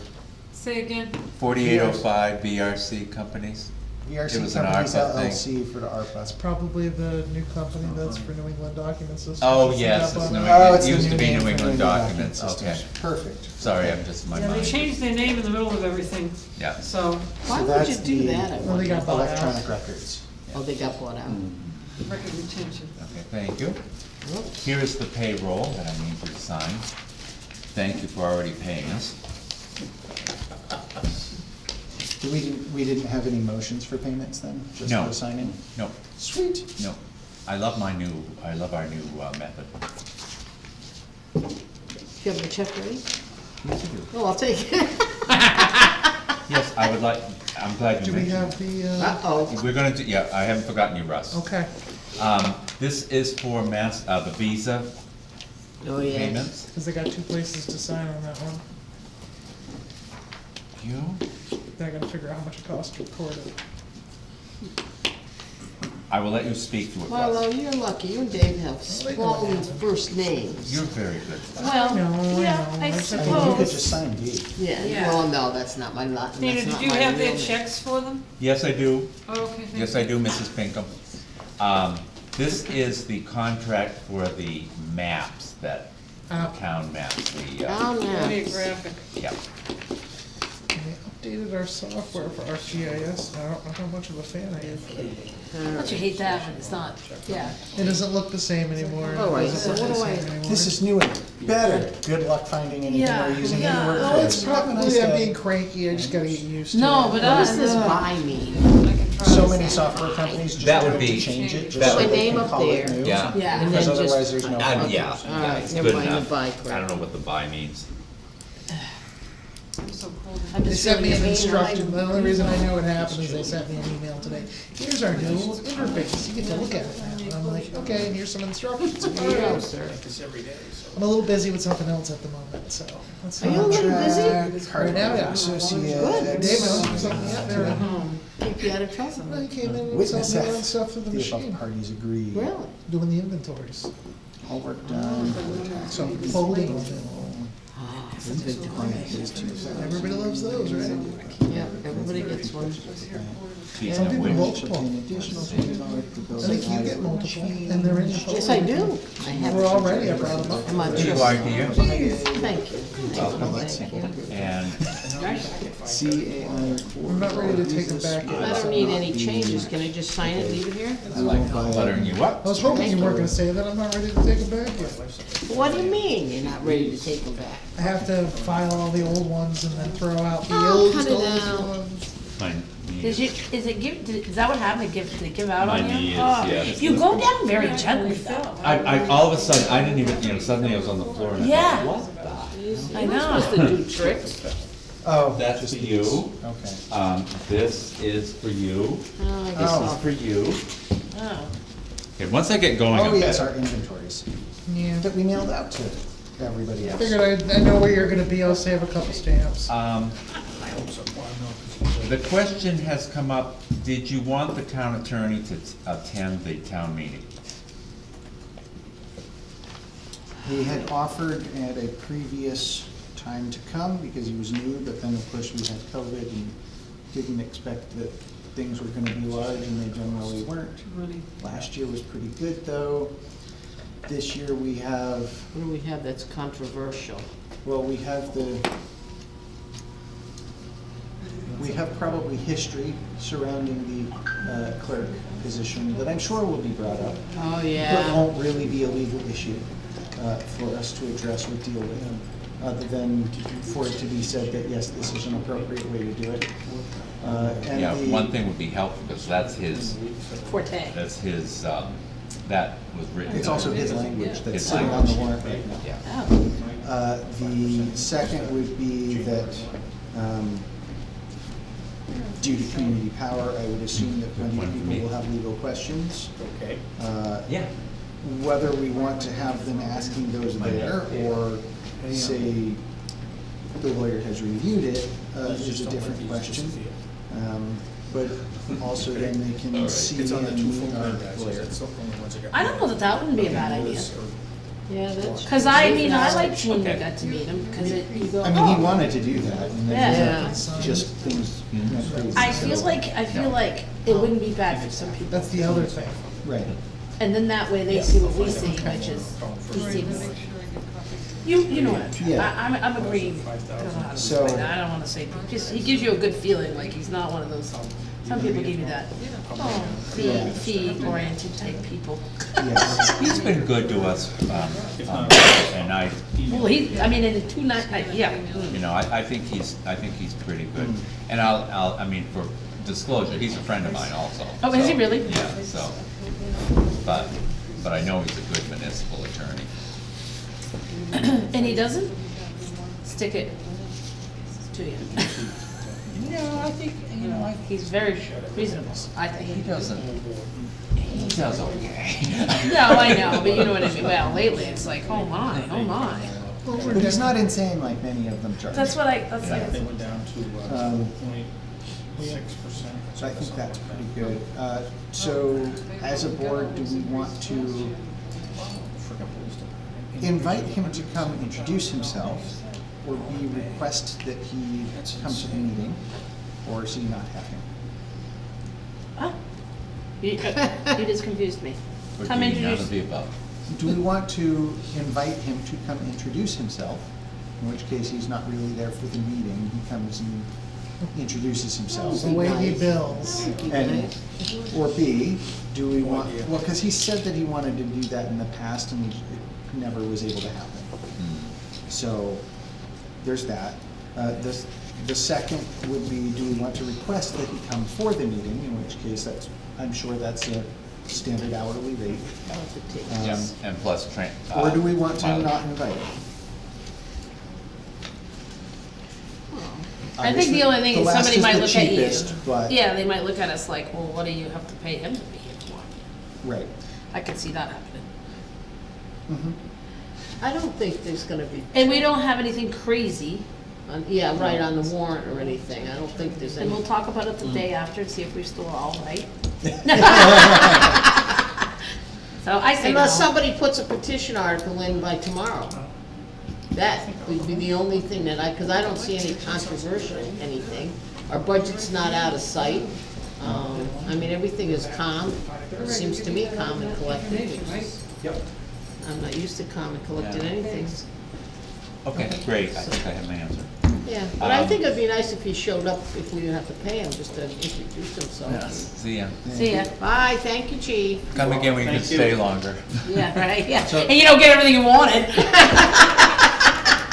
Say again? 4805 BRC companies? It VRC was an Companies ARPA thing. LLC for the ARPA. Probably the new company that's for New England Document Systems. Oh, That's yes, up it's on New it. Oh, England, it's it the used to be name New for England Document Documents, okay. Systems. Perfect. Sorry, I'm just, my Yeah, they mind. changed their name in the middle of everything, Yeah. so Why So would you that's do the that? I Well, they wonder? got bought out. Electronic records. Oh, they got bought out. record retention. Okay, thank you. Here is the payroll that I need you to sign. Thank you for already paying us. We didn't have any motions for payments then? Just No. for signing? No, Sweet. no, I love our new method. Do you have the check ready? Oh, I'll take it. Yes, I would like, I'm glad Do you we mentioned. have the, Uh-oh. We're gonna do, yeah, I haven't forgotten you, Russ. okay. This is for the Visa Oh, yeah. payments. Because they got two places to sign on that one. You? Then I gotta figure out how much it costs to record it. I will let you speak to it, Marlo, Russ. you're lucky, you and Dave have they know what sprawling happened. first names. You're very good. Well, know, yeah, I know. I I I suppose. mean, you could just sign D. Yeah, Yeah. well, no, that's not my lot, Dana, that's did not you my have their real name. checks for them? Yes, I do. Oh, okay, thank you. Yes, I do, Mrs. Pinkham. This is the contract for the maps, that town maps, Down there. Geographic. yeah. We updated our software for our GIS, and I don't know how much of a fan I am. Don't you hate that when it's not, yeah. It doesn't look the same anymore. All right, It doesn't so look what the do I- same anymore. This is new and better. Good luck finding anything Yeah, or using yeah. any No, workflows. it's Have a nice probably, I'm day. being cranky, I just gotta get used to it. No, but What does this uh, buy mean? I can try So to many say. software companies just That do would it be- to change it, just that so would- they name can up call it there. new. Yeah. Yeah. And Because then just- otherwise there's no. Yeah, All yeah, right, it's never good mind the enough. buy I crap. don't know what the buy means. I'm so cold. I'm They just sent me feeling an the pain instruction, in the only reason I knew it happened is they sent me an email today. Here's our new interface, you get to look at it now. And I'm like, okay, and here's some instructions. There you go, sir. I'm a little busy with something else at the moment, so. let's Are you a little busy? Right now, yeah. Associates. Dave knows something, yeah, there. Keep you out of trouble. Well, he came in with Witness something F. on stuff for the The machine, above parties agree. Really? doing the inventories. All work done. So, polling. Oh, it's a big department. Everybody loves those, right? Yeah, everybody gets one. speaking Some of people which, multiple. An additional $20 per I think you get multiple, and they're in the. Yes, I do. I have. We're already, I brought them up. I'm on you are, do you? Thank you. Thank you. And CAI. I'm not ready to take them back I yet. don't need any changes. Can I just sign it, leave it here? I like buttering you up. I was hoping you weren't gonna say that, I'm not ready to take them back yet. What do you mean you're not ready to take them back? I have to file all the old ones and then throw out the Oh, old cut it out. ones. My knee Is that what happened? Did they give out My on you? knee is, Oh, yes. You go down very gently though. I, all of a sudden, I didn't even, suddenly I was on the floor and I Yeah. thought, what the? I know. Supposed to do tricks. Oh, That's for you. okay. This is for you. Oh, I This guess is I'll. for you. Oh. Okay, once I get going, Oh, I'm yes, better. our inventories Yeah. that we mailed out to everybody else. Figured I know where you're gonna be, I'll save a couple stamps. The question has come up, did you want the town attorney to attend the town meeting? He had offered at a previous time to come because he was new, but then of course we had COVID and didn't expect that things were gonna be large and they generally weren't. Last year was pretty good though. This year we have, What do we have that's controversial? well, we have probably history surrounding the clerk position that I'm sure will be brought up. Oh, But yeah. won't really be a legal issue for us to address or deal with, other than for it to be said that, yes, this is an appropriate way to do it. And Yeah, the- one thing would be helpful, because that's his, Forte. that was written. It's also his language His that's sitting on the language. warrant right now. Yeah. Oh. The second would be that, due to community power, I would assume that plenty of people will have legal questions. Okay. Yeah. Whether we want to have them asking those there, or say the lawyer has reviewed it, is a different question. But also then they can see It's on the and two meet phone our guys, lawyer. it's only ones that got- I don't know that wouldn't be a bad idea. Yeah, that's. Cause I mean, I liked when we got to meet him, cause you go, I mean, he oh. wanted to do that, and Yeah. then just things went crazy. I feel like it wouldn't be bad for some people. That's the other thing. Right. And then that way they see what we see, which is, he seems, you know what I'm trying, Yeah. I'm agreeing. I don't know how to So- explain that, I don't wanna say, just, he gives you a good feeling, like he's not one of those, some people give you that, oh, fee-oriented type people. Yes. He's been good to us, and Well, I mean, in the 2 nights, yeah. I think he's pretty good. And I mean, for disclosure, he's a friend of mine also. Oh, is he so, really? Yeah, so, but I know he's a good municipal attorney. And he doesn't stick it to you. I think, He's very reasonable, I think. he does okay. No, I know, but you know what I mean, well, lately, it's like, oh my, oh my. But he's not insane like many of them charge. That's They like, went down to, Um, 0.6%. So I think that's pretty good. So as a board, do we want to invite him to come introduce himself, or B, request that he come to the meeting, or C, not have him? ah, you just confused me. Would Come be none introduce. of the above. Do we want to invite him to come introduce himself, in which case he's not really there for the meeting, he comes and introduces himself? The way he bills. And, or B, do we want, well, because he said that he wanted to do that in the past and it never was able to happen. So, there's that. The second would be, do we want to request that he come for the meeting, in which case I'm sure that's a standard hourly rate. Yeah, and plus Or do we want to mileage. not invite him? I think the only thing is somebody might look at you. The last is the cheapest, but. Yeah, they might look at us like, well, what do you have to pay him to be here for? Right. I could see that happening. Mhm. I don't think there's gonna be, And we don't have anything crazy, yeah, right on the warrant or anything. I don't think there's and any. we'll talk about it the day after and see if we're still all right. So I say no. Unless somebody puts a petition article in by tomorrow. That would be the only thing that because I don't see any controversial anything. Our budget's not out of sight. I mean, everything is calm, seems to me calm and collected, which is, Yep. I'm not used to calm and collected anything. Okay, great, I think I have my answer. Yeah, but I think it'd be nice if he showed up, if we didn't have to pay him, just to introduce himself. See ya. See ya. Bye, thank you, chief. Come again when you can Thank you. stay longer. Yeah, right, yeah. And you don't get everything you wanted.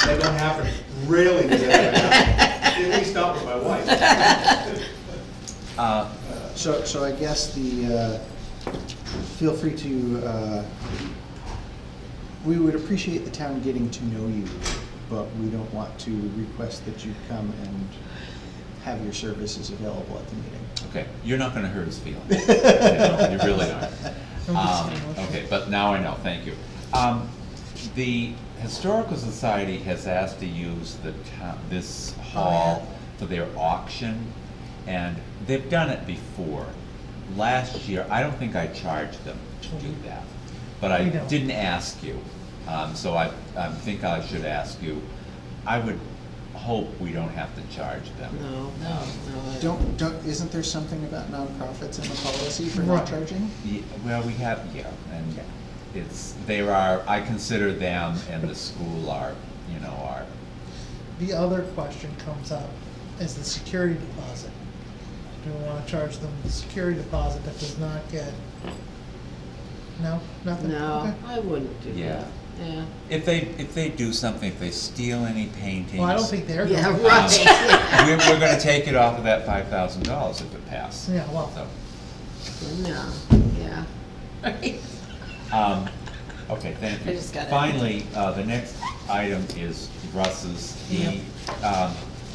That don't happen really, at least not with my wife. So I guess feel free to, we would appreciate the town getting to know you, but we don't want to request that you come and have your services available at the meeting. Okay, you're not gonna hurt his feelings. You really aren't. Okay, but now I know, thank you. The Historical Society has asked to use this hall for their auction, and they've done it before. Last year, I don't think I charged them to do that, but I We don't. didn't ask you, so I think I should ask you. I would hope we don't have to charge them. No, no, no. Isn't there something about nonprofits in the policy for not Right. charging? Well, we have, and I consider them and the school are. The other question comes up is the security deposit. Do we wanna charge them the security deposit that does not get? No, nothing? No, Okay. I wouldn't do Yeah. that, yeah. If they do something, if they steal any paintings. Well, I don't think they're going Yeah, to. right. We're gonna take it off of that $5,000 if it passes. Yeah, well, So, No, yeah. okay, thank I you. just got it. Finally, the next item is Russ's. He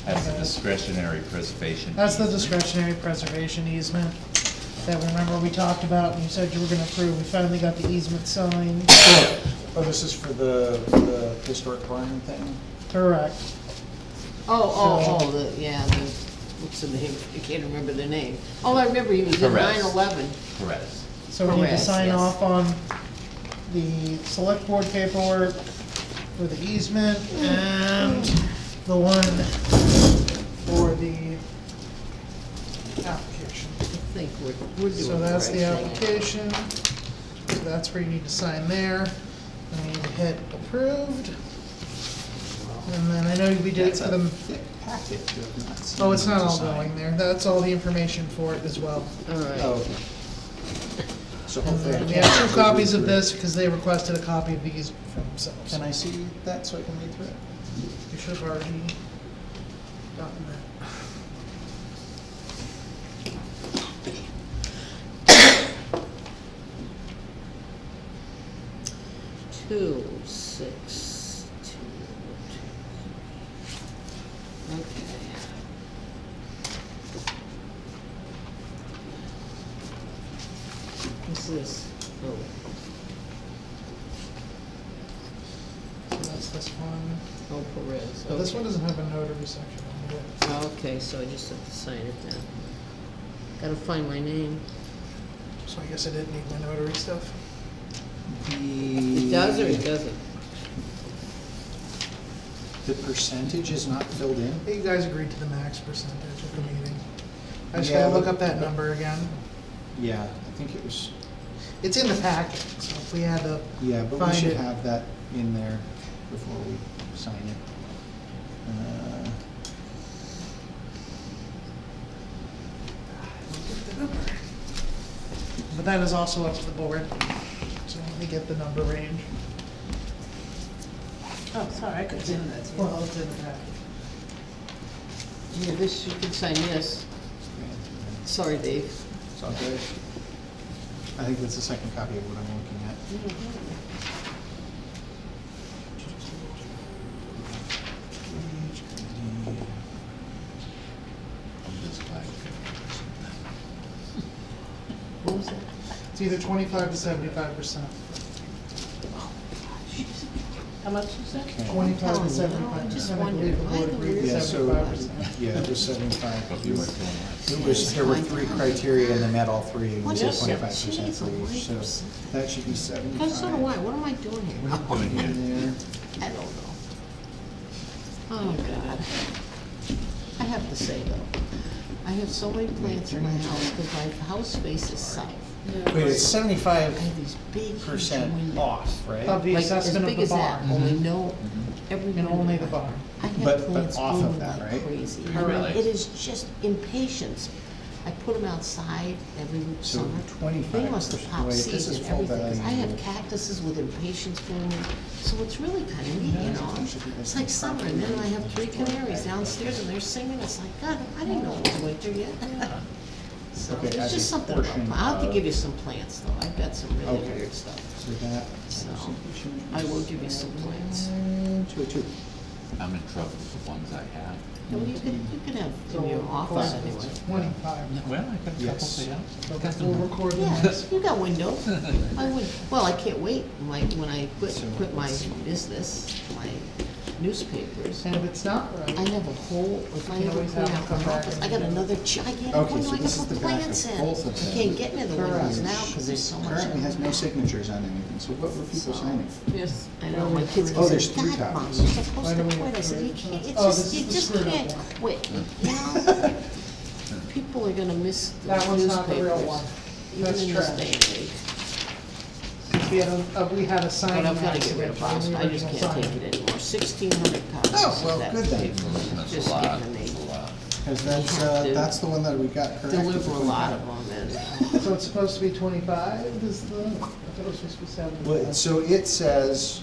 has a discretionary preservation. that's the easement. discretionary preservation easement that remember we talked about and you said you were gonna approve. We finally got the easement signed. Oh, this is for the historic barn thing? Correct. What's the name? I can't remember the name. Oh, I remember, he was in Perez. 9/11. Correct. So we need to Correct, sign yes. off on the select board paperwork for the easement and the one for the application. I think we're doing So the that's right the thing. application. So that's where you need to sign there. And you need to hit approved. And then I know we did it That's for a them. thick packet you have not seen Oh, it's not to all sign. going there. That's all the information for it as well. All right. Oh, okay. So And hopefully I then we can't have two actually copies read of through it. this because they requested a copy of these for themselves. Can I see that so I can read through it? You should have already gotten that. 2, 6, 2, 2. Okay. What's this? Oh, So that's this one. oh, Perez. This Okay. one doesn't have a notary section on it. Okay, so I just have to sign it then. Gotta find my name. So I guess I didn't need my notary stuff. It does or it doesn't? The percentage is not filled in? You guys agreed to the max percentage at the meeting. I just Yeah, gotta look but- up that number again. Yeah, I think it was, It's in the packet, so if we had to yeah, but we find should it. have that in there before we sign it. But that is also up to the board. So let me get the number range. Oh, sorry, I couldn't see that. Well, it's in the packet. Yeah, this, you can sign this. Sorry, Dave. It's all good. I think that's the second copy of what I'm looking at. What was that? It's either 25 to 75%. How much is that? 25 to telling you, 75%. I just I wondered, believe the why board the agreed to Yeah, so, 75%. yeah, it was 75. But you were doing that. It was, there were three criteria and they met all three, and we What said is it? 25% Jeez, for each, so Louise. that should be 75. I don't know why, what am I doing here? What are you doing here? There. I don't know. Oh, God. I have to say, though, I have so many plants in my house, because my house faces south. Wait, it's I 75% have these big, huge windows. off, right? Of the Like as assessment of big the as that, barn. only no, every And window. only the barn. I have But plants off of blooming that, like right? crazy. Oh, really? It is just impatience. I put them outside every So summer. 25%. They must have popped Wait, this seeds is and full everything, 'cause I value. have cactuses with impatiens blooming, so it's really kind of neat, you know? It's like summer, and then I have 3 canaries downstairs, and they're singing, it's like, God, I didn't know it was winter yet. So Okay, there's as a just something about, portion I'll have to of- give you some plants, though, I've got some really Okay. weird stuff, So that. so I will give you some plants. 202. I'm in trouble with the ones I have. Well, you could have in your office anyway. 25. Well, I got a couple Yes. there. So we'll record the Yeah, next. you got windows. I would, well, I can't wait, like, when I quit my business, my newspapers. And if it's not I right, have a whole, if I You can ever always clean have out them the come back office, and I got do it. another giant Okay, window so I this can is the put back plants of in. both of You them. can't get near the windows now, Which because there's so much. Currently has no signatures on anything, so what were people signing? Yes, I know, my kids Oh, go, there's say, 3 God, Mom, copies. you're supposed Why to do we quit. I have said, three? you can't, Oh, it's this just, you is the just screwed up can't one. quit, you know? People are gonna miss the that one's not the real newspapers, one. even That's in this trash. day and age. We had a signing But I've gotta get rid accident of on Boston, the I just original can't take sign. it anymore, 1,600 copies Oh, well, of that good then. paper, That's just a lot, getting me. that's a lot. Because have to that's the one that we got correct. Deliver a lot of them, and So it's supposed to be 25 is the, I thought it was supposed to be 75. Well, so it says,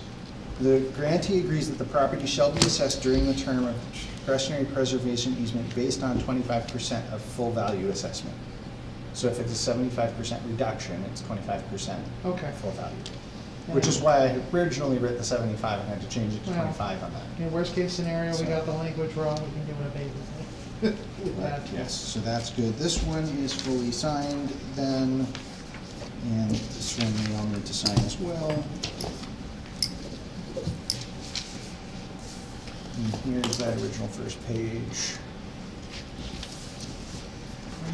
the grantee agrees that the property shall be assessed during the term of discretionary preservation easement based on 25% of full value assessment. So if it's a 75% reduction, it's 25% Okay. full value. Which is why I originally writ the 75 and had to change it to Well, 25 on that. In worst case scenario, we got the language wrong, we can give it a baby. With that. Yes, so that's good. This one is fully signed then, and this one we all need to sign as well. And here's that original first page.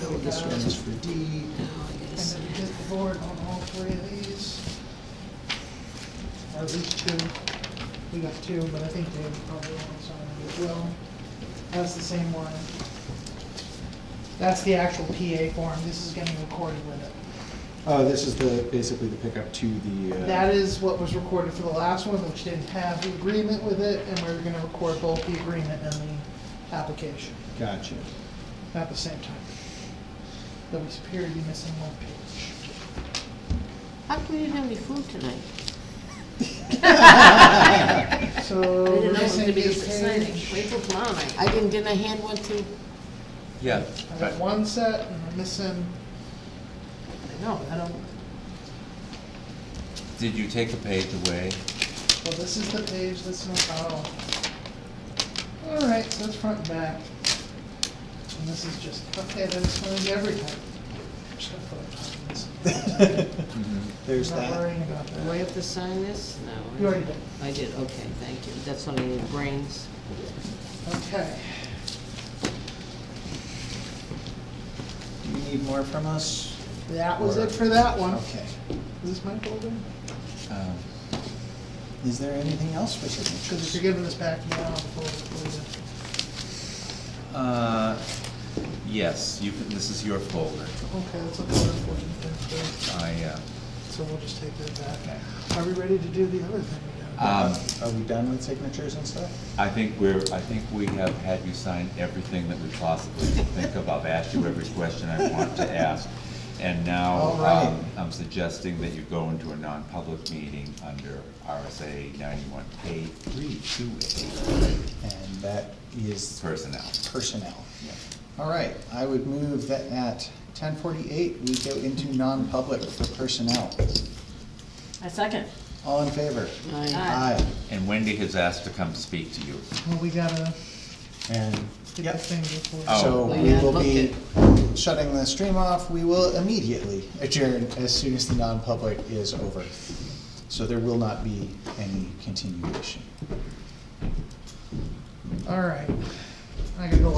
Oh, This one is for D. now I gotta And sign. then get the board on all 3 of these. Or at least 2. We got 2, but I think Dave probably wants on it as well. That's the same one. That's the actual PA form. This is getting recorded with it. Oh, this is basically the pickup to the. That is what was recorded for the last one, which didn't have the agreement with it, and we're gonna record both the agreement and the application Gotcha. at the same time. There'll be appear to be missing one page. How come you didn't have any food tonight? So, I we're didn't know it was missing gonna be this exciting. page. Wait till tomorrow night. Didn't I hand one to? Yeah, I got one set, and I'm missing, No, I don't, did you take a page away? well, this is the page that's not, oh. All right, so that's front and back. And this is just, okay, then it's going everything. I'm just gonna put up top of this. There's Not that. worrying about Do I that. have to sign this? No. You already did. I did, okay, thank you. That's what I need, brains. Okay. Do you need more from us? That was it for that one. Okay. Is this my folder? Um, Is there anything else for Because if signatures? you're giving this back to me, I'll have the folder for Yes, you can, this is your folder. you. Okay, that's a folder for you. So we'll just take that back. Are we ready to do the other thing we got? Are we done with signatures and stuff? I think we have had you sign everything that we possibly could think of. I've asked you every question I want to ask. And now, All right. I'm suggesting that you go into a non-public meeting under RSA 91A328, And that is personnel. personnel. All right, I would move that at 10:48, we go into non-public for personnel. I second. All in favor? Aye. Aye. And Wendy has asked to come speak to you. Well, we gotta And, get the yep, thing before. Oh. so Well, we yeah, will book be it. shutting the stream off. We will immediately adjourn as soon as the non-public is over. So there will not be any continuation. All right. I gotta go